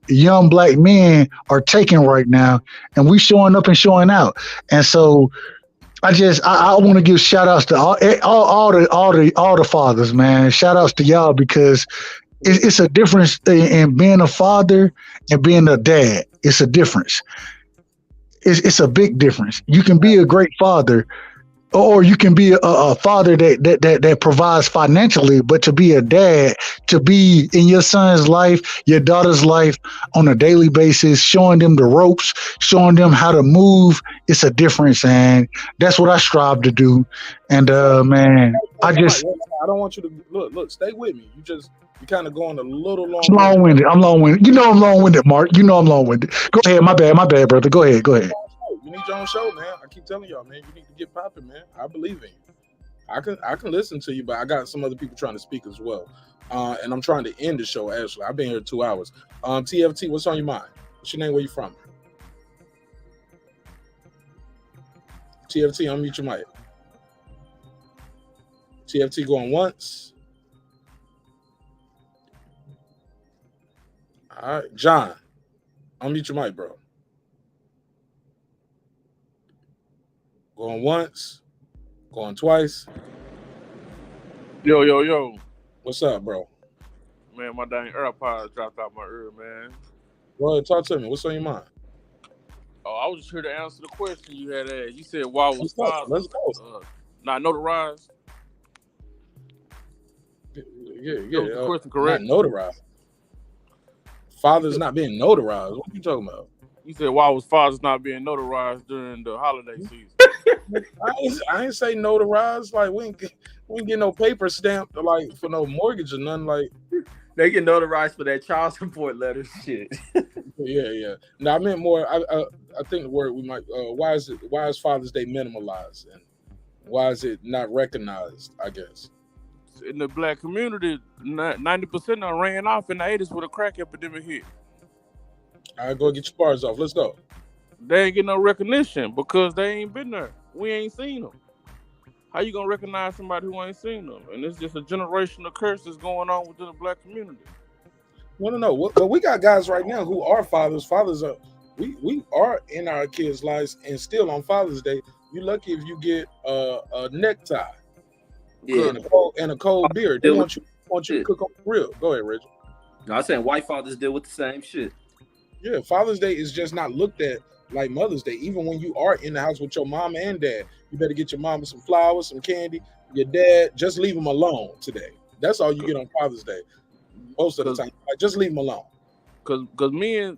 S11: young black men are taking right now. And we showing up and showing out. And so I want to give shout outs to all the fathers, man. Shout outs to y'all because it's a difference in being a father and being a dad. It's a difference. It's a big difference. You can be a great father, or you can be a father that provides financially, but to be a dad, to be in your son's life, your daughter's life on a daily basis, showing them the ropes, showing them how to move, it's a difference, and that's what I strive to do. And man, I
S1: don't want you to look. Stay with me. You kind of going a little long.
S11: I'm long-winded. You know I'm long-winded, Mark. You know I'm long-winded. Go ahead. My bad, brother. Go ahead.
S1: You need your own show, man. I keep telling y'all, man. You need to get popping, man. I believe in you. I can listen to you, but I got some other people trying to speak as well. And I'm trying to end the show. Actually, I've been here 2 hours. TFT, what's on your mind? What's your name? Where you from? TFT, unmute your mic. TFT going once. All right, John, unmute your mic, bro. Going once, going twice.
S12: Yo.
S1: What's up, bro?
S12: Man, my dang AirPods dropped out my ear, man.
S1: Bro, talk to me. What's on your mind?
S12: Oh, I was just here to answer the question you had asked. You said why was
S1: Let's go.
S12: Not notarized?
S1: Yeah.
S12: Was the question correct?
S1: Not notarized. Fathers not being notarized. What are you talking about?
S12: You said why was fathers not being notarized during the holiday season?
S1: I ain't say notarized. Like we ain't get no paper stamped like for no mortgage or nothing. Like
S8: they get notarized for that child support letter shit.
S1: Yeah. No, I meant more. I think the word we might. Why is Father's Day minimalized and why is it not recognized? I guess.
S12: In the black community, 90% of ran off in the 80s when the crack epidemic hit.
S1: All right, go get your bars off. Let's go.
S12: They ain't get no recognition because they ain't been there. We ain't seen them. How you gonna recognize somebody who ain't seen them? And it's just a generational curse that's going on within the black community.
S1: No. Well, we got guys right now who are fathers. Fathers are we are in our kids' lives and still on Father's Day. You're lucky if you get a necktie.
S8: Yeah,
S1: and a cold beer. They want you to cook on the grill. Go ahead, Reggie.
S8: No, I'm saying white fathers deal with the same shit.
S1: Yeah, Father's Day is just not looked at like Mother's Day. Even when you are in the house with your mom and dad, you better get your mama some flowers, some candy. Your dad, just leave him alone today. That's all you get on Father's Day. Most of the time, like, just leave him alone.
S12: Cause men,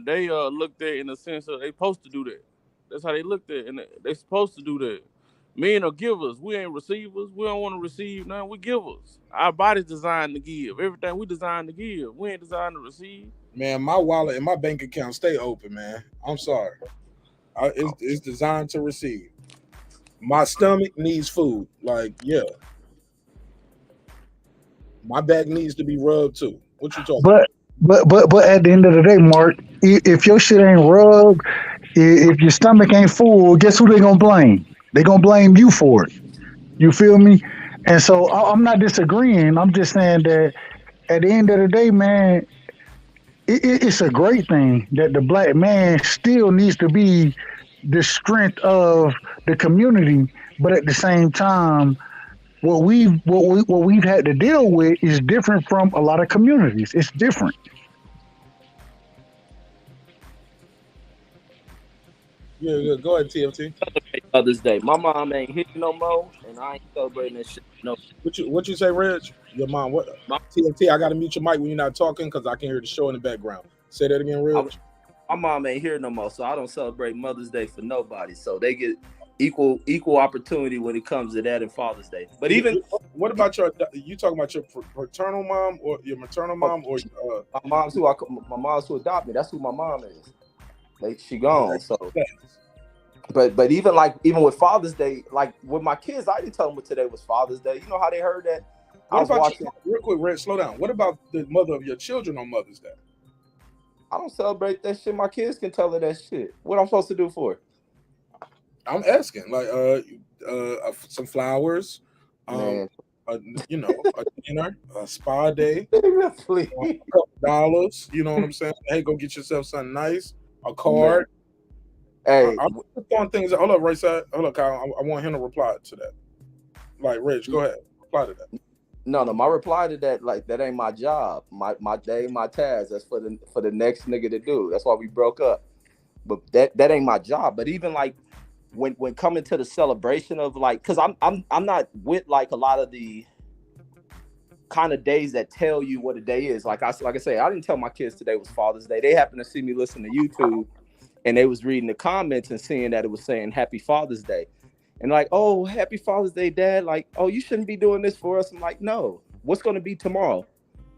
S12: they looked at in the sense of they supposed to do that. That's how they looked at, and they supposed to do that. Men are givers. We ain't receivers. We don't want to receive nothing. We givers. Our body's designed to give. Everything we designed to give. We ain't designed to receive.
S1: Man, my wallet and my bank account stay open, man. I'm sorry. It's designed to receive. My stomach needs food. Like, yeah. My back needs to be rubbed too. What you talking about?
S11: But at the end of the day, Mark, if your shit ain't rubbed, if your stomach ain't full, guess who they gonna blame? They gonna blame you for it. You feel me? And so I'm not disagreeing. I'm just saying that at the end of the day, man, it's a great thing that the black man still needs to be the strength of the community, but at the same time, what we've had to deal with is different from a lot of communities. It's different.
S1: Yeah, go ahead, TFT.
S8: Mother's Day. My mom ain't here no more, and I ain't celebrating this shit. No.
S1: What you say, Reg? Your mom? What? TFT. I gotta mute your mic when you're not talking because I can hear the show in the background. Say that again, Reg.
S8: My mom ain't here no more, so I don't celebrate Mother's Day for nobody. So they get equal opportunity when it comes to that and Father's Day. But even
S1: what about you talking about your paternal mom or your maternal mom or
S8: my mom's who adopted me. That's who my mom is. She gone. So, but even with Father's Day, like with my kids, I didn't tell them today was Father's Day. You know how they heard that?
S1: What about real quick, Red? Slow down. What about the mother of your children on Mother's Day?
S8: I don't celebrate that shit. My kids can tell her that shit. What I'm supposed to do for it?
S1: I'm asking, like, some flowers, a dinner, a spa day,
S8: Please.
S1: a couple dollars. You know what I'm saying? Hey, go get yourself something nice. A card.
S8: Man. Hey,
S1: I'm throwing things. Hold up, right side. Hold up, Kyle. I want him to reply to that. Like, Rich, go ahead. Reply to that.
S8: No, my reply to that, like, that ain't my job. My day, my task. That's for the next nigga to do. That's why we broke up. But that ain't my job. But even like when coming to the celebration of like, because I'm not with like a lot of the kind of days that tell you what a day is. Like I say, I didn't tell my kids today was Father's Day. They happened to see me listen to YouTube, and they was reading the comments and seeing that it was saying Happy Father's Day. And like, oh, Happy Father's Day, Dad. Like, oh, you shouldn't be doing this for us. I'm like, no. What's going to be tomorrow?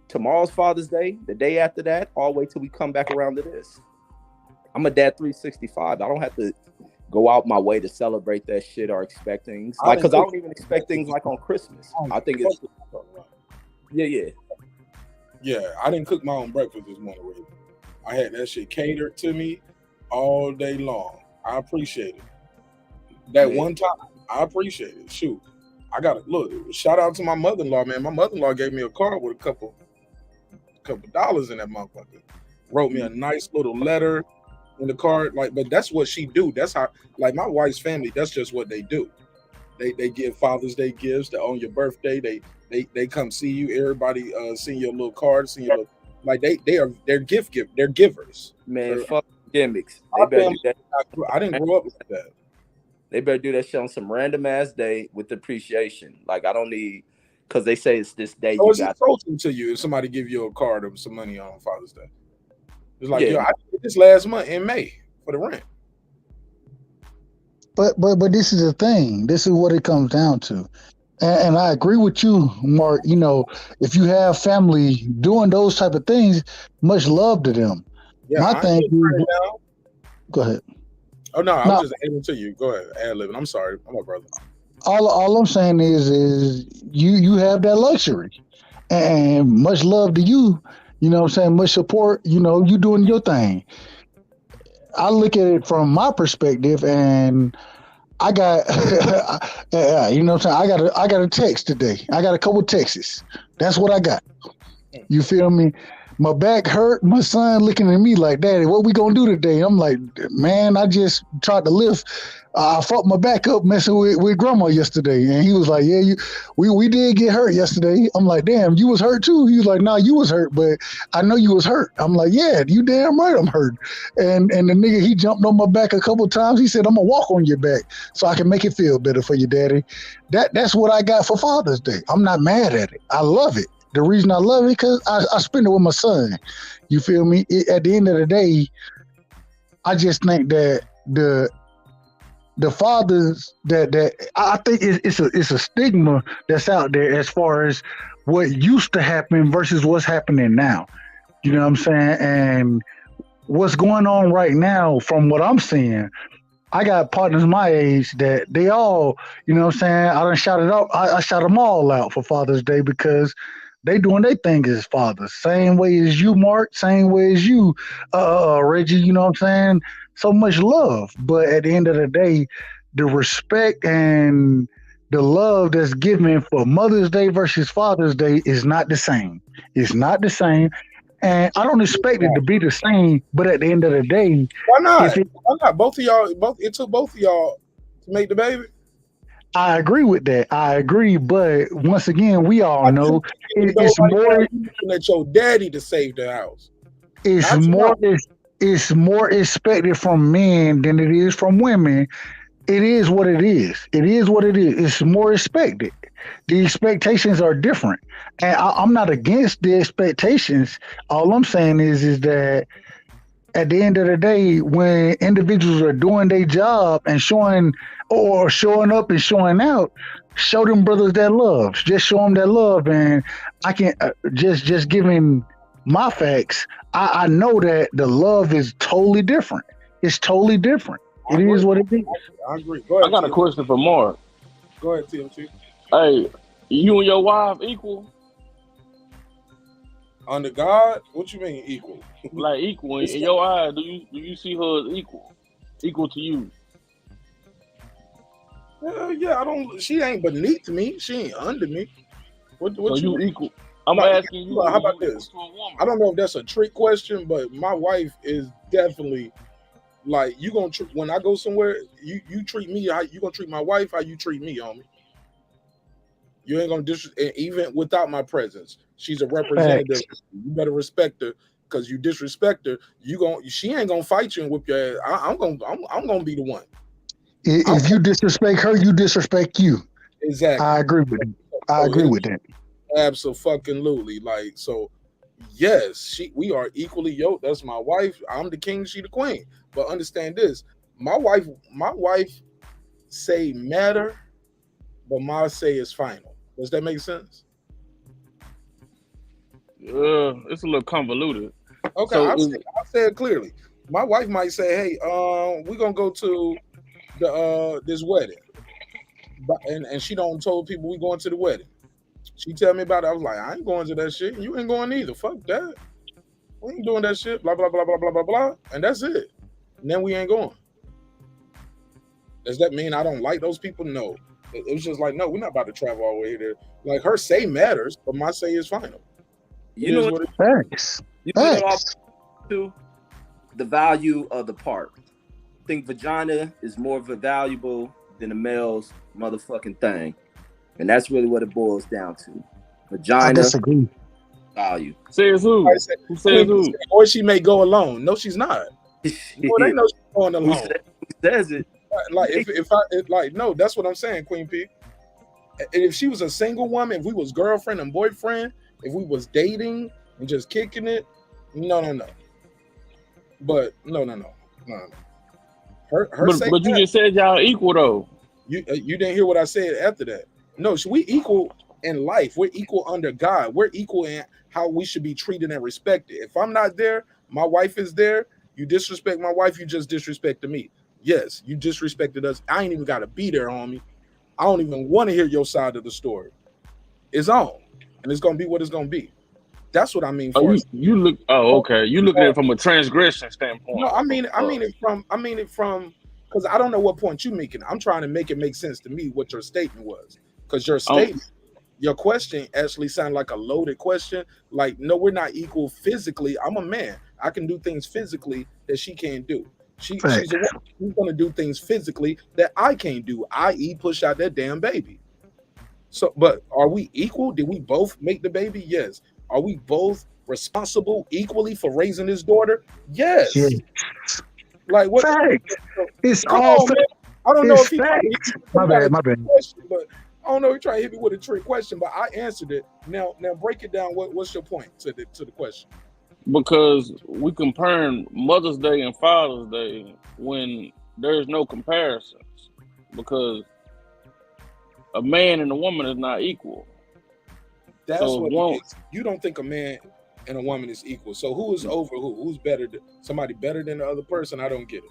S8: Tomorrow's Father's Day. The day after that, all the way till we come back around to this. I'm a dad 365. I don't have to go out my way to celebrate that shit or expect things. Like, because I don't even expect things like on Christmas. I think it's... Yeah.
S1: Yeah, I didn't cook my own breakfast this morning, really. I had that shit catered to me all day long. I appreciate it. That one time, I appreciate it. Shoot, I got to look. Shout out to my mother-in-law, man. My mother-in-law gave me a card with a couple dollars in that motherfucker. Wrote me a nice little letter in the card, like. But that's what she do. That's how, like, my wife's family. That's just what they do. They give Father's Day gifts. On your birthday, they come see you. Everybody see your little card, see your little, like they're they're givers.
S8: Man, fuck gimmicks. They better do that.
S1: I didn't grow up like that.
S8: They better do that shit on some random ass day with appreciation. Like, I don't need, because they say it's this day.
S1: Oh, it's insulting to you if somebody give you a card of some money on Father's Day. It's like, I did this last month in May for the rent.
S11: But this is the thing. This is what it comes down to. And I agree with you, Mark. You know, if you have family doing those type of things, much love to them.
S1: Yeah,
S11: My thing is, go ahead.
S1: Oh no, I was just adding to you. Go ahead, ad-libbing. I'm sorry, I'm my brother.
S11: All I'm saying is you have that luxury, and much love to you. You know what I'm saying? Much support. You know, you doing your thing. I look at it from my perspective, and I got, you know what I'm saying? I got a text today. I got a couple texts. That's what I got. You feel me? My back hurt. My son looking at me like, Daddy, what we gonna do today? I'm like, man, I just tried to lift. I fucked my back up messing with Grandma yesterday, and he was like, yeah, we did get hurt yesterday. I'm like, damn, you was hurt too? He was like, nah, you was hurt, but I know you was hurt. I'm like, yeah, you damn right I'm hurt. And the nigga, he jumped on my back a couple times. He said, I'm gonna walk on your back so I can make it feel better for you, Daddy. That's what I got for Father's Day. I'm not mad at it. I love it. The reason I love it because I spend it with my son. You feel me? At the end of the day, I just think that the fathers that I think it's a stigma that's out there as far as what used to happen versus what's happening now. You know what I'm saying? And what's going on right now, from what I'm seeing, I got partners my age that they all, you know what I'm saying? I done shouted out, I shout them all out for Father's Day because they doing their thing as fathers. Same way as you, Mark, same way as you, Reggie, you know what I'm saying? So much love. But at the end of the day, the respect and the love that's given for Mother's Day versus Father's Day is not the same. It's not the same. And I don't expect it to be the same, but at the end of the day,
S1: Why not?
S11: if it,
S1: Why not? Both of y'all, it took both of y'all to make the baby.
S11: I agree with that. I agree, but once again, we all
S1: Like,
S11: know
S1: it's more that your daddy to save the house.
S11: it's
S1: Not
S11: more
S1: your
S11: it's more expected from men than it is from women. It is what it is. It is what it is. It's more expected. The expectations are different, and I'm not against the expectations. All I'm saying is that at the end of the day, when individuals are doing their job and showing up and showing out, show them brothers that love. Just show them that love, and I can just giving my facts. I know that the love is totally different. It's totally different. It is what it is.
S1: I agree. Go ahead.
S12: I got a question for Mark.
S1: Go ahead, TMT.
S12: Hey, you and your wife equal?
S1: Under God, what you mean equal?
S12: Like equal in your eyes? Do you see her as equal to you?
S1: Yeah, I don't. She ain't beneath me. She ain't under me. What
S12: So you
S1: mean?
S12: equal? I'm asking you.
S1: How about this? I don't know if that's a trick question, but my wife is definitely like you gonna when I go somewhere. You treat me how you gonna treat my wife. How you treat me, homie. You ain't gonna even without my presence. She's a representative.
S11: Facts.
S1: You better respect her because you disrespect her. She ain't gonna fight you and whip your ass. I'm gonna be the one.
S11: If you disrespect her, you disrespect you.
S1: Exactly.
S11: I agree with it. I agree with that.
S1: Absolutely. Like so, yes, we are equally yoked. That's my wife. I'm the king. She the queen. But understand this: my wife say matter, but my say is final. Does that make sense?
S12: It's a little convoluted.
S1: Okay,
S12: So
S1: I'll say it clearly. My wife might say, "Hey, we're gonna go to the this wedding," and she don't told people we going to the wedding. She tell me about it. I was like, I ain't going to that shit. You ain't going either. Fuck that. We ain't doing that shit. Blah blah blah blah blah blah blah. And that's it. And then we ain't going. Does that mean I don't like those people? No. It was just like, no, we're not about to travel all the way there. Like her say matters, but my say is final.
S8: You know what?
S11: Thanks.
S8: You know what to the value of the part. I think vagina is more valuable than a male's motherfucking thing. And that's really what it boils down to. Vagina.
S11: I disagree.
S8: Value.
S12: Says who? Who says who?
S1: Or she may go alone. No, she's not. Well, they know she's going alone.
S8: Who says it?
S1: Like if no, that's what I'm saying, Queen P. If she was a single woman, if we was girlfriend and boyfriend, if we was dating and just kicking it, no. But no.
S12: But you just said y'all equal though.
S1: You didn't hear what I said after that. No, so we equal in life. We're equal under God. We're equal in how we should be treated and respected. If I'm not there, my wife is there. You disrespect my wife, you just disrespected me. Yes, you disrespected us. I ain't even got to be there, homie. I don't even want to hear your side of the story. It's on, and it's gonna be what it's gonna be. That's what I mean.
S12: You look. Oh, okay. You looking at it from a transgression standpoint.
S1: No, I mean it from because I don't know what point you're making. I'm trying to make it make sense to me what your statement was. Because your statement, your question actually sounded like a loaded question. Like, no, we're not equal physically. I'm a man. I can do things physically that she can't do. She's a woman. She's gonna do things physically that I can't do, i.e., push out that damn baby. So, but are we equal? Did we both make the baby? Yes. Are we both responsible equally for raising this daughter? Yes. Like what?
S11: Facts. It's all
S1: on, I don't know if he
S11: my bad.
S1: Question, but I don't know if he trying to hit me with a trick question, but I answered it. Now break it down. What's your point to the question?
S12: Because we comparing Mother's Day and Father's Day when there's no comparisons. Because a man and a woman is not equal.
S1: That's so what you don't think a man and a woman is equal. So who is over who? Who's better? Somebody better than the other person? I don't get it.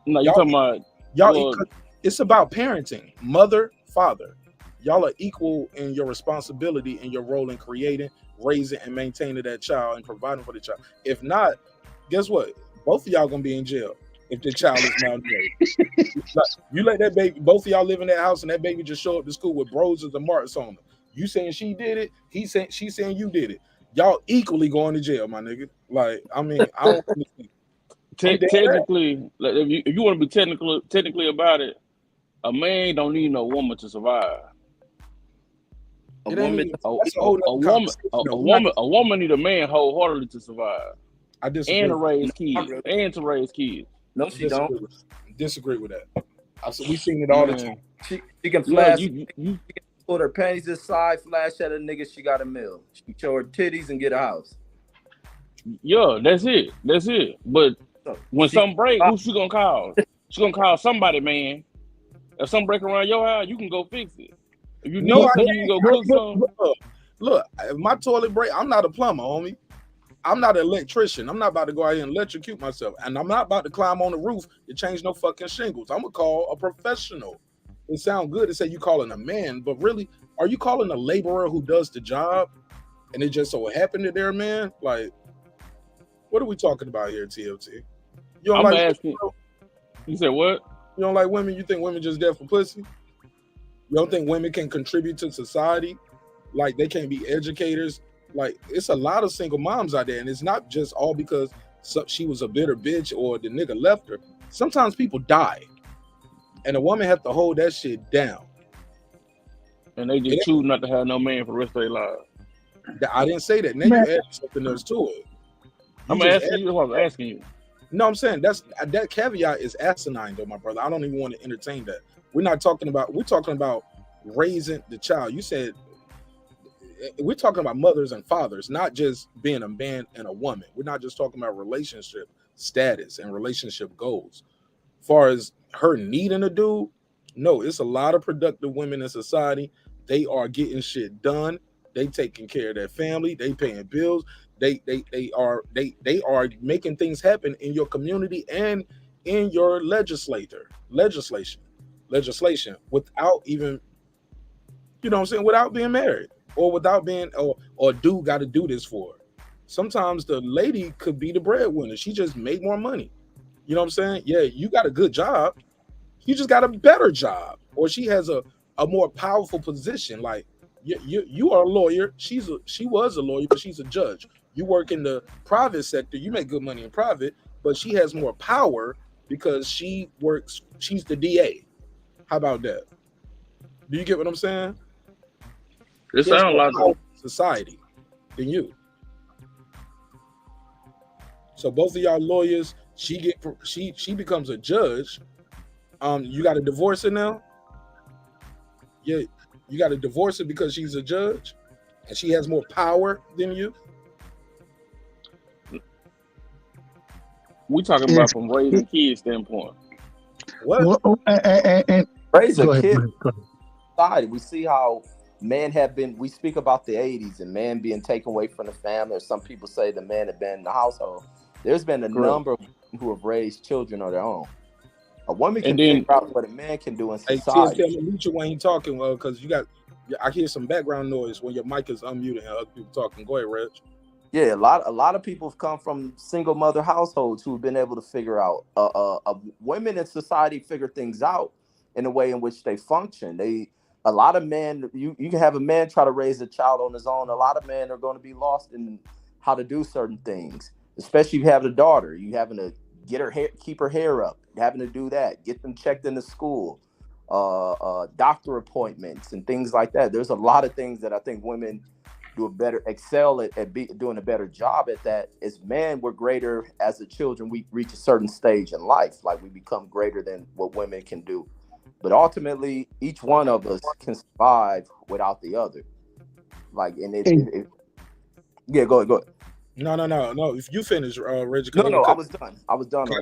S12: No, you're talking about
S1: Y'all,
S12: Well,
S1: it's about parenting, mother, father. Y'all are equal in your responsibility and your role in creating, raising, and maintaining that child and providing for the child. If not, guess what? Both of y'all gonna be in jail if the child is malnourished. Like, you let that baby, both of y'all live in that house, and that baby just show up to school with bruises and marks on him. You saying she did it? She saying you did it. Y'all equally going to jail, my nigga. Like, I mean, I don't understand.
S12: technically, like, if you want to be technically about it, a man don't need no woman to survive.
S1: It ain't even, that's a whole nother conversation, though.
S12: A woman need a man wholeheartedly to survive.
S1: I disagree.
S12: And to raise kids.
S8: No, she don't.
S1: Disagree with that. We seen it all the time.
S8: She can flash. You can pull her panties aside, flash at a nigga. She got a mill. She can show her titties and get a house.
S12: Yeah, that's it. But when something break, who she gonna call? She gonna call somebody, man. If something break around your house, you can go fix it. If you need something, you can go cook something.
S1: Look, if my toilet break, I'm not a plumber, homie. I'm not an electrician. I'm not about to go out here and electrocute myself. And I'm not about to climb on the roof to change no fucking shingles. I'm going to call a professional. It sounds good to say you calling a man, but really, are you calling a laborer who does the job and it just so happened that they're a man? Like, what are we talking about here, TLT? You don't
S12: asking. You said what?
S1: You don't like women? You think women just there for pussy? You don't think women can contribute to society? Like, they can't be educators? Like, it's a lot of single moms out there, and it's not just all because she was a bitter bitch or the nigga left her. Sometimes people die, and a woman have to hold that shit down.
S12: And they just choose not to have no man for the rest of their lives.
S1: I didn't say that. Now you add something else to it.
S12: I'm asking you what I'm asking you.
S1: No, I'm saying that caveat is asinine, though, my brother. I don't even want to entertain that. We're talking about raising the child. You said we're talking about mothers and fathers, not just being a man and a woman. We're not just talking about relationship status and relationship goals. As far as her needing a dude, no, it's a lot of productive women in society. They are getting shit done. They taking care of their family. They paying bills. They are making things happen in your community and in your legislation without even, you know what I'm saying, without being married. Or without being, or dude got to do this for her. Sometimes the lady could be the breadwinner. She just make more money. You know what I'm saying? Yeah, you got a good job. You just got a better job. Or she has a more powerful position. Like, you are a lawyer. She was a lawyer, but she's a judge. You work in the private sector. You make good money in private, but she has more power because she's the DA. How about that? Do you get what I'm saying?
S12: It sounds like
S1: society than you. So both of y'all lawyers, she becomes a judge. You got to divorce her now? Yeah, you got to divorce her because she's a judge and she has more power than you?
S12: We talking about from raising kids standpoint.
S1: What?
S8: Raise a kid. Society. We see how men have been, we speak about the 80s and man being taken away from the family, or some people say the man had been in the household. There's been a number of women who have raised children on their own. A woman can figure out what a man can do in society.
S1: Hey, mute you when he talking, because I hear some background noise when your mic is unmuted and other people talking. Go ahead, Reg.
S8: Yeah, a lot of people have come from single mother households who have been able to figure out. Women in society figure things out in the way in which they function. A lot of men, you can have a man try to raise a child on his own. A lot of men are going to be lost in how to do certain things, especially if you have a daughter. You having to get her hair, keep her hair up, having to do that, get them checked into school, doctor appointments and things like that. There's a lot of things that I think women excel at doing a better job at that. As men, we're greater as the children. We reach a certain stage in life, like we become greater than what women can do. But ultimately, each one of us can survive without the other. Like, and yeah, go ahead.
S1: No. If you finish, Reggie.
S8: No, I was done. I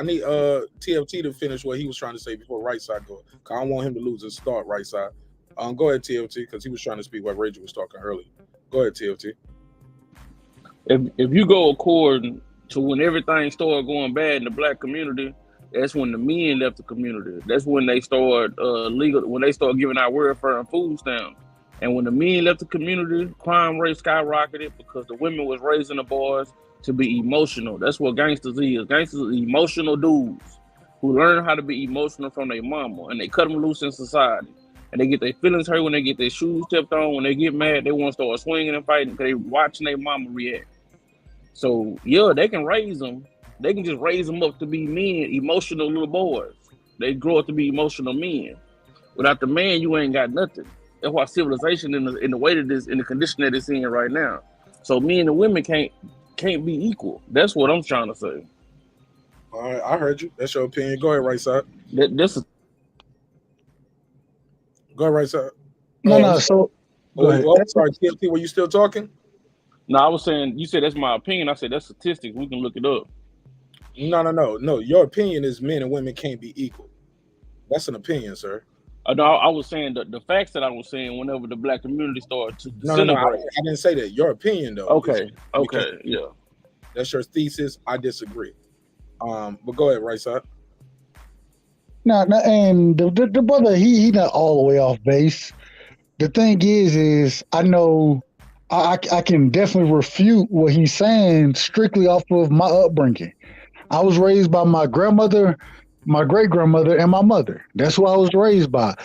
S1: need TFT to finish what he was trying to say before right side go. Cause I don't want him to lose his start right side. Go ahead, TFT, because he was trying to speak what Reggie was talking earlier. Go ahead, TFT.
S12: If you go according to when everything started going bad in the black community, That's when the men left the community. That's when they started when they started giving out welfare and food stamps. And when the men left the community, crime rate skyrocketed because the women was raising the boys to be emotional. That's what gangsters is. Gangsters are emotional dudes who learn how to be emotional from their mama, and they cut them loose in society. And they get their feelings hurt when they get their shoes stepped on. When they get mad, they want to start swinging and fighting because they watching their mama react. So, yeah, they can raise them. They can just raise them up to be men, emotional little boys. They grow up to be emotional men. Without the man, you ain't got nothing. That's why civilization in the way that it's in the condition that it's in right now. So men and women can't be equal. That's what I'm trying to say.
S1: All right, I heard you. That's your opinion. Go ahead, right side. Go ahead, right side.
S11: No. So,
S1: sorry, TFT. Were you still talking?
S12: No, I was saying you said that's my opinion. I said that's statistics. We can look it up.
S1: No. Your opinion is men and women can't be equal. That's an opinion, sir.
S12: No, I was saying the facts that I was saying whenever the black community started to
S1: disintegrate. I didn't say that. Your opinion, though.
S12: Okay, yeah.
S1: That's your thesis. I disagree. But go ahead, right side.
S11: No, and the brother, he not all the way off base. The thing is I know I can definitely refute what he's saying strictly off of my upbringing. I was raised by my grandmother, my great-grandmother, and my mother. That's who I was raised by.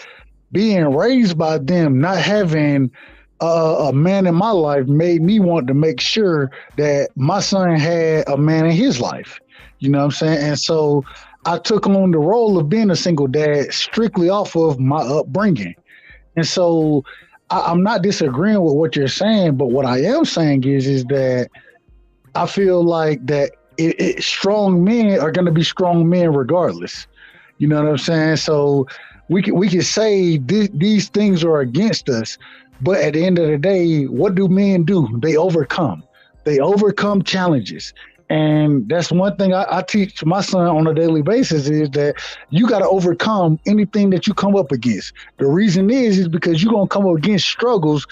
S11: Being raised by them, not having a man in my life made me want to make sure that my son had a man in his life. You know what I'm saying? And so I took on the role of being a single dad strictly off of my upbringing. And so I'm not disagreeing with what you're saying, but what I am saying is that I feel like that strong men are going to be strong men regardless. You know what I'm saying? So we can say these things are against us, but at the end of the day, what do men do? They overcome. They overcome challenges. And that's one thing I teach my son on a daily basis is that you got to overcome anything that you come up against. The reason is because you're going to come up against struggles.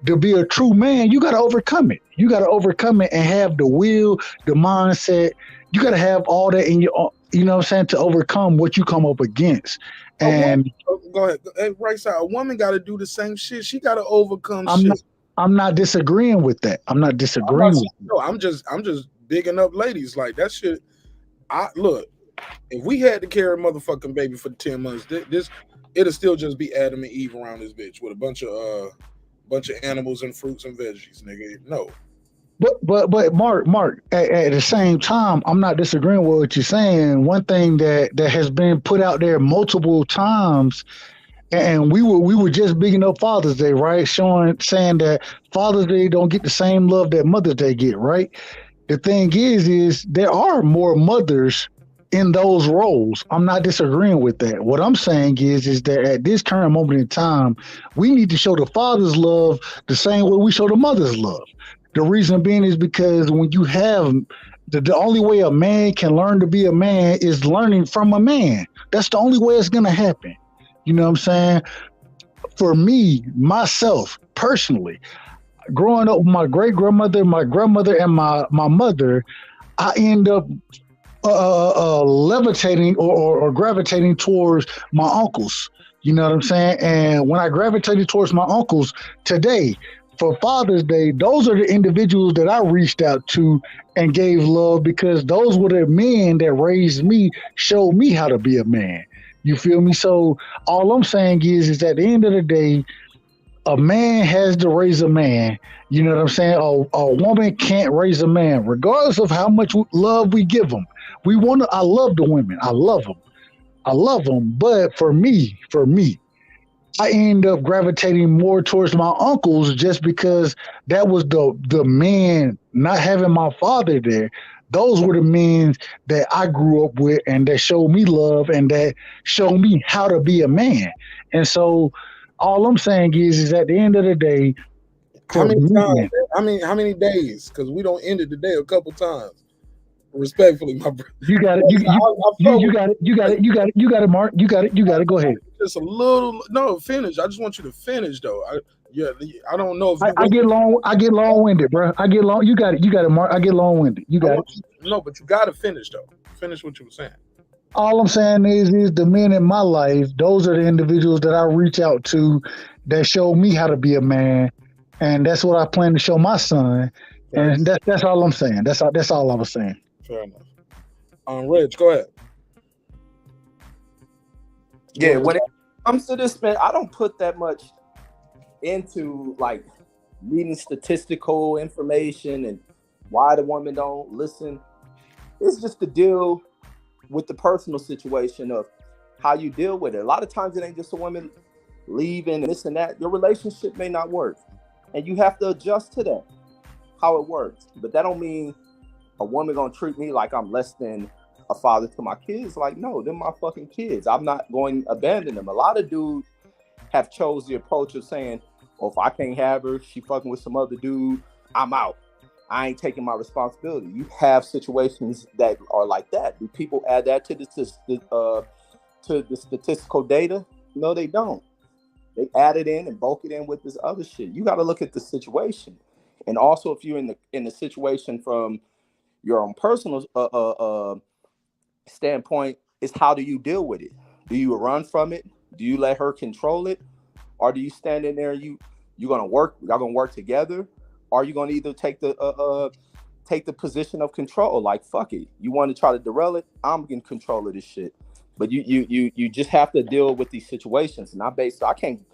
S11: To be a true man, you got to overcome it. You got to overcome it and have the will, the mindset. You got to have all that in your, you know what I'm saying, to overcome what you come up against. And
S1: go ahead. Hey, right side, a woman got to do the same shit. She got to overcome shit.
S11: I'm not disagreeing with that. I'm not disagreeing with
S1: that. No, I'm just bigging up ladies like that shit. Look, if we had to carry a motherfucking baby for 10 months, it'll still just be Adam and Eve around this bitch with a bunch of animals and fruits and veggies, nigga. No.
S11: But Mark, at the same time, I'm not disagreeing with what you're saying. One thing that has been put out there multiple times, and we were just bigging up Father's Day, right? Saying that Father's Day don't get the same love that Mother's Day get, right? The thing is there are more mothers in those roles. I'm not disagreeing with that. What I'm saying is that at this current moment in time, we need to show the father's love the same way we show the mother's love. The reason being is because when you have the only way a man can learn to be a man is learning from a man. That's the only way it's going to happen. You know what I'm saying? For me, myself, personally, growing up with my great-grandmother, my grandmother, and my mother, I end up levitating or gravitating towards my uncles. You know what I'm saying? And when I gravitated towards my uncles today, for Father's Day, those are the individuals that I reached out to and gave love because those were the men that raised me, showed me how to be a man. You feel me? So all I'm saying is at the end of the day, a man has to raise a man. You know what I'm saying? A woman can't raise a man, regardless of how much love we give them. I love the women. I love them. But for me, I end up gravitating more towards my uncles just because that was the men, not having my father there. Those were the men that I grew up with and that showed me love and that showed me how to be a man. And so all I'm saying is at the end of the day,
S1: how many days? Because we don't end it today a couple times. Respectfully, my brother.
S11: You got it, Mark. You got it. Go ahead.
S1: Just a little. No, finish. I just want you to finish, though. I don't know if
S11: I get long-winded, bro. You got it, Mark. I get long-winded. You got it.
S1: No, but you got to finish though. Finish what you were saying.
S11: All I'm saying is the men in my life, those are the individuals that I reach out to that show me how to be a man. And that's what I plan to show my son. And that's all I'm saying. That's all I was saying.
S1: Fair enough. Reg, go ahead.
S8: Yeah, when it comes to this, man, I don't put that much into like reading statistical information and why the woman don't listen. It's just to deal with the personal situation of how you deal with it. A lot of times it ain't just a woman leaving and this and that. Your relationship may not work, and you have to adjust to that, how it works. But that don't mean a woman gonna treat me like I'm less than a father to my kids. Like, no, they're my fucking kids. I'm not going to abandon them. A lot of dudes have chose the approach of saying, oh, if I can't have her, she fucking with some other dude, I'm out. I ain't taking my responsibility. You have situations that are like that. Do people add that to the statistical data? No, they don't. They add it in and bulk it in with this other shit. You got to look at the situation, and also if you're in the situation from your own personal standpoint, is how do you deal with it? Do you run from it? Do you let her control it, or do you stand in there and you're gonna work? Y'all gonna work together? Or are you gonna either take the position of control? Like, fuck it, you want to try to derail it? I'm in control of this shit. But you just have to deal with these situations. And I can't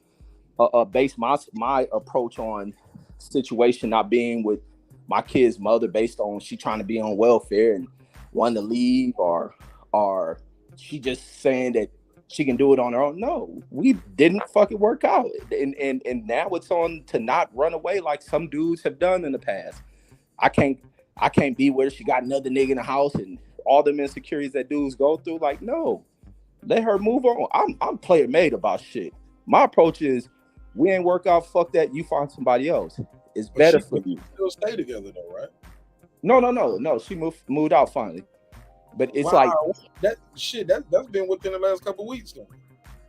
S8: base my approach on situation not being with my kid's mother based on she trying to be on welfare and wanting to leave, or she just saying that she can do it on her own. No, we didn't fucking work out, and now it's on to not run away like some dudes have done in the past. I can't be with her. She got another nigga in the house and all them insecurities that dudes go through. Like, no, let her move on. I'm player made about shit. My approach is, we ain't work out. Fuck that. You find somebody else. It's better for you.
S1: Still stay together though, right?
S8: No. She moved out finally. But it's like
S1: that shit. That's been within the last couple of weeks though.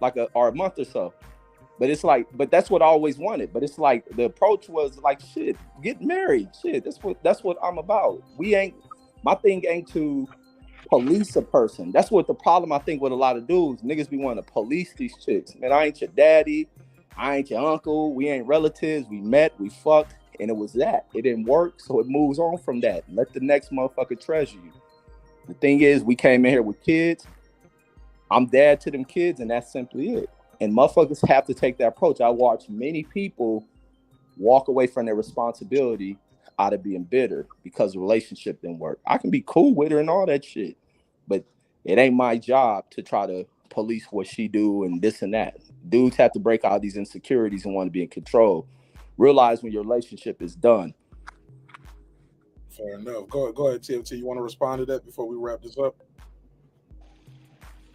S8: Like a month or so. But it's like, but that's what I always wanted. But it's like the approach was like, shit, get married. Shit, that's what I'm about. My thing ain't to police a person. That's what the problem I think with a lot of dudes. Niggas be wanting to police these chicks. Man, I ain't your daddy. I ain't your uncle. We ain't relatives. We met, we fucked, and it was that. It didn't work, so it moves on from that. Let the next motherfucker treasure you. The thing is, we came in here with kids. I'm dad to them kids, and that's simply it. And motherfuckers have to take that approach. I watch many people walk away from their responsibility out of being bitter because the relationship didn't work. I can be cool with her and all that shit, but it ain't my job to try to police what she do and this and that. Dudes have to break out these insecurities and want to be in control. Realize when your relationship is done.
S1: Fair enough. Go ahead, TFT. You want to respond to that before we wrap this up?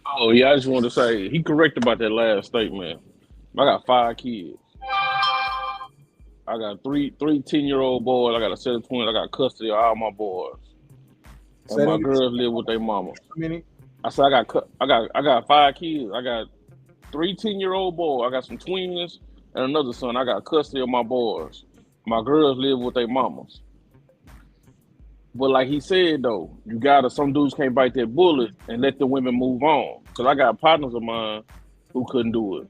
S12: Oh yeah, I just wanted to say he correct about that last statement. I got 5 kids. I got three 10-year-old boys. I got a set of twins. I got custody of all my boys. And my girls live with their mama.
S1: How many?
S12: I said I got 5 kids. I got 3 10-year-old boys. I got some twins and another son. I got custody of my boys. My girls live with their mamas. But like he said though, some dudes can't bite that bullet and let the women move on. Cause I got partners of mine who couldn't do it.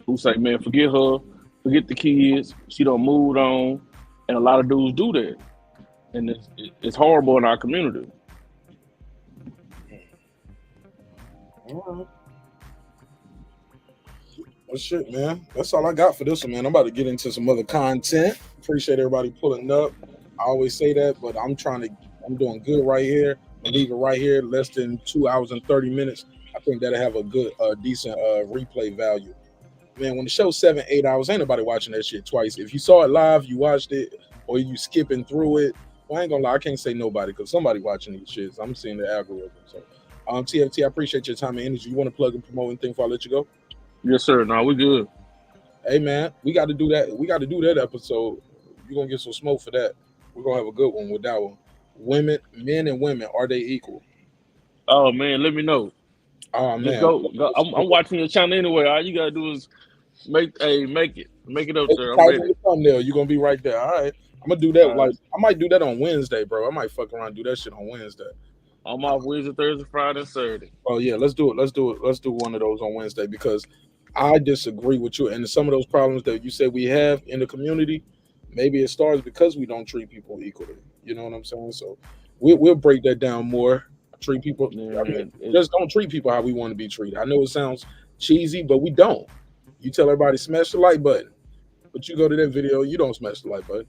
S12: Who say, man, forget her, forget the kids. She done moved on. And a lot of dudes do that. And it's horrible in our community.
S1: All right. Well, shit, man. That's all I got for this one, man. I'm about to get into some other content. Appreciate everybody pulling up. I always say that, but I'm doing good right here. I leave it right here, less than 2 hours and 30 minutes. I think that'll have a good, decent replay value. Man, when the show's 7-8 hours, ain't nobody watching that shit twice. If you saw it live, you watched it, or you skipping through it, well, I ain't gonna lie, I can't say nobody, because somebody watching these shits. I'm seeing the algorithm. So, TFT, I appreciate your time and energy. You want to plug and promote anything before I let you go?
S12: Yes, sir. No, we good.
S1: Hey, man, we got to do that. We got to do that episode. You're going to get some smoke for that. We're going to have a good one with that one. Men and women, are they equal?
S12: Oh, man, let me know.
S1: Oh, man.
S12: Just go. I'm watching your channel anyway. All you got to do is make it up there. I'm ready.
S1: The thumbnail. You're going to be right there. All right. I'm going to do that. I might do that on Wednesday, bro. I might fuck around and do that shit on Wednesday.
S12: I'm off Wednesday, Thursday, Friday, and Saturday.
S1: Oh yeah, let's do it. Let's do it. Let's do one of those on Wednesday because I disagree with you. And some of those problems that you said we have in the community, maybe it starts because we don't treat people equally. You know what I'm saying? So we'll break that down more. Treat people.
S12: Yeah,
S1: I mean, just don't treat people how we want to be treated. I know it sounds cheesy, but we don't. You tell everybody smash the like button, but you go to that video, you don't smash the like button.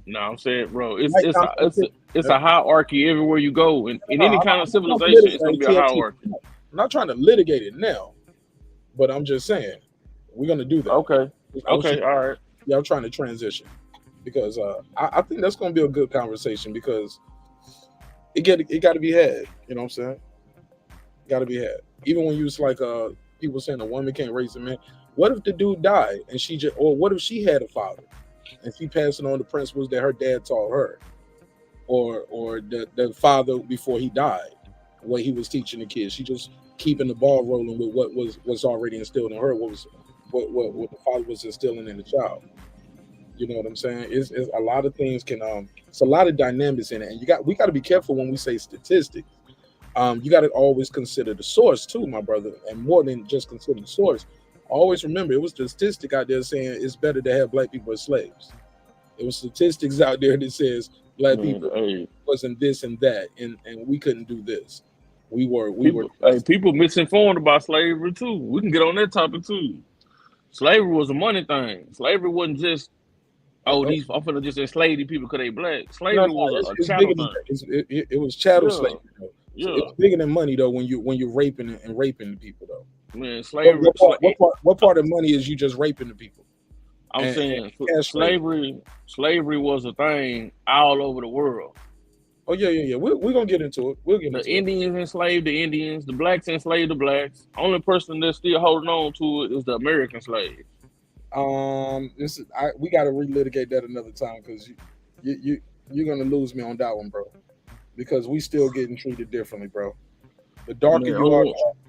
S12: No, I'm saying, bro, it's a hierarchy everywhere you go, and in any kind of civilization, it's gonna be a hierarchy.
S1: I'm not trying to litigate it now, but I'm just saying we're gonna do that.
S12: Okay, all right.
S1: Yeah, I'm trying to transition because I think that's gonna be a good conversation because it got to be had. You know what I'm saying? Got to be had. Even when you was like people saying a woman can't raise a man. What if the dude died and or what if she had a father and she passing on the principles that her dad taught her, or the father before he died, what he was teaching the kids. She just keeping the ball rolling with what was already instilled in her. What the father was instilling in the child. You know what I'm saying? It's a lot of things can it's a lot of dynamics in it, and we got to be careful when we say statistics. You got to always consider the source too, my brother, and more than just consider the source. Always remember, it was the statistic out there saying it's better to have black people as slaves. It was statistics out there that says black people wasn't this and that, and we couldn't do this. We were.
S12: People misinformed about slavery too. We can get on that topic too. Slavery was a money thing. Slavery wasn't just I'm finna just enslave these people because they black. Slavery was a chattel thing.
S1: It was chattel slavery. Yeah. It's bigger than money though when you're raping the people though.
S12: Man, slavery.
S1: What part of money is you just raping the people?
S12: I'm saying slavery was a thing all over the world.
S1: Oh yeah. We're gonna get into it. We'll get into
S12: it. The Indians enslaved the Indians. The blacks enslaved the blacks. Only person that's still holding on to it is the American slave.
S1: We got to relitigate that another time because you're gonna lose me on that one, bro. Because we still getting treated differently, bro. The darker you are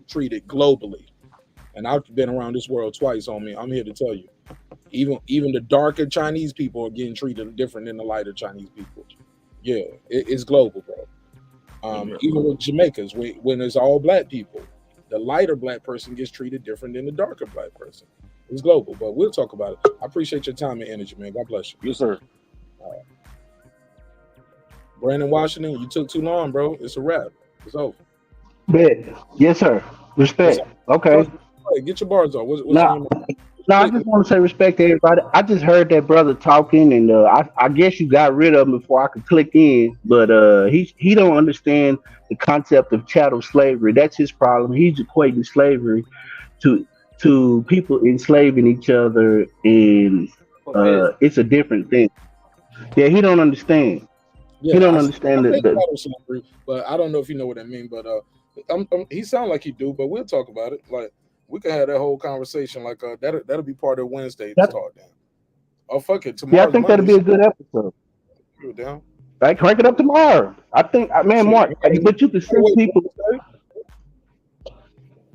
S1: treated globally, and I've been around this world twice, homie. I'm here to tell you, even the darker Chinese people are getting treated different than the lighter Chinese people. Yeah, it's global, bro. Even with Jamaicans, when it's all black people, the lighter black person gets treated different than the darker black person. It's global, but we'll talk about it. I appreciate your time and energy, man. God bless you.
S12: Yes, sir.
S1: All right. Brandon Washington, you took too long, bro. It's a wrap. It's over.
S13: Bet. Yes, sir. Respect. Okay.
S1: Get your bars off.
S13: I just want to say respect to everybody. I just heard that brother talking, and I guess you got rid of him before I could click in. But he don't understand the concept of chattel slavery. That's his problem. He's equating slavery to people enslaving each other, and it's a different thing. Yeah, he don't understand.
S1: Yeah,
S13: he don't understand
S1: that. But I don't know if you know what I mean. But he sound like he do. But we'll talk about it. Like we can have that whole conversation. Like that'll be part of Wednesday's talk. Down. Oh fuck it, tomorrow.
S13: Yeah, I think that'll be a good episode.
S1: Down.
S13: Right, crank it up tomorrow. I think, man, Mark. But you can see people.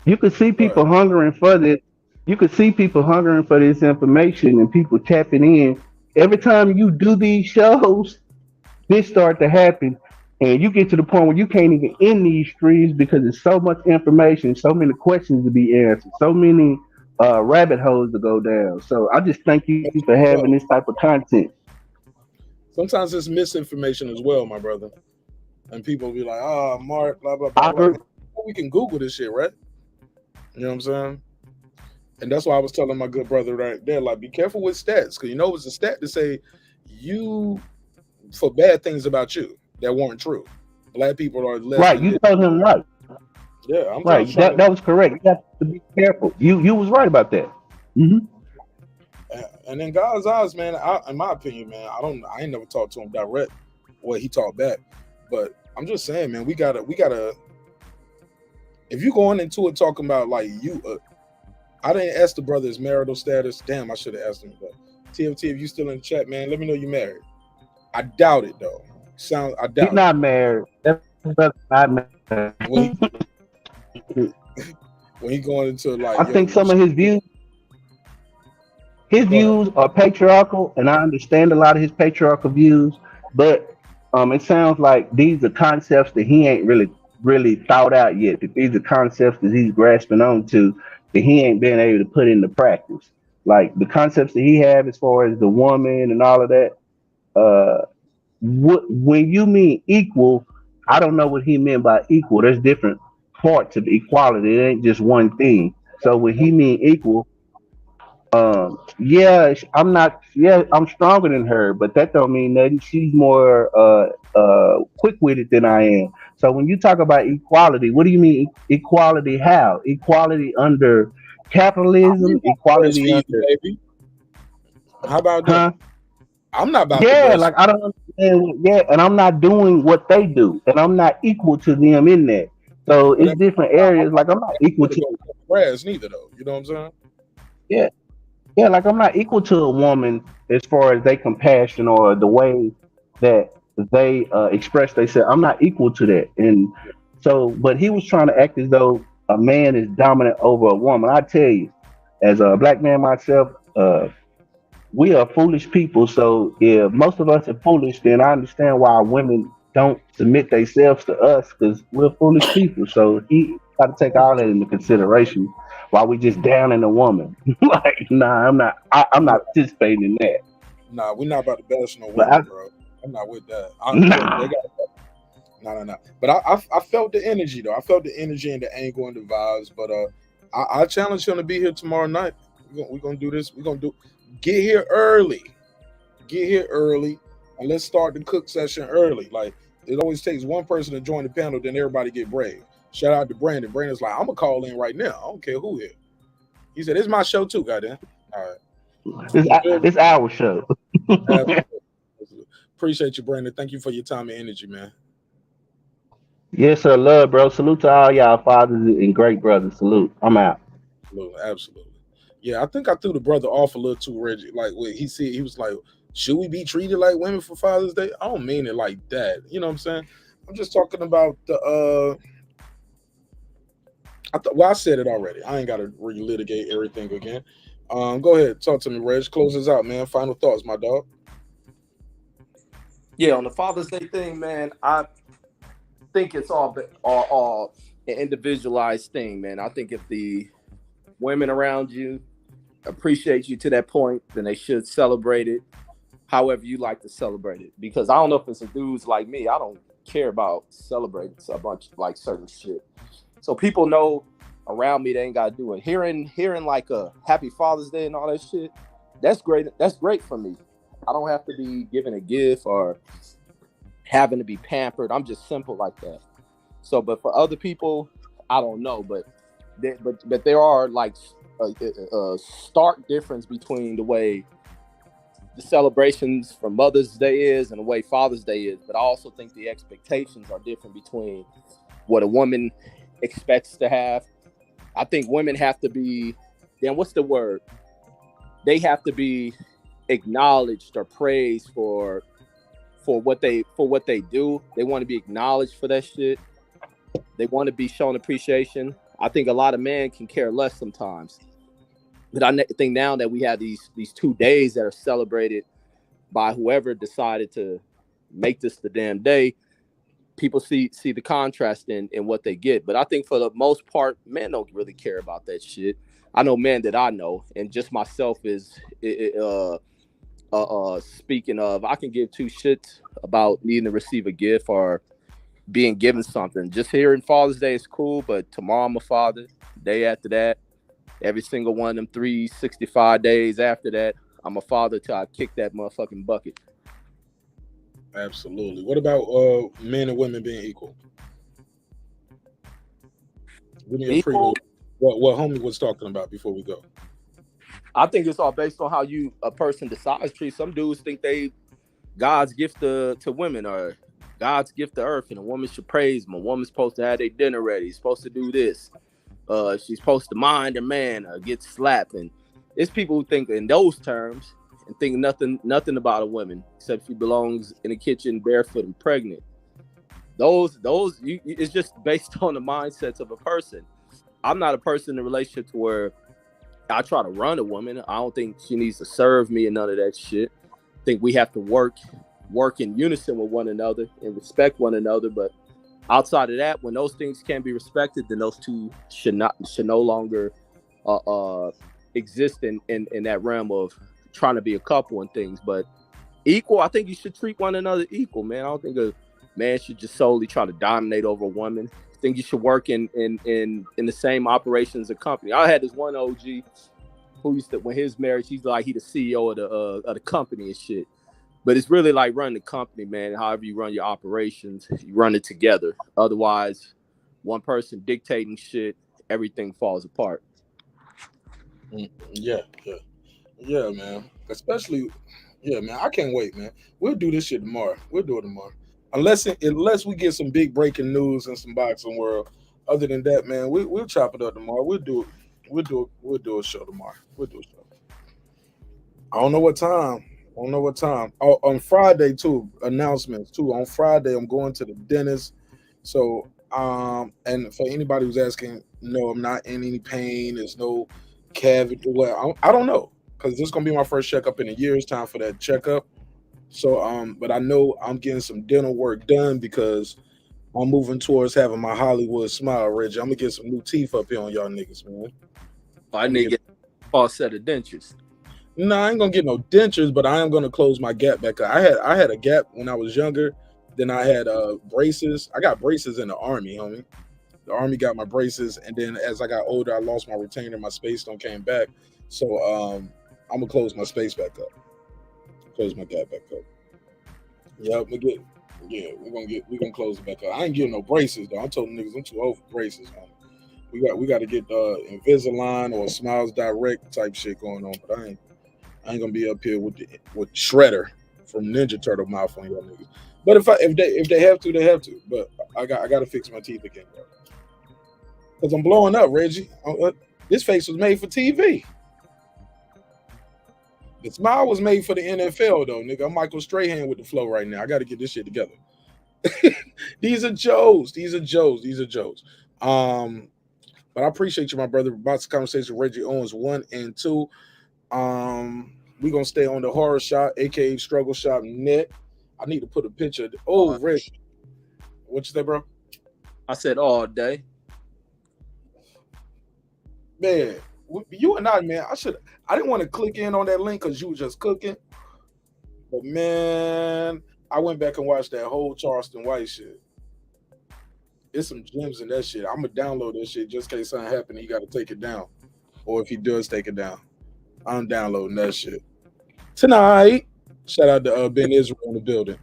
S13: You can see people hungering for this. You can see people hungering for this information and people tapping in. Every time you do these shows, this start to happen, and you get to the point where you can't even end these streams because there's so much information, so many questions to be answered, so many rabbit holes to go down. So I just thank you for having this type of content.
S1: Sometimes it's misinformation as well, my brother, and people be like, "Oh, Mark, blah blah blah." We can Google this shit, right? You know what I'm saying? And that's why I was telling my good brother right there, like, be careful with stats, because you know it's a stat to say you for bad things about you that weren't true. Black people are less
S13: right. You told him right.
S1: Yeah, I'm
S13: right. That was correct. You have to be careful. You was right about that. Mm-hmm.
S1: And in God's eyes, man, in my opinion, man, I ain't never talked to him direct. Well, he talked back, but I'm just saying, man, we gotta. If you going into it talking about like you, I didn't ask the brother's marital status. Damn, I should have asked him. But TFT, if you still in the chat, man, let me know you married. I doubt it though. I doubt.
S13: He's not married. That's not married.
S1: When he going into like,
S13: I think some of his views are patriarchal, and I understand a lot of his patriarchal views, but it sounds like these are concepts that he ain't really really thought out yet. That these are concepts that he's grasping onto that he ain't been able to put into practice. Like the concepts that he have as far as the woman and all of that. Uh, when you mean equal, I don't know what he meant by equal. There's different parts of equality. It ain't just one thing. So when he mean equal, yeah, I'm not. Yeah, I'm stronger than her, but that don't mean nothing. She's more quick witted than I am. So when you talk about equality, what do you mean equality? How equality under
S1: I'm
S13: capitalism?
S1: not
S13: Equality
S1: breastfeeding,
S13: under
S1: baby. How about that?
S13: huh?
S1: I'm not about to
S13: Yeah,
S1: breastfeed.
S13: like I don't understand. Yeah, and I'm not doing what they do, and I'm not equal to them in that. So
S1: But
S13: it's different
S1: I'm
S13: areas.
S1: not
S13: Like I'm not equal
S1: gonna
S13: to.
S1: go cut grass neither, though. You know what I'm saying?
S13: Yeah, yeah, like I'm not equal to a woman as far as they compassion or the way that they express themselves. I'm not equal to that. And so, but he was trying to act as though a man is dominant over a woman. I tell you, as a black man myself, we are foolish people. So if most of us are foolish, then I understand why women don't submit themselves to us because we're foolish people. So he got to take all that into consideration while we just down in a woman. Like, nah, I'm not. I'm
S1: Yeah.
S13: not participating in that.
S1: Nah, we're not about to bash no
S13: But
S1: women, bro. I'm not with that. Look, they
S13: nah,
S1: got no. But I felt the energy though. I felt the energy and the angle and the vibes. But I challenge him to be here tomorrow night. We're gonna do this. We're gonna do get here early. Get here early, and let's start the cook session early. Like it always takes one person to join the panel, then everybody get brave. Shout out to Brandon. Brandon's like, I'm gonna call in right now. I don't care who here. He said, "It's my show too, goddamn." All right,
S13: it's
S1: you feel me?
S13: it's our show.
S1: Absolutely. Appreciate you, Brandon. Thank you for your time and energy, man.
S13: Yes, sir. Love, bro. Salute to all y'all fathers and great brothers. Salute. I'm out.
S1: Absolutely, absolutely. Yeah, I think I threw the brother off a little too, Reggie. Like when he said he was like, "Should we be treated like women for Father's Day?" I don't mean it like that. You know what I'm saying? I'm just talking about the. Well, I said it already. I ain't got to relitigate everything again. Go ahead, talk to me, Reg. Close this out, man. Final thoughts, my dog.
S8: Yeah, on the Father's Day thing, man, I think it's all an individualized thing, man. I think if the women around you appreciate you to that point, then they should celebrate it however you like to celebrate it. Because I don't know if it's a dudes like me, I don't care about celebrating a bunch of like certain shit. So people know around me they ain't gotta do it. Hearing like a happy Father's Day and all that shit, that's great. That's great for me. I don't have to be given a gift or having to be pampered. I'm just simple like that. So, but for other people, I don't know. But there are like a stark difference between the way the celebrations for Mother's Day is and the way Father's Day is. But I also think the expectations are different between what a woman expects to have. I think women have to be, then what's the word? They have to be acknowledged or praised for what they do. They want to be acknowledged for that shit. They want to be shown appreciation. I think a lot of men can care less sometimes. But I think now that we have these 2 days that are celebrated by whoever decided to make this the damn day, people see the contrast in what they get. But I think for the most part, men don't really care about that shit. I know men that I know, and just myself is speaking of, I can give two shits about needing to receive a gift or being given something. Just hearing Father's Day is cool, but tomorrow I'm a father. Day after that, every single one of them 365 days after that, I'm a father till I kick that motherfucking bucket.
S1: Absolutely. What about men and women being equal? Give me a
S8: Equal?
S1: prelude. What homie was talking about before we go.
S8: I think it's all based on how a person decides to treat. Some dudes think they God's gift to women or God's gift to earth, and a woman should praise them. A woman's supposed to have their dinner ready. She's supposed to do this. She's supposed to mind her man or get slapped. And it's people who think in those terms and think nothing about a woman except she belongs in the kitchen barefoot and pregnant. It's just based on the mindsets of a person. I'm not a person in a relationship to where I try to run a woman. I don't think she needs to serve me and none of that shit. I think we have to work in unison with one another and respect one another. But
S5: Outside of that, when those things can be respected, then those two should no longer exist in that realm of trying to be a couple and things. But equal, I think you should treat one another equal, man. I don't think a man should just solely try to dominate over a woman. I think you should work in the same operations as a company. I had this one OG who used to, when his marriage, he's like, he the CEO of the company and shit. But it's really like running the company, man. However you run your operations, you run it together. Otherwise, one person dictating shit, everything falls apart.
S1: Yeah, man. Especially, yeah, man. I can't wait, man. We'll do this shit tomorrow. We'll do it tomorrow. Unless we get some big breaking news in some boxing world. Other than that, man, we'll chop it up tomorrow. We'll do a show tomorrow. We'll do a show. I don't know what time. Oh, on Friday too. Announcements too. On Friday, I'm going to the dentist. So, and for anybody who's asking, no, I'm not in any pain. There's no cavity. Well, I don't know, because this is gonna be my first checkup in a year's time for that checkup. So, but I know I'm getting some dental work done because I'm moving towards having my Hollywood smile, Reggie. I'm gonna get some new teeth up here on y'all niggas, man.
S5: I need to get a false set of dentures.
S1: No, I ain't gonna get no dentures, but I am gonna close my gap back up. I had a gap when I was younger. Then I had braces. I got braces in the Army, homie. The Army got my braces, and then as I got older, I lost my retainer. My space don't came back. So I'm gonna close my space back up. Close my gap back up. Yep, we're gonna close it back up. I ain't getting no braces though. I told them niggas I'm too old for braces, man. We got to get Invisalign or Smiles Direct type shit going on, but I ain't gonna be up here with Shredder from Ninja Turtle mouth on y'all niggas. But if they have to, they have to. But I got to fix my teeth again, bro. Cause I'm blowing up, Reggie. This face was made for TV. The smile was made for the NFL, though, nigga. I'm Michael Strahan with the flow right now. I got to get this shit together. These are Joes. But I appreciate you, my brother. About this conversation with Reggie Owens 1 and 2. We're gonna stay on the horror shop, aka Struggle Shop Net. I need to put a picture. Oh, Reggie. What you say, bro?
S5: I said all day.
S1: Man, you and I, man, I didn't want to click in on that link because you were just cooking. But man, I went back and watched that whole Charleston White shit. There's some gems in that shit. I'm gonna download that shit just in case something happens. He got to take it down, or if he does take it down, I'm downloading that shit tonight. Shout out to Ben Israel in the building.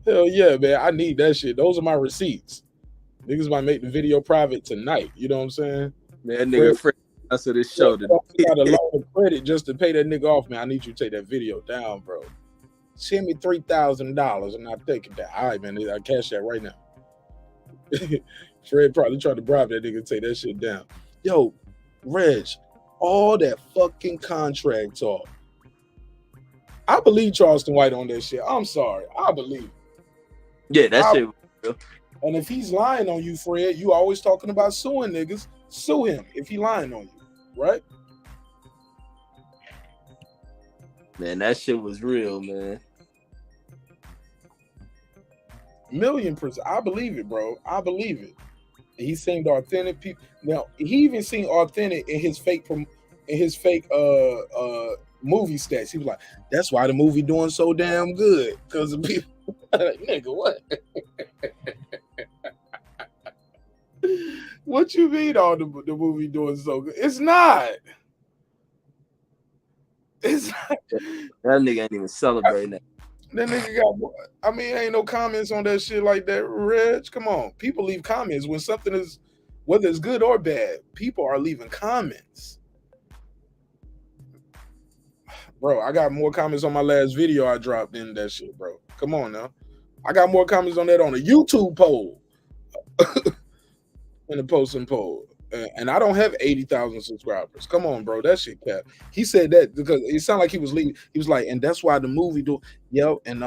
S1: Hell yeah, man! I need that shit. Those are my receipts. Niggas might make the video private tonight. You know what I'm saying?
S5: Man, nigga, Fred, that's what this show today.
S1: I got a lot of credit just to pay that nigga off, man. I need you to take that video down, bro. Send me $3,000 and I'll take it down. All right, man. I cash that right now. Fred probably tried to bribe that nigga to take that shit down. Yo, Reg, all that fucking contract talk. I believe Charleston White on that shit. I'm sorry. I believe it.
S5: Yeah, that shit was real.
S1: And if he's lying on you, Fred, you always talking about suing niggas. Sue him if he lying on you, right?
S5: Man, that shit was real, man.
S1: 1,000,000%. I believe it, bro. I believe it. He seemed authentic. People. Now he even seemed authentic in his fake movie stats. He was like, "That's why the movie doing so damn good because of people." Nigga, what? What you mean all the movie doing so good? It's not. It's not.
S5: That nigga ain't even celebrating that.
S1: That nigga got. I mean, ain't no comments on that shit like that, Reg. Come on, people leave comments when something is, whether it's good or bad. People are leaving comments. Bro, I got more comments on my last video I dropped in that shit, bro. Come on now. I got more comments on that on a YouTube poll. In the posting poll. And I don't have 80,000 subscribers. Come on, bro. That shit cap. He said that because it sounded like he was leading. He was like, and that's why the movie do. Yo, and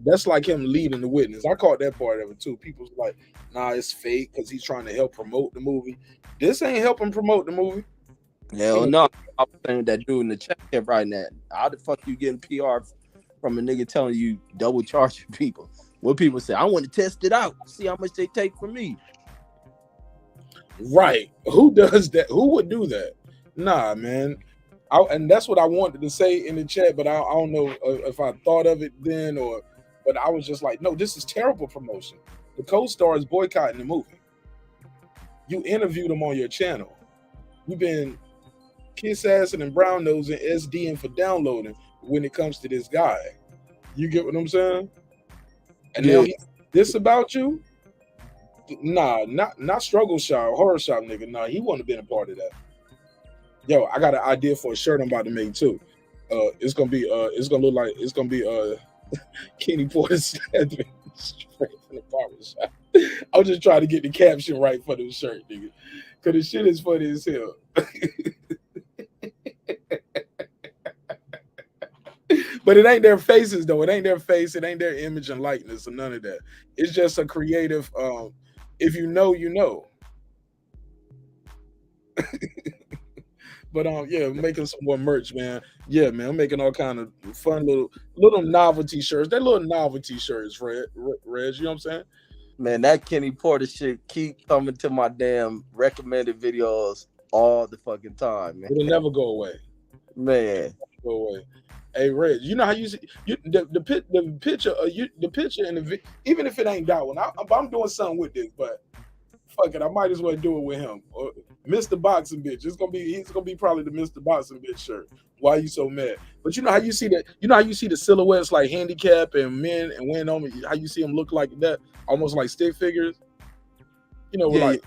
S1: that's like him leading the witness. I caught that part of it too. People's like, nah, it's fake because he's trying to help promote the movie. This ain't helping promote the movie.
S5: Hell no. I was saying that dude in the chat kept writing that. How the fuck you getting PR from a nigga telling you double charging people?
S8: When people say, I want to test it out, see how much they take from me.
S1: Right. Who does that? Who would do that? Nah, man. And that's what I wanted to say in the chat, but I don't know if I thought of it then but I was just like, no, this is terrible promotion. The co-star is boycotting the movie. You interviewed him on your channel. You've been kiss-assing and brown-nosing, SDing for downloading when it comes to this guy. You get what I'm saying? And now this about you? Nah, not struggle shop, horror shop nigga. Nah, he wouldn't have been a part of that. Yo, I got an idea for a shirt I'm about to make too. It's gonna be Kenny Porter straight from the barbershop. I'm just trying to get the caption right for the shirt, nigga. Cause the shit is funny as hell. But it ain't their faces though. It ain't their face. It ain't their image and likeness or none of that. It's just a creative. If you know, you know. But yeah, making some more merch, man. Yeah, man, I'm making all kind of fun little novelty shirts. They're little novelty shirts, Reg. You know what I'm saying?
S8: Man, that Kenny Porter shit keep coming to my damn recommended videos all the fucking time, man.
S1: It'll never go away,
S8: man.
S1: Go away. Hey, Reg, you know how you see the picture and the even if it ain't that one, I'm doing something with this, but fuck it, I might as well do it with him. Or Mr. Boxing Bitch. He's gonna be probably the Mr. Boxing Bitch shirt. Why are you so mad? But you know how you see that? You know how you see the silhouettes like handicap and men and women on how you see them look like that, almost like stick figures. You know, like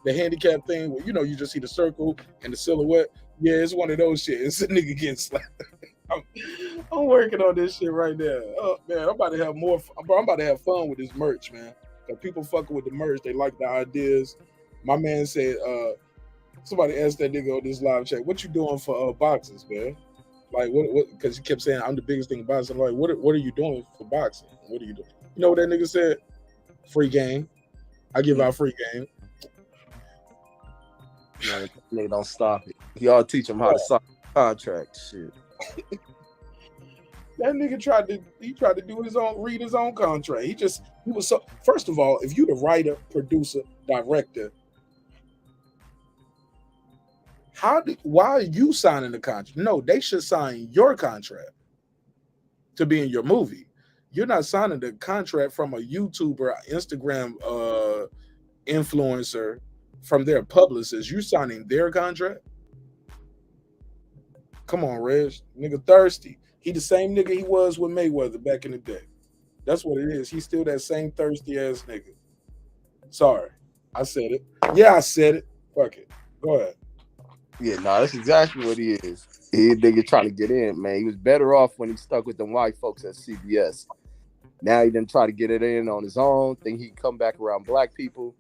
S1: the handicap thing where you just see the circle and the silhouette. Yeah, it's one of those shit. It's a nigga getting slapped. I'm working on this shit right now. Oh man, I'm about to have more. I'm about to have fun with this merch, man. If people fucking with the merch, they like the ideas. My man said, somebody asked that nigga on this live chat, "What you doing for boxers, man?" Like what? Because he kept saying, "I'm the biggest thing in boxing." I'm like, what are you doing for boxing? What are you doing? You know what that nigga said? Free game. I give out free game.
S8: Man, nigga, don't stop it. Y'all teach him how to sign contract shit.
S1: That nigga tried to do read his own contract. He was so. First of all, if you the writer, producer, director, why are you signing the contract? No, they should sign your contract to be in your movie. You're not signing the contract from a YouTuber, Instagram influencer, from their publicist. You signing their contract? Come on, Reg. Nigga thirsty. He the same nigga he was with Mayweather back in the day. That's what it is. He's still that same thirsty ass nigga. Sorry. I said it. Yeah, I said it. Fuck it. Go ahead.
S8: Yeah, no, that's exactly what he is. He a nigga trying to get in, man. He was better off when he stuck with them white folks at CBS. Now he didn't try to get it in on his own. Think he can come back around black people.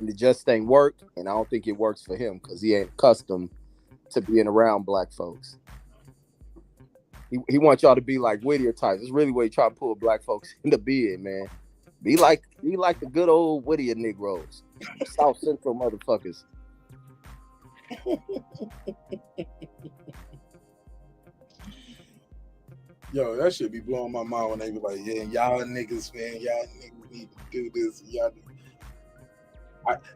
S8: And it just ain't work. And I don't think it works for him because he ain't accustomed to being around black folks. He wants y'all to be like Whittier types. It's really what he try to pull black folks into being, man. Be like the good old Whittier Negroes. South Central motherfuckers.
S1: Yo, that should be blowing my mind when they be like, yeah, y'all niggas, man, y'all niggas need to do this.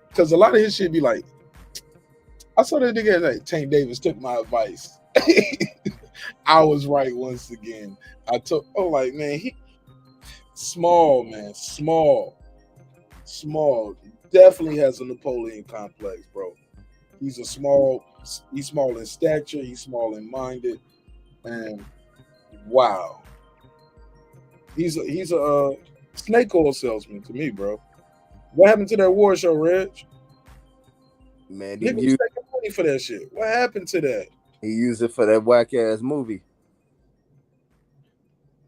S1: Because a lot of his shit be like, I saw that nigga like Tank Davis took my advice. I was right once again. Like, man, he small, man, small. Definitely has a Napoleon complex, bro. He's small in stature, he's small in minded, and wow. He's a snake oil salesman to me, bro. What happened to that war show, Reg?
S8: Man,
S1: nigga was taking money for that shit. What happened to that?
S8: He used it for that whack ass movie.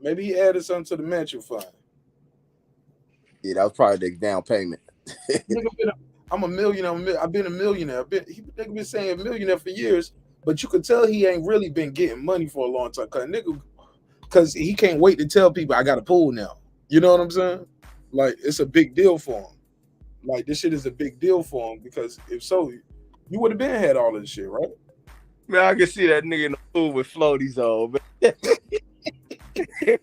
S1: Maybe he added something to the mansion fund.
S8: Yeah, that was probably the down payment.
S1: I'm a millionaire. I've been a millionaire. Nigga been saying millionaire for years, but you could tell he ain't really been getting money for a long time. Because he can't wait to tell people I got a pool now. You know what I'm saying? Like, it's a big deal for him. Like, this shit is a big deal for him because if so, you would have been had all this shit, right?
S8: Man, I can see that nigga in the pool with floaties on, man.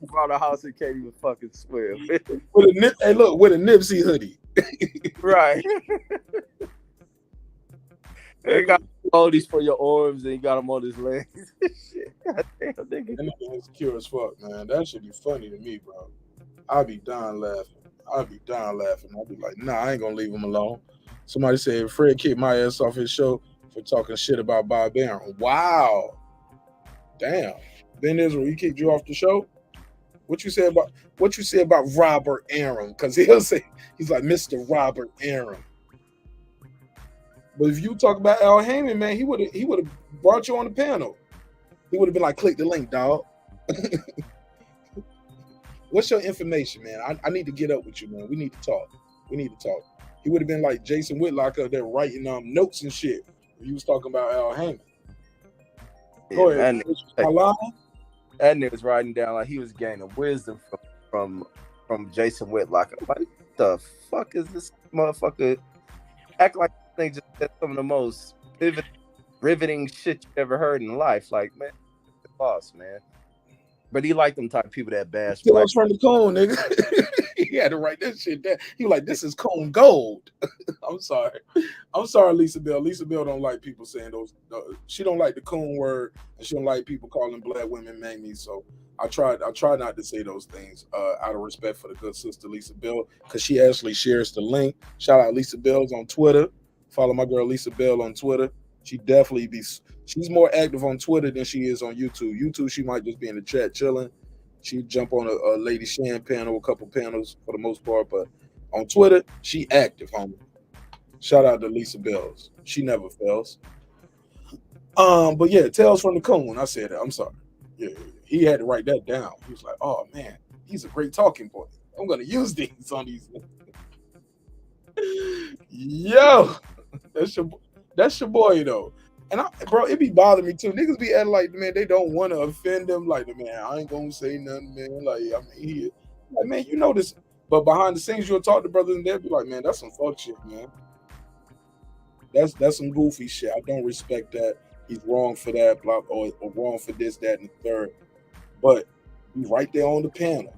S8: Brought a house and can't even fucking swim.
S1: Hey, look, with a Nipsey hoodie.
S8: Right. He got oldies for your arms and he got them on his legs. Shit. God damn, nigga.
S1: That nigga insecure as fuck, man. That should be funny to me, bro. I'd be dying laughing. I'd be like, nah, I ain't gonna leave him alone. Somebody said Fred kicked my ass off his show for talking shit about Bob Arum. Wow. Damn. Ben Israel, he kicked you off the show? What you say about Robert Arum? Because he'll say he's like Mr. Robert Arum. But if you talk about Al Heyman, man, he would have brought you on the panel. He would have been like, click the link, dog. What's your information, man? I need to get up with you, man. We need to talk. He would have been like Jason Whitlock up there writing notes and shit. He was talking about Al Heyman. Go ahead.
S8: That nigga was writing down like he was gaining wisdom from Jason Whitlock. I'm like, what the fuck is this motherfucker? Act like they just said some of the most riveting shit you ever heard in life. Like, man, boss, man. But he liked them type of people that bash.
S1: Still was from the cone, nigga. He had to write that shit down. He was like, this is cone gold. I'm sorry, Lisa Bell. Lisa Bell don't like people saying those. She don't like the coon word, and she don't like people calling black women mammies. So I try not to say those things out of respect for the good sister Lisa Bell, because she actually shares the link. Shout out Lisa Bell's on Twitter. Follow my girl Lisa Bell on Twitter. She's more active on Twitter than she is on YouTube. YouTube, she might just be in the chat chilling. She jump on a Lady Shan panel, a couple panels for the most part, but on Twitter, she active, homie. Shout out to Lisa Bells. She never fails. But yeah, Tales from the Coon. I said that. I'm sorry. Yeah, he had to write that down. He was like, oh man, he's a great talking point. I'm gonna use these on these. Yo, that's your boy though. And bro, it be bothering me too. Niggas be acting like, man, they don't want to offend them. Like, man, I ain't gonna say nothing, man. Like, I mean, man, you know this. But behind the scenes, you'll talk to brothers and they'll be like, man, that's some fuck shit, man. That's some goofy shit. I don't respect that. He's wrong for that, blah, or wrong for this, that, and the third. But you right there on the panel.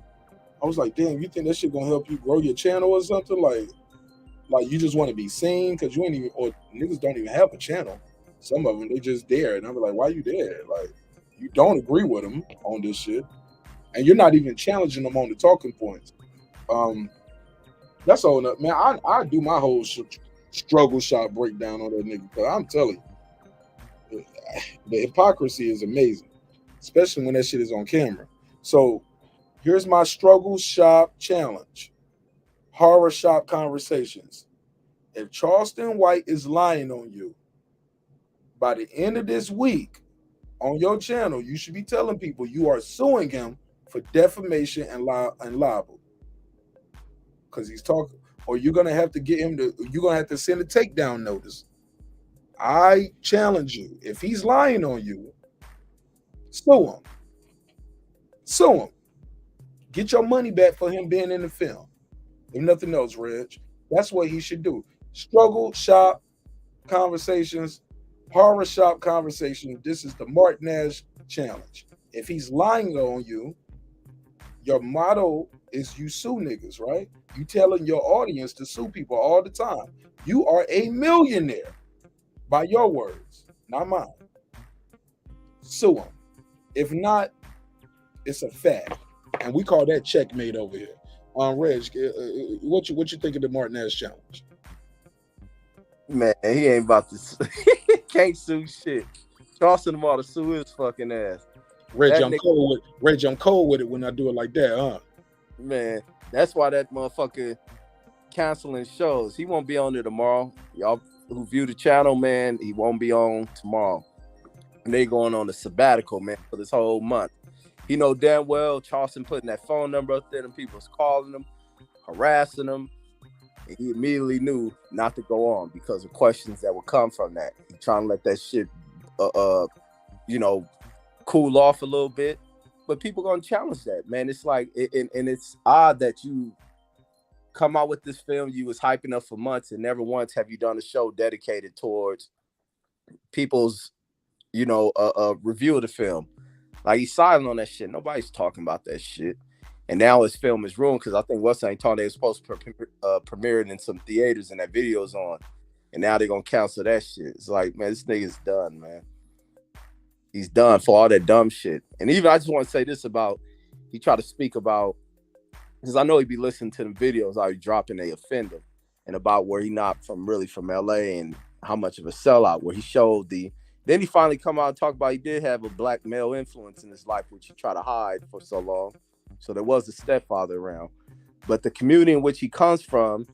S1: I was like, damn, you think that shit gonna help you grow your channel or something? Like you just want to be seen because you ain't even, or niggas don't even have a channel. Some of them, they just there. And I'm like, why you there? Like, you don't agree with them on this shit. And you're not even challenging them on the talking points. That's all up, man. I do my whole struggle shot breakdown on that nigga. Because I'm telling you, the hypocrisy is amazing. Especially when that shit is on camera. So, here's my struggle shop challenge. Horror shop conversations. If Charleston White is lying on you, by the end of this week on your channel, you should be telling people you are suing him for defamation and libel. Because he's talking, or you're gonna have to get him to, you're gonna have to send a takedown notice. I challenge you. If he's lying on you, sue him. Sue him. Get your money back for him being in the film. If nothing else, Reg, that's what he should do. Struggle shop conversations. Horror shop conversation. This is the Marq Nash challenge. If he's lying on you, your motto is you sue niggas, right? You telling your audience to sue people all the time. You are a millionaire by your words, not mine. Sue him. If not, it's a fact, and we call that checkmate over here. Reg, what you think of the Marq Nash challenge?
S8: Man, he ain't about to. Can't sue shit. Charleston them all to sue his fucking ass.
S1: Reg, I'm cold with it when I do it like that, huh?
S8: Man, that's why that motherfucker canceling shows. He won't be on there tomorrow. Y'all who view the channel, man, he won't be on tomorrow. And they going on a sabbatical, man, for this whole month. He know damn well Charleston putting that phone number up there and people's calling him, harassing him. And he immediately knew not to go on because of questions that would come from that. He trying to let that shit, cool off a little bit. But people gonna challenge that, man. It's like, and it's odd that you come out with this film you was hyping up for months, and never once have you done a show dedicated towards people's, review of the film.
S14: Like he's silent on that shit. Nobody's talking about that shit. And now his film is ruined because I think what's saying Tony was supposed to premiere it in some theaters and that video's on. And now they're gonna cancel that shit. It's like, man, this nigga's done, man. He's done for all that dumb shit. And even I just want to say this about he tried to speak about, because I know he'd be listening to the videos how he dropping they offend him, and about where he not really from LA and how much of a sellout, where he showed then he finally come out and talk about he did have a black male influence in his life, which he tried to hide for so long. So there was a stepfather around. But the community in which he comes from,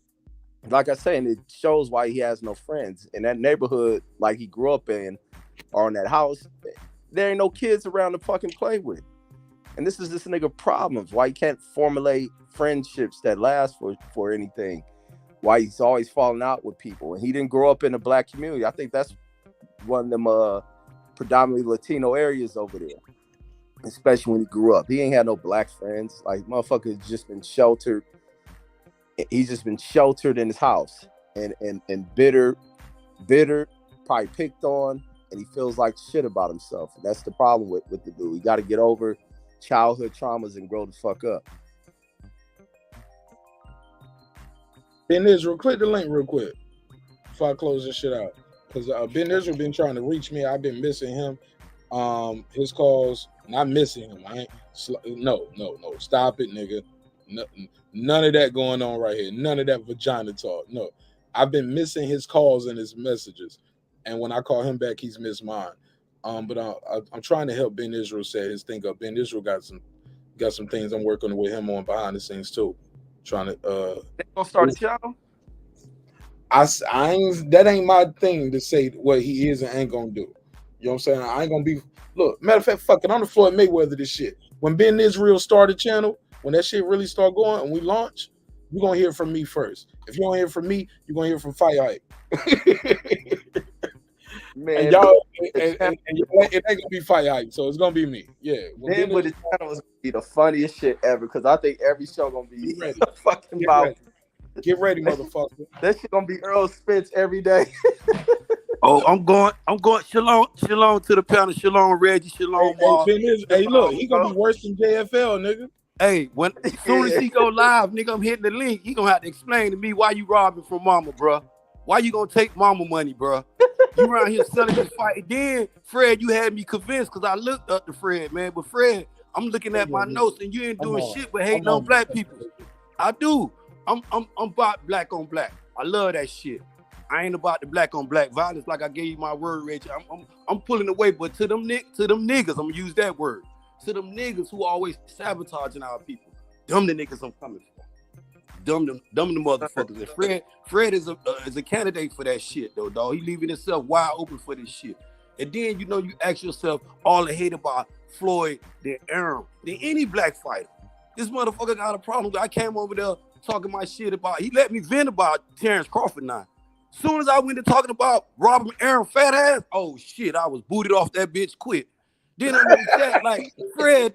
S14: like I say, and it shows why he has no friends. In that neighborhood, like he grew up in, or in that house, there ain't no kids around to fucking play with. And this is this nigga problems. Why he can't formulate friendships that last for anything. Why he's always falling out with people. And he didn't grow up in a black community. I think that's one of them predominantly Latino areas over there. Especially when he grew up. He ain't had no black friends. Like, motherfucker's just been sheltered. He's just been sheltered in his house. And bitter, probably picked on. And he feels like shit about himself. And that's the problem with the dude. You got to get over childhood traumas and grow the fuck up.
S1: Ben Israel, click the link real quick before I close this shit out. Because Ben Israel been trying to reach me. I've been missing him. His calls, not missing him. I ain't no. Stop it, nigga. None of that going on right here. None of that vagina talk. No. I've been missing his calls and his messages. And when I call him back, he's missed mine. But I'm trying to help Ben Israel set his thing up. Ben Israel got some things I'm working with him on behind the scenes too. Trying to
S14: They gonna start a channel?
S1: I ain't, that ain't my thing to say what he is and ain't gonna do. You know what I'm saying? I ain't gonna be, look, matter of fact, fuck it, I'm the Floyd Mayweather this shit. When Ben Israel started channel, when that shit really start going and we launch, you're gonna hear from me first. If you don't hear from me, you're gonna hear from Fire Hype. Man, and y'all, and it ain't gonna be Fire Hype, so it's gonna be me. Yeah.
S14: Then with the channel is gonna be the funniest shit ever, because I think every show gonna be fucking about.
S1: Get ready, motherfucker.
S14: That shit gonna be Earl Spence every day.
S15: Oh, I'm going. Shalom to the panel. Shalom, Reggie. Shalom, Mark.
S1: Hey, look, he gonna be worse than JFL, nigga.
S15: Hey, as soon as he go live, nigga, I'm hitting the link. He gonna have to explain to me why you robbing from mama, bro. Why you gonna take mama money, bro? You around here selling this fight. Then, Fred, you had me convinced because I looked up to Fred, man. But Fred, I'm looking at my notes and you ain't doing shit but hating on black people. I do. I'm about black on black. I love that shit. I ain't about the black on black violence like I gave you my word, Reggie. I'm pulling away, but to them niggas, I'm gonna use that word. To them niggas who always sabotaging our people. Them the niggas I'm coming for. Dumb the motherfuckers. And Fred is a candidate for that shit though, dog. He leaving himself wide open for this shit. And then you ask yourself all the hate about Floyd, then Aaron, then any black fighter. This motherfucker got a problem. I came over there talking my shit about. He let me vent about Terrence Crawford now. Soon as I went to talking about Robert Aaron fat ass, oh shit, I was booted off that bitch quick. Then I'm in the chat like, Fred,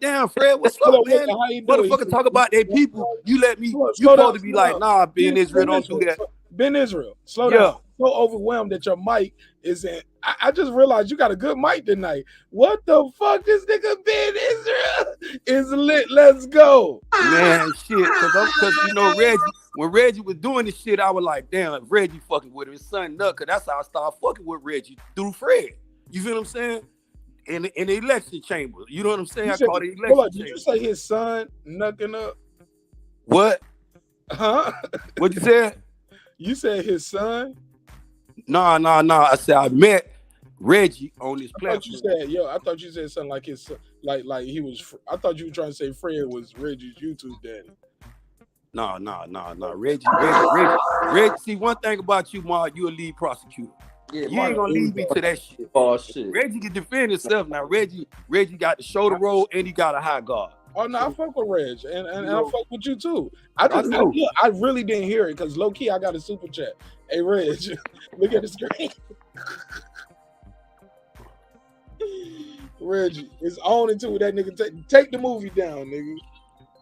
S15: what's up, man? Motherfucker talk about their people. You let me, you supposed to be like, nah, Ben Israel, don't do that.
S1: Ben Israel, slow down. So overwhelmed that your mic is in. I just realized you got a good mic tonight. What the fuck, this nigga Ben Israel is lit. Let's go.
S15: Man, shit, because Reggie, when Reggie was doing this shit, I was like, damn, Reggie fucking with his son nut, because that's how I started fucking with Reggie, through Fred. You feel what I'm saying? In the election chamber. You know what I'm saying? I call it election chamber.
S1: Did you say his son knucking up?
S15: What?
S1: Huh?
S15: What you said?
S1: You said his son?
S15: Nah. I said I met Reggie on this platform.
S1: I thought you said something like his son, like he was. I thought you were trying to say Fred was Reggie's YouTube daddy.
S15: No. Reggie. See, one thing about you, Mark, you a lead prosecutor. Yeah, you ain't gonna lead me to that shit. Oh shit. Reggie can defend himself now. Reggie got the shoulder roll and he got a high guard.
S1: Oh no, I fuck with Reg and I fuck with you too. I really didn't hear it because low key I got a super chat. Hey Reg, look at the screen. Reggie, it's on into that nigga. Take the movie down, nigga,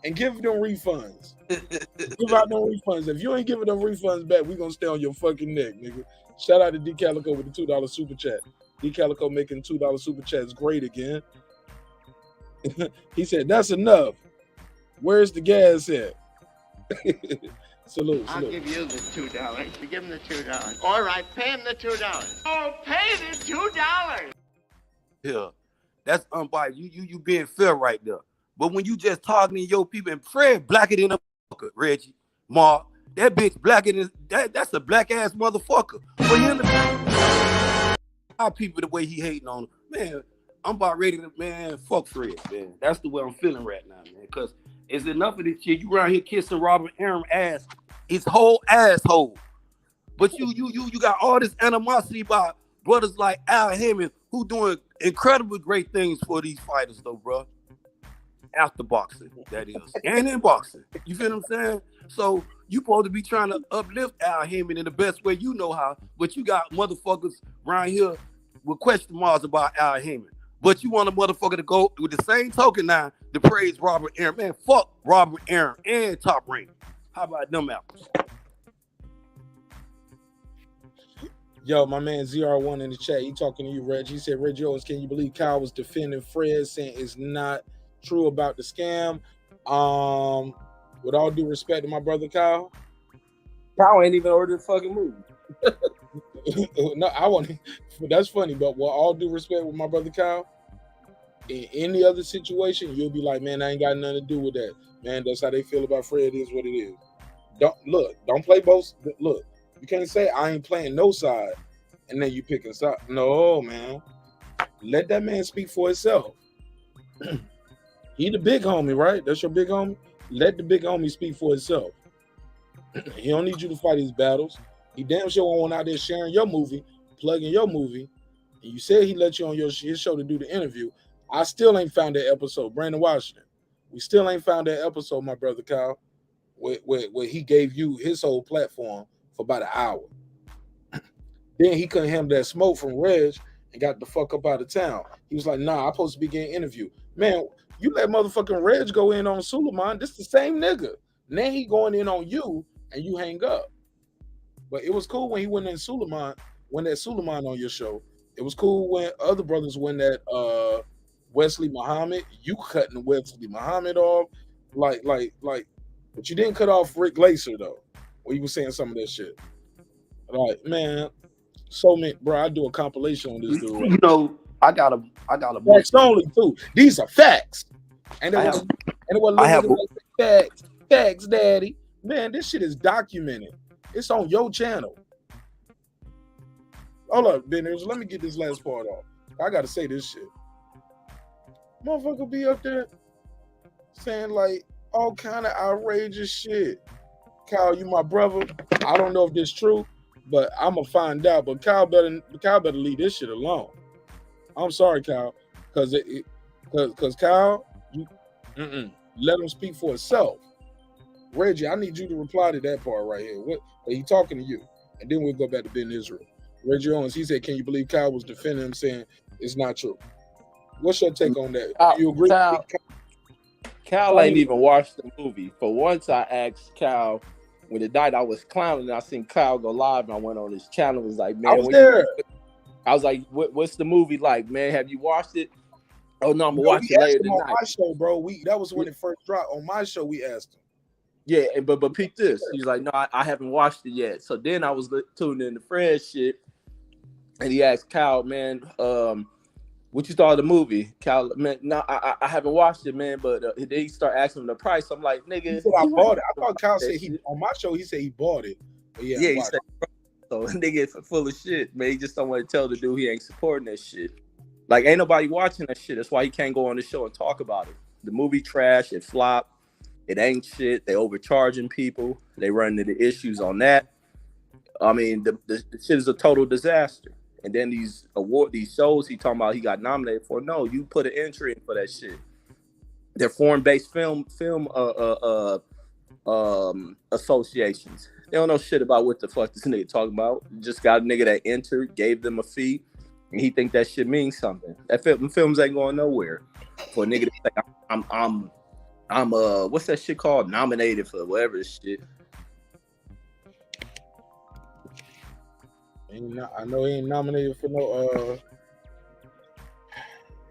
S1: and give them refunds. Give out them refunds. If you ain't giving them refunds back, we gonna stay on your fucking neck, nigga. Shout out to D Calico with the $2 super chat. D Calico making $2 super chats great again. He said, "That's enough. Where's the gas at?" Salute,
S16: I'll
S1: salute.
S16: give you the $2. You give him the $2. All right, pay him the $2. Oh, pay the $2.
S15: Yeah, that's unbiased. You being fair right there. But when you just talking to your people, and Fred blacker than a motherfucker, Reggie, Mark, that bitch blacker than that's a black ass motherfucker. For him to our people the way he hating on him, man, I'm about ready to fuck Fred, man. That's the way I'm feeling right now, man. Cause it's enough of this shit. You around here kissing Robert Aaron ass, his whole asshole. But you got all this animosity by brothers like Al Hammond who doing incredibly great things for these fighters, though, bro. After boxing, that is, and in boxing. You feel what I'm saying? So you supposed to be trying to uplift Al Hammond in the best way you know how, but you got motherfuckers around here with question marks about Al Hammond. But you want a motherfucker to go with the same token now to praise Robert Aaron. Man, fuck Robert Aaron and Top Rank. How about them apples?
S1: Yo, my man ZR1 in the chat, he talking to you, Reg. He said, Reggie Owens, can you believe Kyle was defending Fred, saying it's not true about the scam? With all due respect to my brother Kyle.
S8: Kyle ain't even ordered the fucking movie.
S1: No, I want. That's funny, but with all due respect with my brother Kyle, in any other situation, you'll be like, man, I ain't got nothing to do with that. Man, that's how they feel about Fred. Is what it is. Don't play both. Look, you can't say I ain't playing no side, and then you picking side. No, man. Let that man speak for himself. He the big homie, right? That's your big homie. Let the big homie speak for himself. He don't need you to fight his battles. He damn sure won't out there sharing your movie, plugging your movie. And you said he let you on his show to do the interview. I still ain't found that episode. Brandon Washington. We still ain't found that episode, my brother Kyle, where he gave you his whole platform for about an hour. Then he couldn't handle that smoke from Reg and got the fuck up out of town. He was like, nah, I'm supposed to be getting interviewed. Man, you let motherfucking Reg go in on Suleiman. This the same nigga. Now he going in on you and you hang up. But it was cool when he went in Suleiman, when that Suleiman on your show. It was cool when other brothers went that Wesley Muhammad. You cutting Wesley Muhammad off. Like, but you didn't cut off Rick Lacer though. When he was saying some of that shit. Like, man, so many, bro, I do a compilation on this dude. Right?
S15: You know, I got a
S1: facts only too. These are facts. And it was facts, daddy. Man, this shit is documented. It's on your channel. Hold up, Benners. Let me get this last part off. I gotta say this shit. Motherfucker be up there saying like all kind of outrageous shit. Kyle, you my brother. I don't know if this is true, but I'm gonna find out. But Kyle better leave this shit alone. I'm sorry, Kyle, because Kyle, you let him speak for himself. Reggie, I need you to reply to that part right here. What are he talking to you? And then we'll go back to Ben Israel. Reggie Owens, he said, can you believe Kyle was defending him, saying it's not true? What's your take on that? Do you agree?
S8: Kyle ain't even watched the movie. For once, I asked Kyle when the night I was clowning, I seen Kyle go live, and I went on his channel. Was like, man, I was like, what's the movie like, man? Have you watched it? Oh no, I'm gonna watch it later tonight.
S1: On my show, bro. That was when it first dropped. On my show, we asked him.
S8: Yeah, but peep this. He's like, no, I haven't watched it yet. So then I was tuning in to Fred's shit, and he asked Kyle, man, what you thought of the movie? Kyle, man, no, I haven't watched it, man. But then he start asking him the price. I'm like, nigga,
S1: he said I bought it. I thought Kyle said on my show he said he bought it. But yeah,
S8: he said, so nigga full of shit, man. He just don't want to tell the dude he ain't supporting that shit. Like, ain't nobody watching that shit. That's why he can't go on the show and talk about it. The movie trash. It flopped. It ain't shit. They overcharging people. They run into issues on that. I mean, the shit is a total disaster. And then these shows he talking about he got nominated for. No, you put an entry in for that shit. They're foreign-based film associations. They don't know shit about what the fuck this nigga talking about. Just got a nigga that entered, gave them a fee, and he think that shit means something. That films ain't going nowhere. For a nigga to say I'm what's that shit called? Nominated for whatever this shit.
S1: I know he ain't nominated for no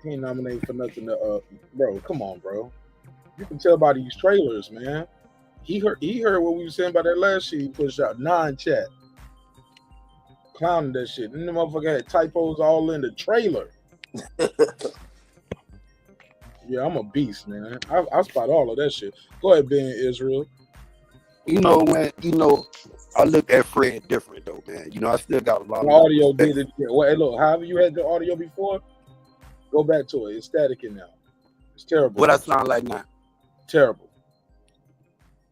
S1: He ain't nominated for nothing. Bro, come on, bro. You can tell by these trailers, man. He heard what we were saying about that last shit he pushed out. Non-chat. Clowning that shit. And the motherfucker had typos all in the trailer. Yeah, I'm a beast, man. I spot all of that shit. Go ahead, Ben Israel.
S15: You know, man, I look at Fred different though, man. I still got a lot
S1: The
S15: of
S1: audio
S15: respect.
S1: did it. Well, hey, look, however you had the audio before, go back to it. It's staticking now. It's terrible.
S15: What I sound like now?
S1: Terrible.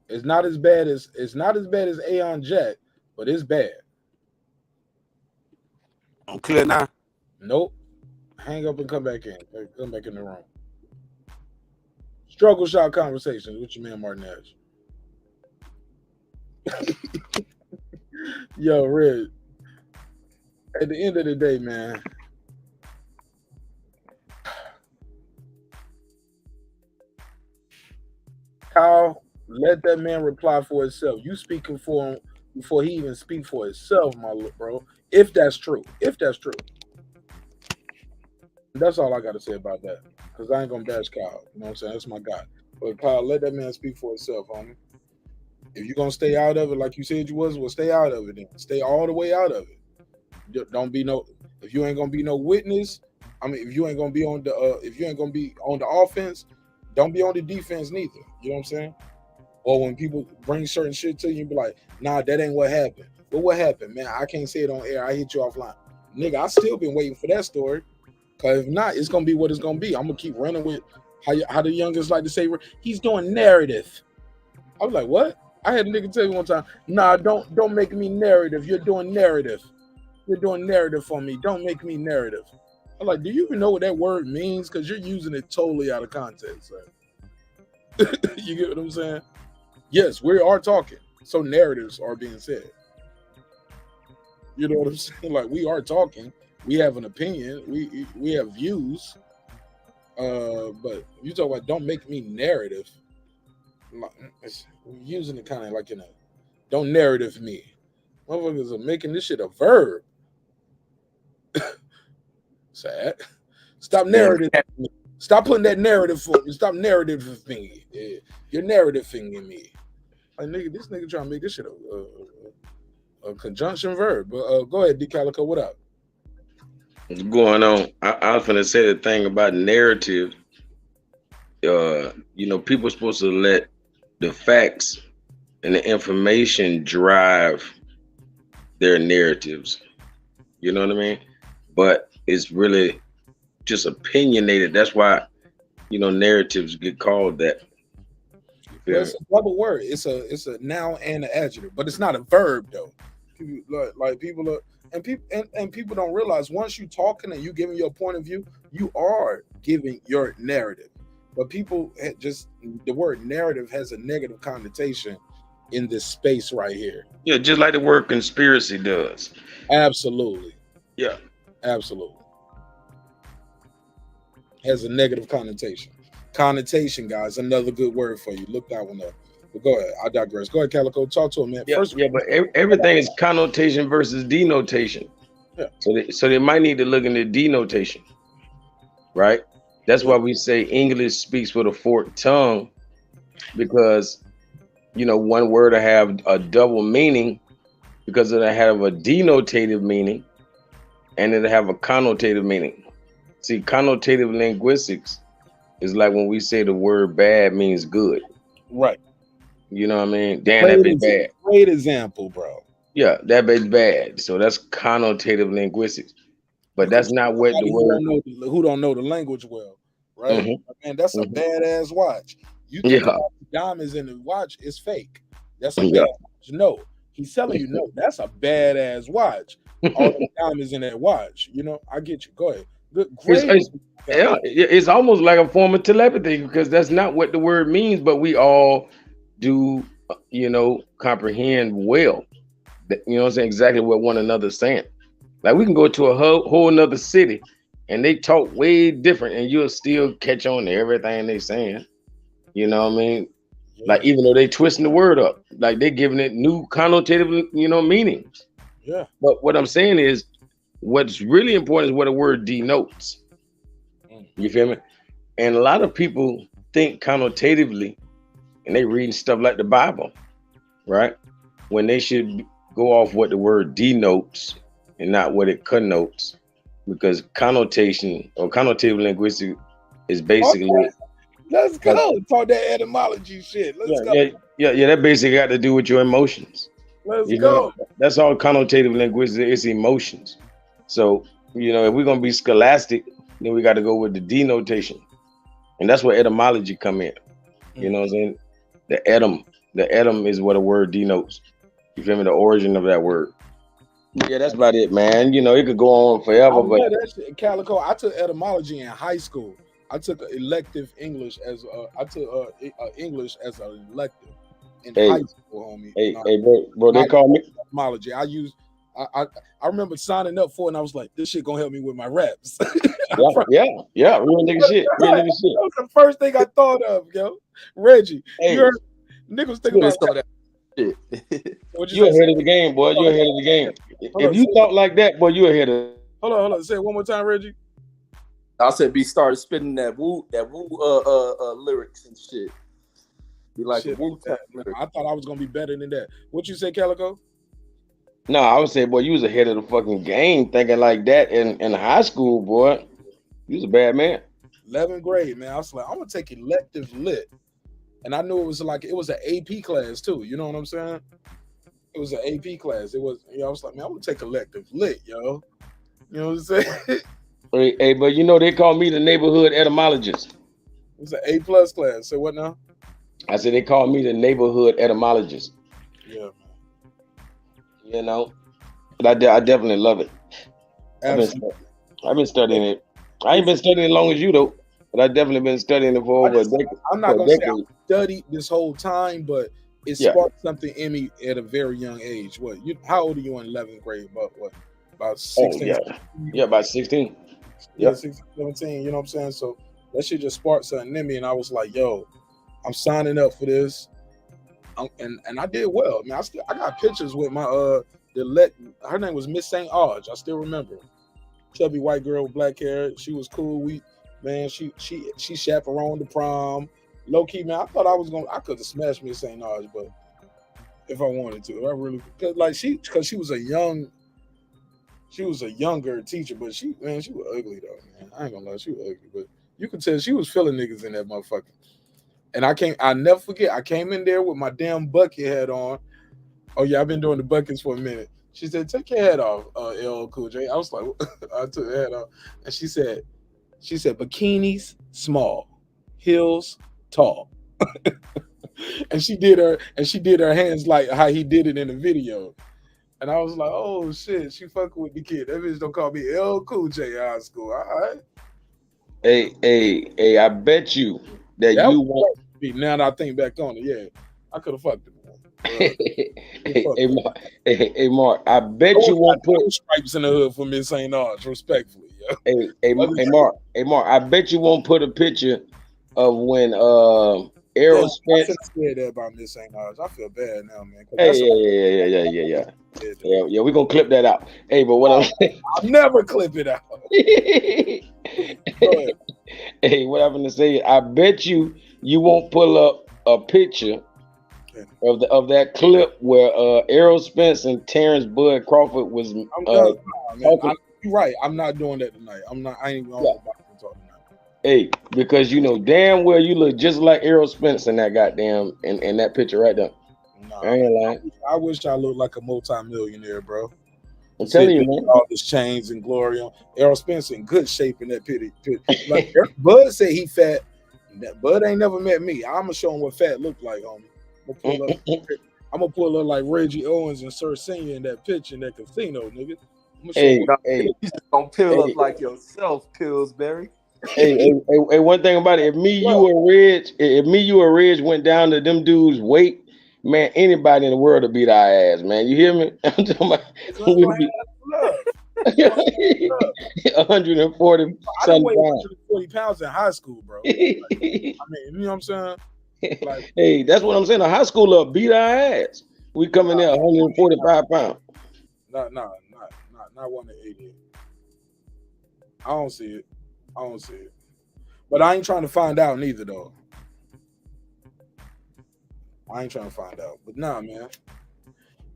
S1: It's not as bad as Aeon Jack, but it's bad.
S15: I'm clear now.
S1: Nope. Hang up and come back in. Come back in the room. Struggle shot conversations with your man Marq Nash. Yo, Red. At the end of the day, man. Kyle, let that man reply for himself. You speaking for him before he even speak for himself, my little bro. If that's true. That's all I got to say about that. Because I ain't going to bash Kyle. You know what I'm saying? That's my guy. But Kyle, let that man speak for himself, homie. If you're going to stay out of it like you said you was, well, stay out of it then. Stay all the way out of it. Don't be no, if you ain't going to be no witness, if you ain't going to be on the, if you ain't going to be on the offense, don't be on the defense neither. You know what I'm saying? Or when people bring certain shit to you, you be like, nah, that ain't what happened. But what happened, man? I can't say it on air. I hit you offline. Nigga, I still been waiting for that story. Because if not, it's going to be what it's going to be. I'm going to keep running with how the youngest like to say, he's doing narrative. I was like, what? I had a nigga tell me one time, nah, don't make me narrative. You're doing narrative. You're doing narrative for me. Don't make me narrative. I'm like, do you even know what that word means? Because you're using it totally out of context. Right? You get what I'm saying? Yes, we are talking. So narratives are being said. You know what I'm saying? Like, we are talking. We have an opinion. We have views. But you talk about don't make me narrative. It's using it kind of like in a don't narrative me. Motherfuckers are making this shit a verb. Sad. Stop narrative. Stop putting that narrative for me. Stop narrative with me. You're narrative-ing me. Like, nigga, this nigga trying to make this shit a conjunction verb. But go ahead, D Calico, what up?
S17: What's going on? I was going to say the thing about narrative. People are supposed to let the facts and the information drive their narratives. You know what I mean? But it's really just opinionated. That's why, narratives get called that.
S1: Well, it's a double word. It's a noun and an adjective, but it's not a verb though. People don't realize once you talking and you giving your point of view, you are giving your narrative. But people the word narrative has a negative connotation in this space right here.
S17: Yeah, just like the word conspiracy does.
S1: Absolutely.
S17: Yeah.
S1: Absolutely. Has a negative connotation. Connotation, guys, another good word for you. Look that one up. But go ahead. I digress. Go ahead, Calico. Talk to him, man.
S17: Yeah, but everything is connotation versus denotation.
S1: Yeah.
S17: So they might need to look into denotation, right? That's why we say English speaks with a forked tongue, because one word will have a double meaning because it'll have a denotative meaning and it'll have a connotative meaning. See, connotative linguistics is like when we say the word bad means good.
S1: Right.
S17: You know what I mean? Damn, that bitch bad.
S1: Great example, bro.
S17: Yeah, that bitch bad. So that's connotative linguistics. But that's not what the word.
S1: Who don't know the language well, right?
S17: Mm-hmm.
S1: Man, that's a badass watch. You think about the diamonds in the watch is fake. That's a bad watch. No, he's telling you, no, that's a badass watch. All the diamonds in that watch. I get you. Go ahead.
S17: It's almost like a form of telepathy, because that's not what the word means, but we all do, comprehend well. You know what I'm saying? Exactly what one another's saying. Like, we can go to a whole another city and they talk way different and you'll still catch on to everything they saying. You know what I mean? Like, even though they twisting the word up, like they giving it new connotative, meanings.
S1: Yeah.
S17: But what I'm saying is, what's really important is what a word denotes. You feel me? And a lot of people think connotatively, and they reading stuff like the Bible, right? When they should go off what the word denotes and not what it connotes, because connotation or connotative linguistics is basically
S1: Let's go. Talk that etymology shit. Let's go.
S17: That basically got to do with your emotions.
S1: Let's
S17: You
S1: go.
S17: know, that's all connotative linguistics. It's emotions. So if we're gonna be scholastic, then we got to go with the denotation, and that's where etymology come in. You know what I'm saying? The etym is what a word denotes. You feel me? The origin of that word. Yeah, that's about it, man. It could go on forever, but
S1: that shit, Calico. I took etymology in high school. I took elective English as English as an elective in high school, homie.
S17: Hey, bro, they call me
S1: etymology. I remember signing up for it, and I was like, this shit gonna help me with my raps.
S17: yeah, real nigga shit.
S1: That was the first thing I thought of, yo. Reggie, you heard niggas think about that.
S17: Shit. You ahead of the game, boy. You ahead of the game. If you thought like that, boy, you ahead of.
S1: Hold on. Say it one more time, Reggie.
S8: I said, be started spitting that woo lyrics and shit. Be like
S1: shit,
S8: Wu Tang.
S1: I thought I was gonna be better than that. What you say, Calico?
S17: No, I would say, boy, you was ahead of the fucking game thinking like that in high school, boy. You was a bad man.
S1: 11th grade, man. I was like, I'm gonna take elective lit. And I knew it was an AP class too. You know what I'm saying? It was an AP class. It was, I was like, man, I'm gonna take elective lit, yo. You know what I'm saying?
S17: Hey, but they call me the neighborhood etymologist.
S1: It was an A+ class. So what now?
S17: I said they call me the neighborhood etymologist.
S1: Yeah,
S17: man. But I definitely love it. I've been studying it. I ain't been studying as long as you though, but I definitely been studying it for over a decade.
S1: I'm not gonna say I studied this whole time, but it sparked something in me at a very young age. How old are you in 11th grade? About 16?
S17: About 16.
S1: Yeah, 16, 17, you know what I'm saying? So that shit just sparked something in me, and I was like, yo, I'm signing up for this. And I did well. I mean, I got pictures with my her name was Miss St. Arge. I still remember. Chubby white girl with black hair. She was cool. She chaperoned the prom. Low key, man, I thought I could have smashed Miss St. Arge, but if I wanted to, I really, because she was a younger teacher, but she was ugly though, man. I ain't gonna lie, she was ugly, but you could tell she was feeling niggas in that motherfucker. And I'll never forget, I came in there with my damn bucket hat on. Oh yeah, I've been doing the buckets for a minute. She said, take your hat off, LL Cool J. I was like, I took the hat off. And she said, bikinis small, heels tall. and she did her hands like how he did it in the video. And I was like, oh shit, she fucking with the kid. That bitch don't call me LL Cool J in high school. All right.
S17: Hey, I bet you that you won't.
S1: Now that I think back on it, yeah, I could have fucked him.
S17: Hey, Mark, I bet you won't put
S1: stripes in the hood for Miss St. Arge, respectfully. Yeah.
S17: Hey, Mark, I bet you won't put a picture of when Errol Spence.
S1: I said that about Miss St. Arge. I feel bad now, man.
S17: Yeah. We're gonna clip that out. Hey, but what I'm saying,
S1: I'll never clip it out.
S17: Hey, what I'm gonna say, I bet you won't pull up a picture of that clip where Errol Spence and Terrence Bud Crawford was
S1: you're right. I'm not doing that tonight. I ain't even on the boxing talk tonight.
S17: Hey, because you know damn well you look just like Errol Spence in that goddamn in that picture right there.
S1: Nah,
S17: I ain't lying.
S1: I wish I looked like a multi-millionaire, bro.
S17: I'm telling you, man.
S1: All this chains and glory on. Errol Spence in good shape in that pity. Like Bud said he fat. Bud ain't never met me. I'm gonna show him what fat look like, homie. I'm gonna pull up like Reggie Owens and Sir Senior in that picture in that casino, nigga.
S8: You just gonna pill up like yourself, Pillsbury.
S17: Hey, one thing about it, if me, you or Reg went down to them dudes' weight, man, anybody in the world would beat our ass, man. You hear me? I'm talking about 140
S1: I weighed 140 pounds in high school, bro. Like, I mean, you know what I'm saying? Like,
S17: hey, that's what I'm saying. A high schooler beat our ass. We come in there 145 pounds.
S1: Not 180. I don't see it. But I ain't trying to find out neither, though. I ain't trying to find out. But nah, man.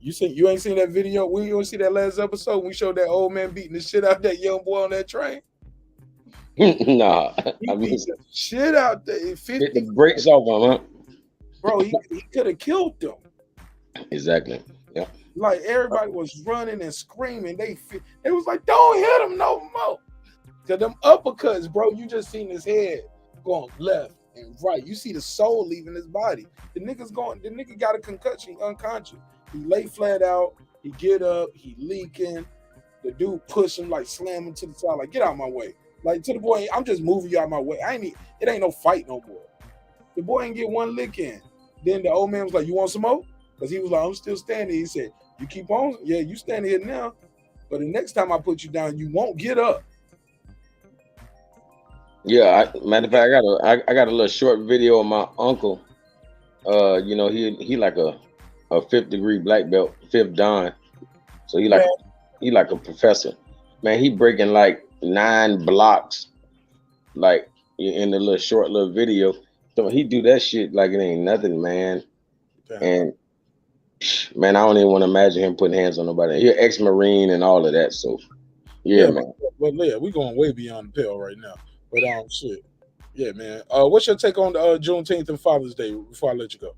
S1: You ain't seen that video? We you ain't see that last episode when we showed that old man beating the shit out that young boy on that train?
S17: Nah,
S1: He
S17: I mean,
S1: beat the shit out there.
S17: hit
S1: 50,
S17: the brakes off on him,
S1: bro. He could have killed them.
S17: huh? Exactly. Yeah.
S1: Like everybody was running and screaming. They was like, "Don't hit him no more." Cause them uppercuts, bro. You just seen his head going left and right. You see the soul leaving his body. The nigga got a concussion, unconscious. He lay flat out. He get up. He leaking. The dude push him, like slam him to the side, like get out my way. Like to the boy, I'm just moving you out my way. It ain't no fight no more. The boy ain't get one lick in. Then the old man was like, "You want some more?" Because he was like, "I'm still standing." He said, "You keep on, yeah, you standing here now. But the next time I put you down, you won't get up."
S17: Yeah. Matter of fact, I got a little short video of my uncle. You know, he like a 5th degree black belt, 5th dan. So he like a professor. Man, he breaking like 9 blocks, like in the short little video. So he do that shit like it ain't nothing, man.
S1: Damn.
S17: And man, I don't even want to imagine him putting hands on nobody. He ex-Marine and all of that. So yeah, man.
S1: But yeah, we going way beyond the pale right now. But shit. Yeah, man. What's your take on the Juneteenth and Father's Day before I let you go?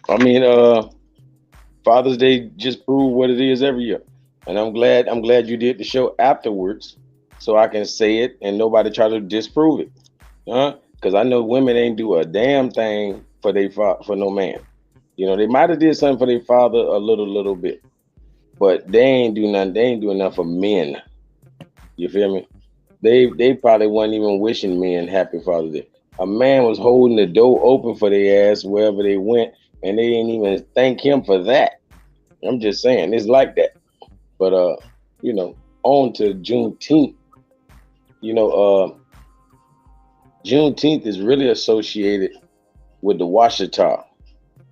S17: I mean, Father's Day just proved what it is every year. And I'm glad you did the show afterwards so I can say it and nobody try to disprove it. Because I know women ain't do a damn thing for no man. You know, they might have did something for their father a little bit, but they ain't do nothing. They ain't doing nothing for men. You feel me? They probably wasn't even wishing men happy Father's Day. A man was holding the door open for their ass wherever they went, and they didn't even thank him for that. I'm just saying, it's like that. But you know, on to Juneteenth. You know, Juneteenth is really associated with the Washita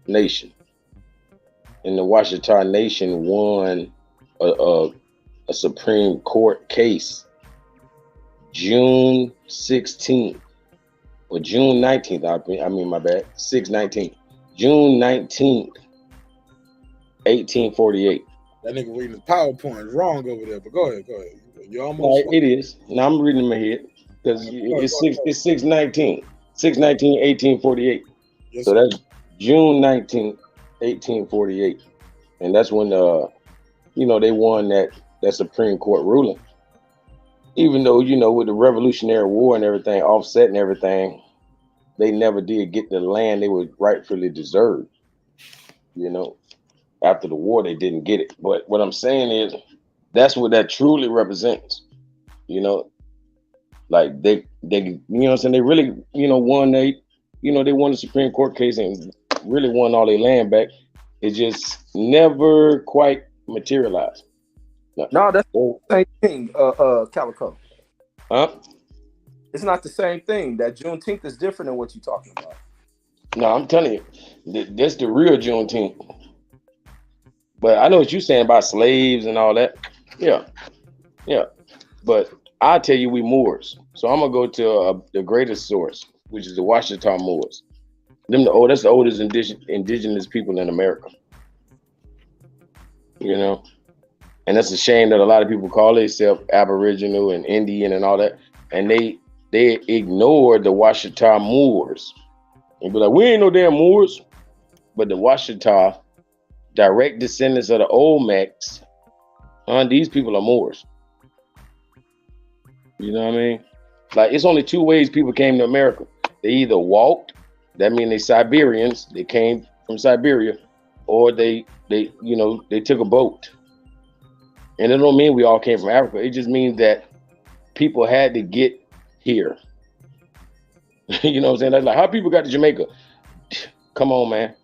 S17: Nation, and the Washita Nation won a Supreme Court case June 16th or June 19th. I mean, my bad. 6/19. June 19th, 1848.
S1: That nigga reading his PowerPoint wrong over there. But go ahead. You almost.
S17: It is. Now I'm reading in my head because it's 6/19. 6/19, 1848.
S1: Yes,
S17: so that's June 19th, 1848, and that's when you know, they won that Supreme Court ruling. Even though, you know, with the Revolutionary War and everything, offsetting everything, they never did get the land they would rightfully deserve. You know, after the war, they didn't get it. But what I'm saying is, that's what that truly represents. You know, like they you know what I'm saying? They really, you know, won they won the Supreme Court case and really won all their land back. It just never quite materialized.
S5: No, that's the same thing, Calico.
S17: Huh?
S5: It's not the same thing. That Juneteenth is different than what you're talking about.
S17: No, I'm telling you, that's the real Juneteenth. But I know what you're saying about slaves and all that. Yeah. But I tell you, we Moors. So I'm gonna go to the greatest source, which is the Washita Moors. That's the oldest indigenous people in America. You know, and that's a shame that a lot of people call themselves Aboriginal and Indian and all that, and they ignore the Washita Moors and be like, we ain't no damn Moors. But the Washita, direct descendants of the Olmecs, these people are Moors. You know what I mean? Like, it's only 2 ways people came to America. They either walked, that means they Siberians, they came from Siberia, or they took a boat. And it don't mean we all came from Africa. It just means that people had to get here. You know what I'm saying? That's like how people got to Jamaica. Come on, man.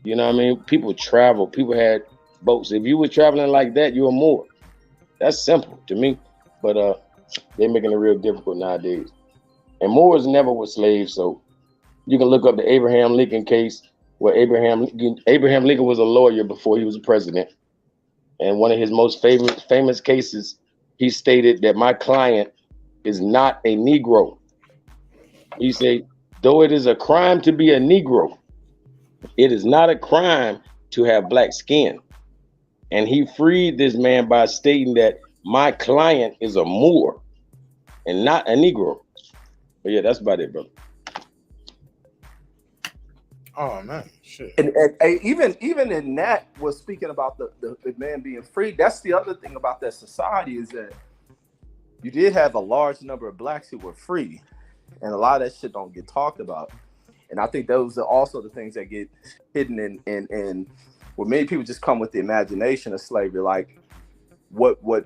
S17: You know what I mean? People travel. People had boats. If you were traveling like that, you were Moor. That's simple to me. But they're making it real difficult nowadays. And Moors never were slaves, so you can look up the Abraham Lincoln case where Abraham Lincoln was a lawyer before he was a president. And one of his most famous cases, he stated that my client is not a Negro. He said, though it is a crime to be a Negro, it is not a crime to have black skin. And he freed this man by stating that my client is a Moor and not a Negro. But yeah, that's about it, brother.
S1: Oh man, shit.
S8: And even in that was speaking about the man being free. That's the other thing about that society is that you did have a large number of blacks who were free, and a lot of that shit don't get talked about. And I think those are also the things that get hidden in where many people just come with the imagination of slavery, like what was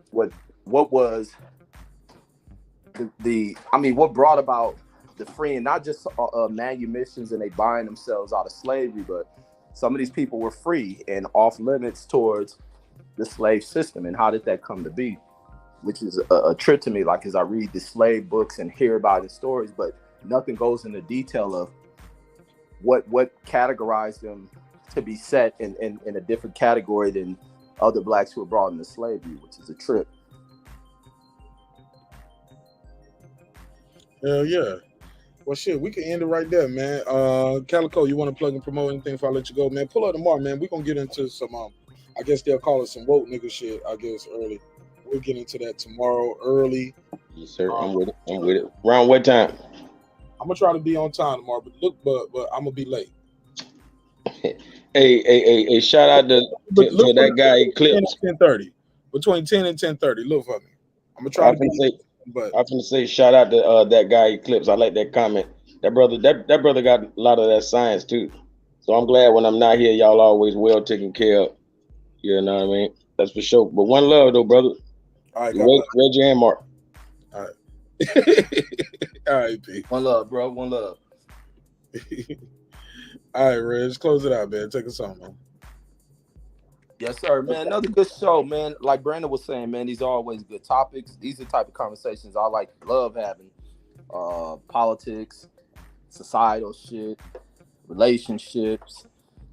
S8: what brought about the freeing, not just manumissions and they buying themselves out of slavery, but some of these people were free and off limits towards the slave system. And how did that come to be? Which is a trip to me, like as I read the slave books and hear about the stories, but nothing goes into detail of what categorized them to be set in a different category than other blacks who were brought into slavery, which is a trip.
S1: Hell yeah. Well, shit, we can end it right there, man. Calico, you want to plug and promote anything before I let you go, man? Pull up tomorrow, man. We're going to get into some, I guess they'll call it some woke nigga shit, I guess, early. We'll get into that tomorrow early.
S17: Yes, sir. I'm with it. Around what time?
S1: I'm going to try to be on time tomorrow, but I'm going to be late.
S17: Hey, shout out to that guy Eclipse.
S1: 10:30. Between 10 and 10:30. Look for me. I'm going to try to be
S17: I'm gonna say shout out to that guy Eclipse. I like that comment. That brother got a lot of that science too. So I'm glad when I'm not here, y'all always well taken care of. You know what I mean? That's for sure. But one love though, brother.
S1: All right,
S17: Reggie and Mark.
S1: All right. All right, P.
S8: One love, bro. One love.
S1: All right, Reg. Close it out, man. Take us home, man.
S8: Yes, sir, man. Another good show, man. Like Brandon was saying, man, these are always good topics. These are the type of conversations I love having. Politics, societal shit, relationships,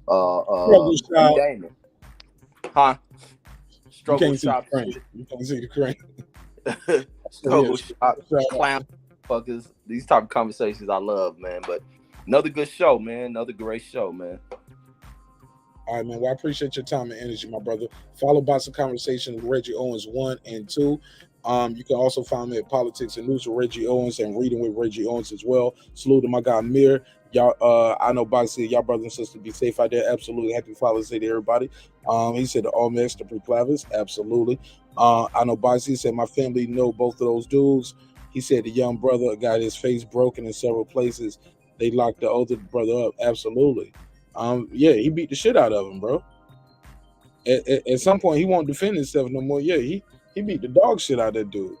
S1: struggle shop.
S8: Huh?
S1: Struggle shop. You can't see the crane.
S8: Struggle shop, clown fuckers. These type of conversations I love, man. But another good show, man. Another great show, man.
S1: All right, man. Well, I appreciate your time and energy, my brother. Follow Bots of Conversation with Reggie Owens 1 and 2. You can also find me at Politics and News with Reggie Owens and Reading with Reggie Owens as well. Salute to my guy Mir. Y'all, I know Bots said y'all brothers and sisters be safe out there. Absolutely. Happy Father's Day to everybody. He said the All Max to Pre-Clavis. Absolutely. I know Bots said my family know both of those dudes. He said the young brother got his face broken in several places. They locked the older brother up. Absolutely. Yeah, he beat the shit out of him, bro. At some point, he won't defend himself no more. Yeah, he beat the dog shit out of that dude.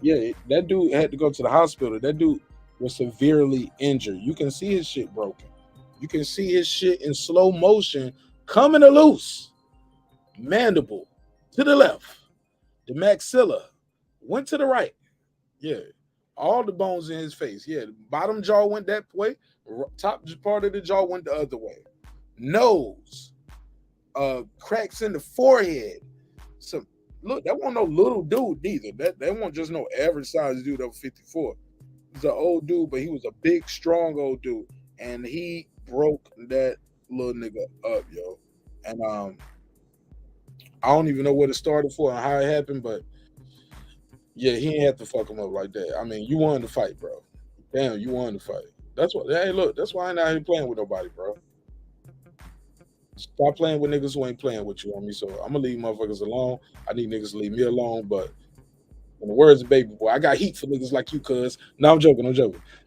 S1: Yeah, that dude had to go to the hospital. That dude was severely injured. You can see his shit broken. You can see his shit in slow motion coming loose. Mandible to the left. The maxilla went to the right. Yeah, all the bones in his face. Yeah, the bottom jaw went that way. Top part of the jaw went the other way. Nose, cracks in the forehead. So look, that wasn't no little dude either. That wasn't just no average size dude over 54. He's an old dude, but he was a big, strong old dude, and he broke that little nigga up, yo. And I don't even know what it started for and how it happened, but yeah, he ain't have to fuck him up like that. I mean, you wanted to fight, bro. Damn, you wanted to fight. That's what. Hey, look, that's why I ain't out here playing with nobody, bro. Stop playing with niggas who ain't playing with you on me. So I'm gonna leave motherfuckers alone. I need niggas to leave me alone. But in the words of Baby Boy, I got heat for niggas like you, cuz. No, I'm joking.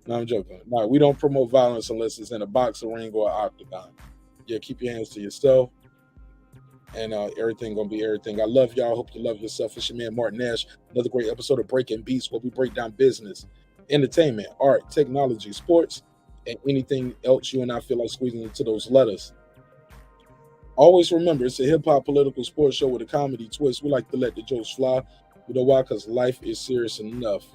S1: No, we don't promote violence unless it's in a boxing ring or an octagon. Yeah, keep your hands to yourself. And everything gonna be everything. I love y'all. Hope you love yourself. It's your man Marq Nash. Another great episode of Breaking Beats, where we break down business, entertainment, art, technology, sports, and anything else you and I feel like squeezing into those letters. Always remember, it's a hip-hop political sports show with a comedy twist. We like to let the jokes fly. You know why? Because life is serious enough.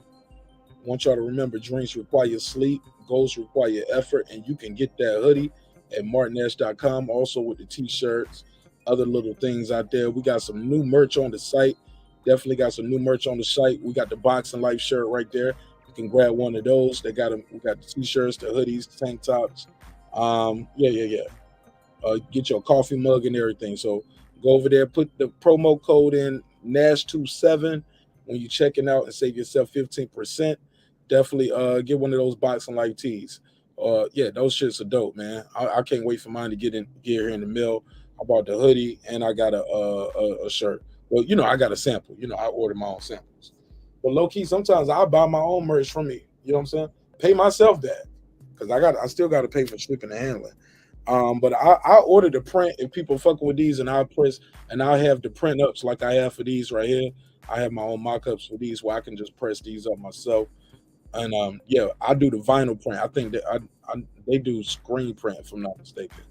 S1: I want y'all to remember, dreams require sleep, goals require effort, and you can get that hoodie at marqnash.com, also with the t-shirts, other little things out there. We got some new merch on the site. Definitely got some new merch on the site. We got the Boxing Life shirt right there. You can grab one of those. They got them. We got the t-shirts, the hoodies, the tank tops. Yeah. Get your coffee mug and everything. So go over there, put the promo code in Nash27 when you're checking out and save yourself 15%. Definitely get one of those Boxing Life tees. Yeah, those shits are dope, man. I can't wait for mine to get here in the mail. I bought the hoodie and I got a shirt. Well, I got a sample. I order my own samples. But low key, sometimes I buy my own merch from me. You know what I'm saying? Pay myself that because I still got to pay for shipping and handling. But I order the print if people fucking with these, and I'll press and I'll have the print ups like I have for these right here. I have my own mock-ups for these where I can just press these up myself. And yeah, I do the vinyl print. I think that they do screen print if I'm not mistaken.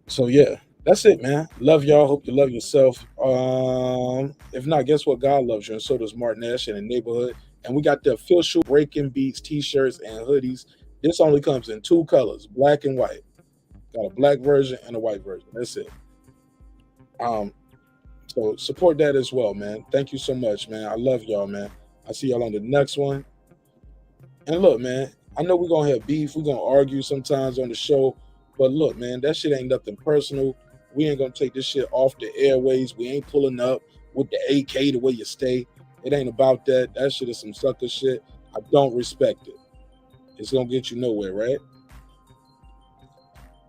S1: So yeah, that's it, man. Love y'all. Hope you love yourself. If not, guess what? God loves you, and so does Marq Nash in the neighborhood. And we got the official Breaking Beats t-shirts and hoodies. This only comes in 2 colors, black and white. Got a black version and a white version. That's it. So support that as well, man. Thank you so much, man. I love y'all, man. I'll see y'all on the next one. And look, man, I know we're going to have beef. We're going to argue sometimes on the show. But look, man, that shit ain't nothing personal. We ain't going to take this shit off the airways. We ain't pulling up with the AK the way you stay. It ain't about that. That shit is some sucker shit. I don't respect it. It's going to get you nowhere, right?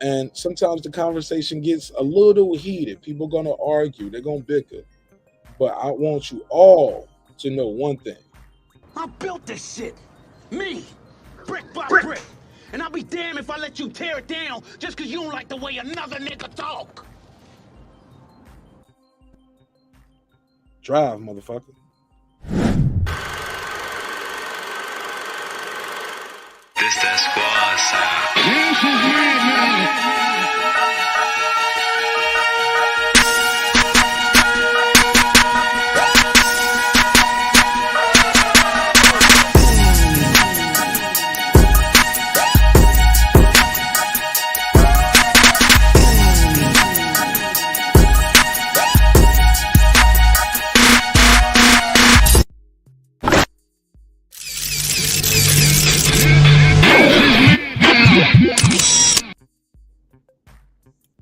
S1: And sometimes the conversation gets a little heated. People are going to argue. They're going to bicker. But I want you all to know one thing.
S2: I built this shit. Me. Brick by brick. And I'll be damned if I let you tear it down just because you don't like the way another nigga talk.
S1: Drive, motherfucker.
S18: This that squad sound.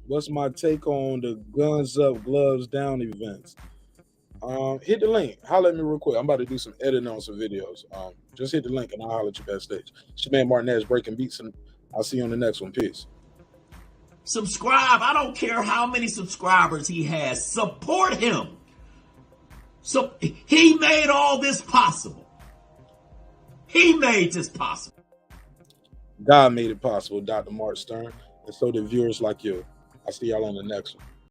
S1: What's my take on the guns up, gloves down events? Hit the link. Holler at me real quick. I'm about to do some editing on some videos. Just hit the link and I'll holler at you backstage. It's your man Marq Nash breaking beats, and I'll see you on the next one. Peace.
S19: Subscribe. I don't care how many subscribers he has. Support him. So he made all this possible. He made this possible.
S1: God made it possible, Dr. Mark Stern, and so did viewers like you. I'll see y'all on the next one.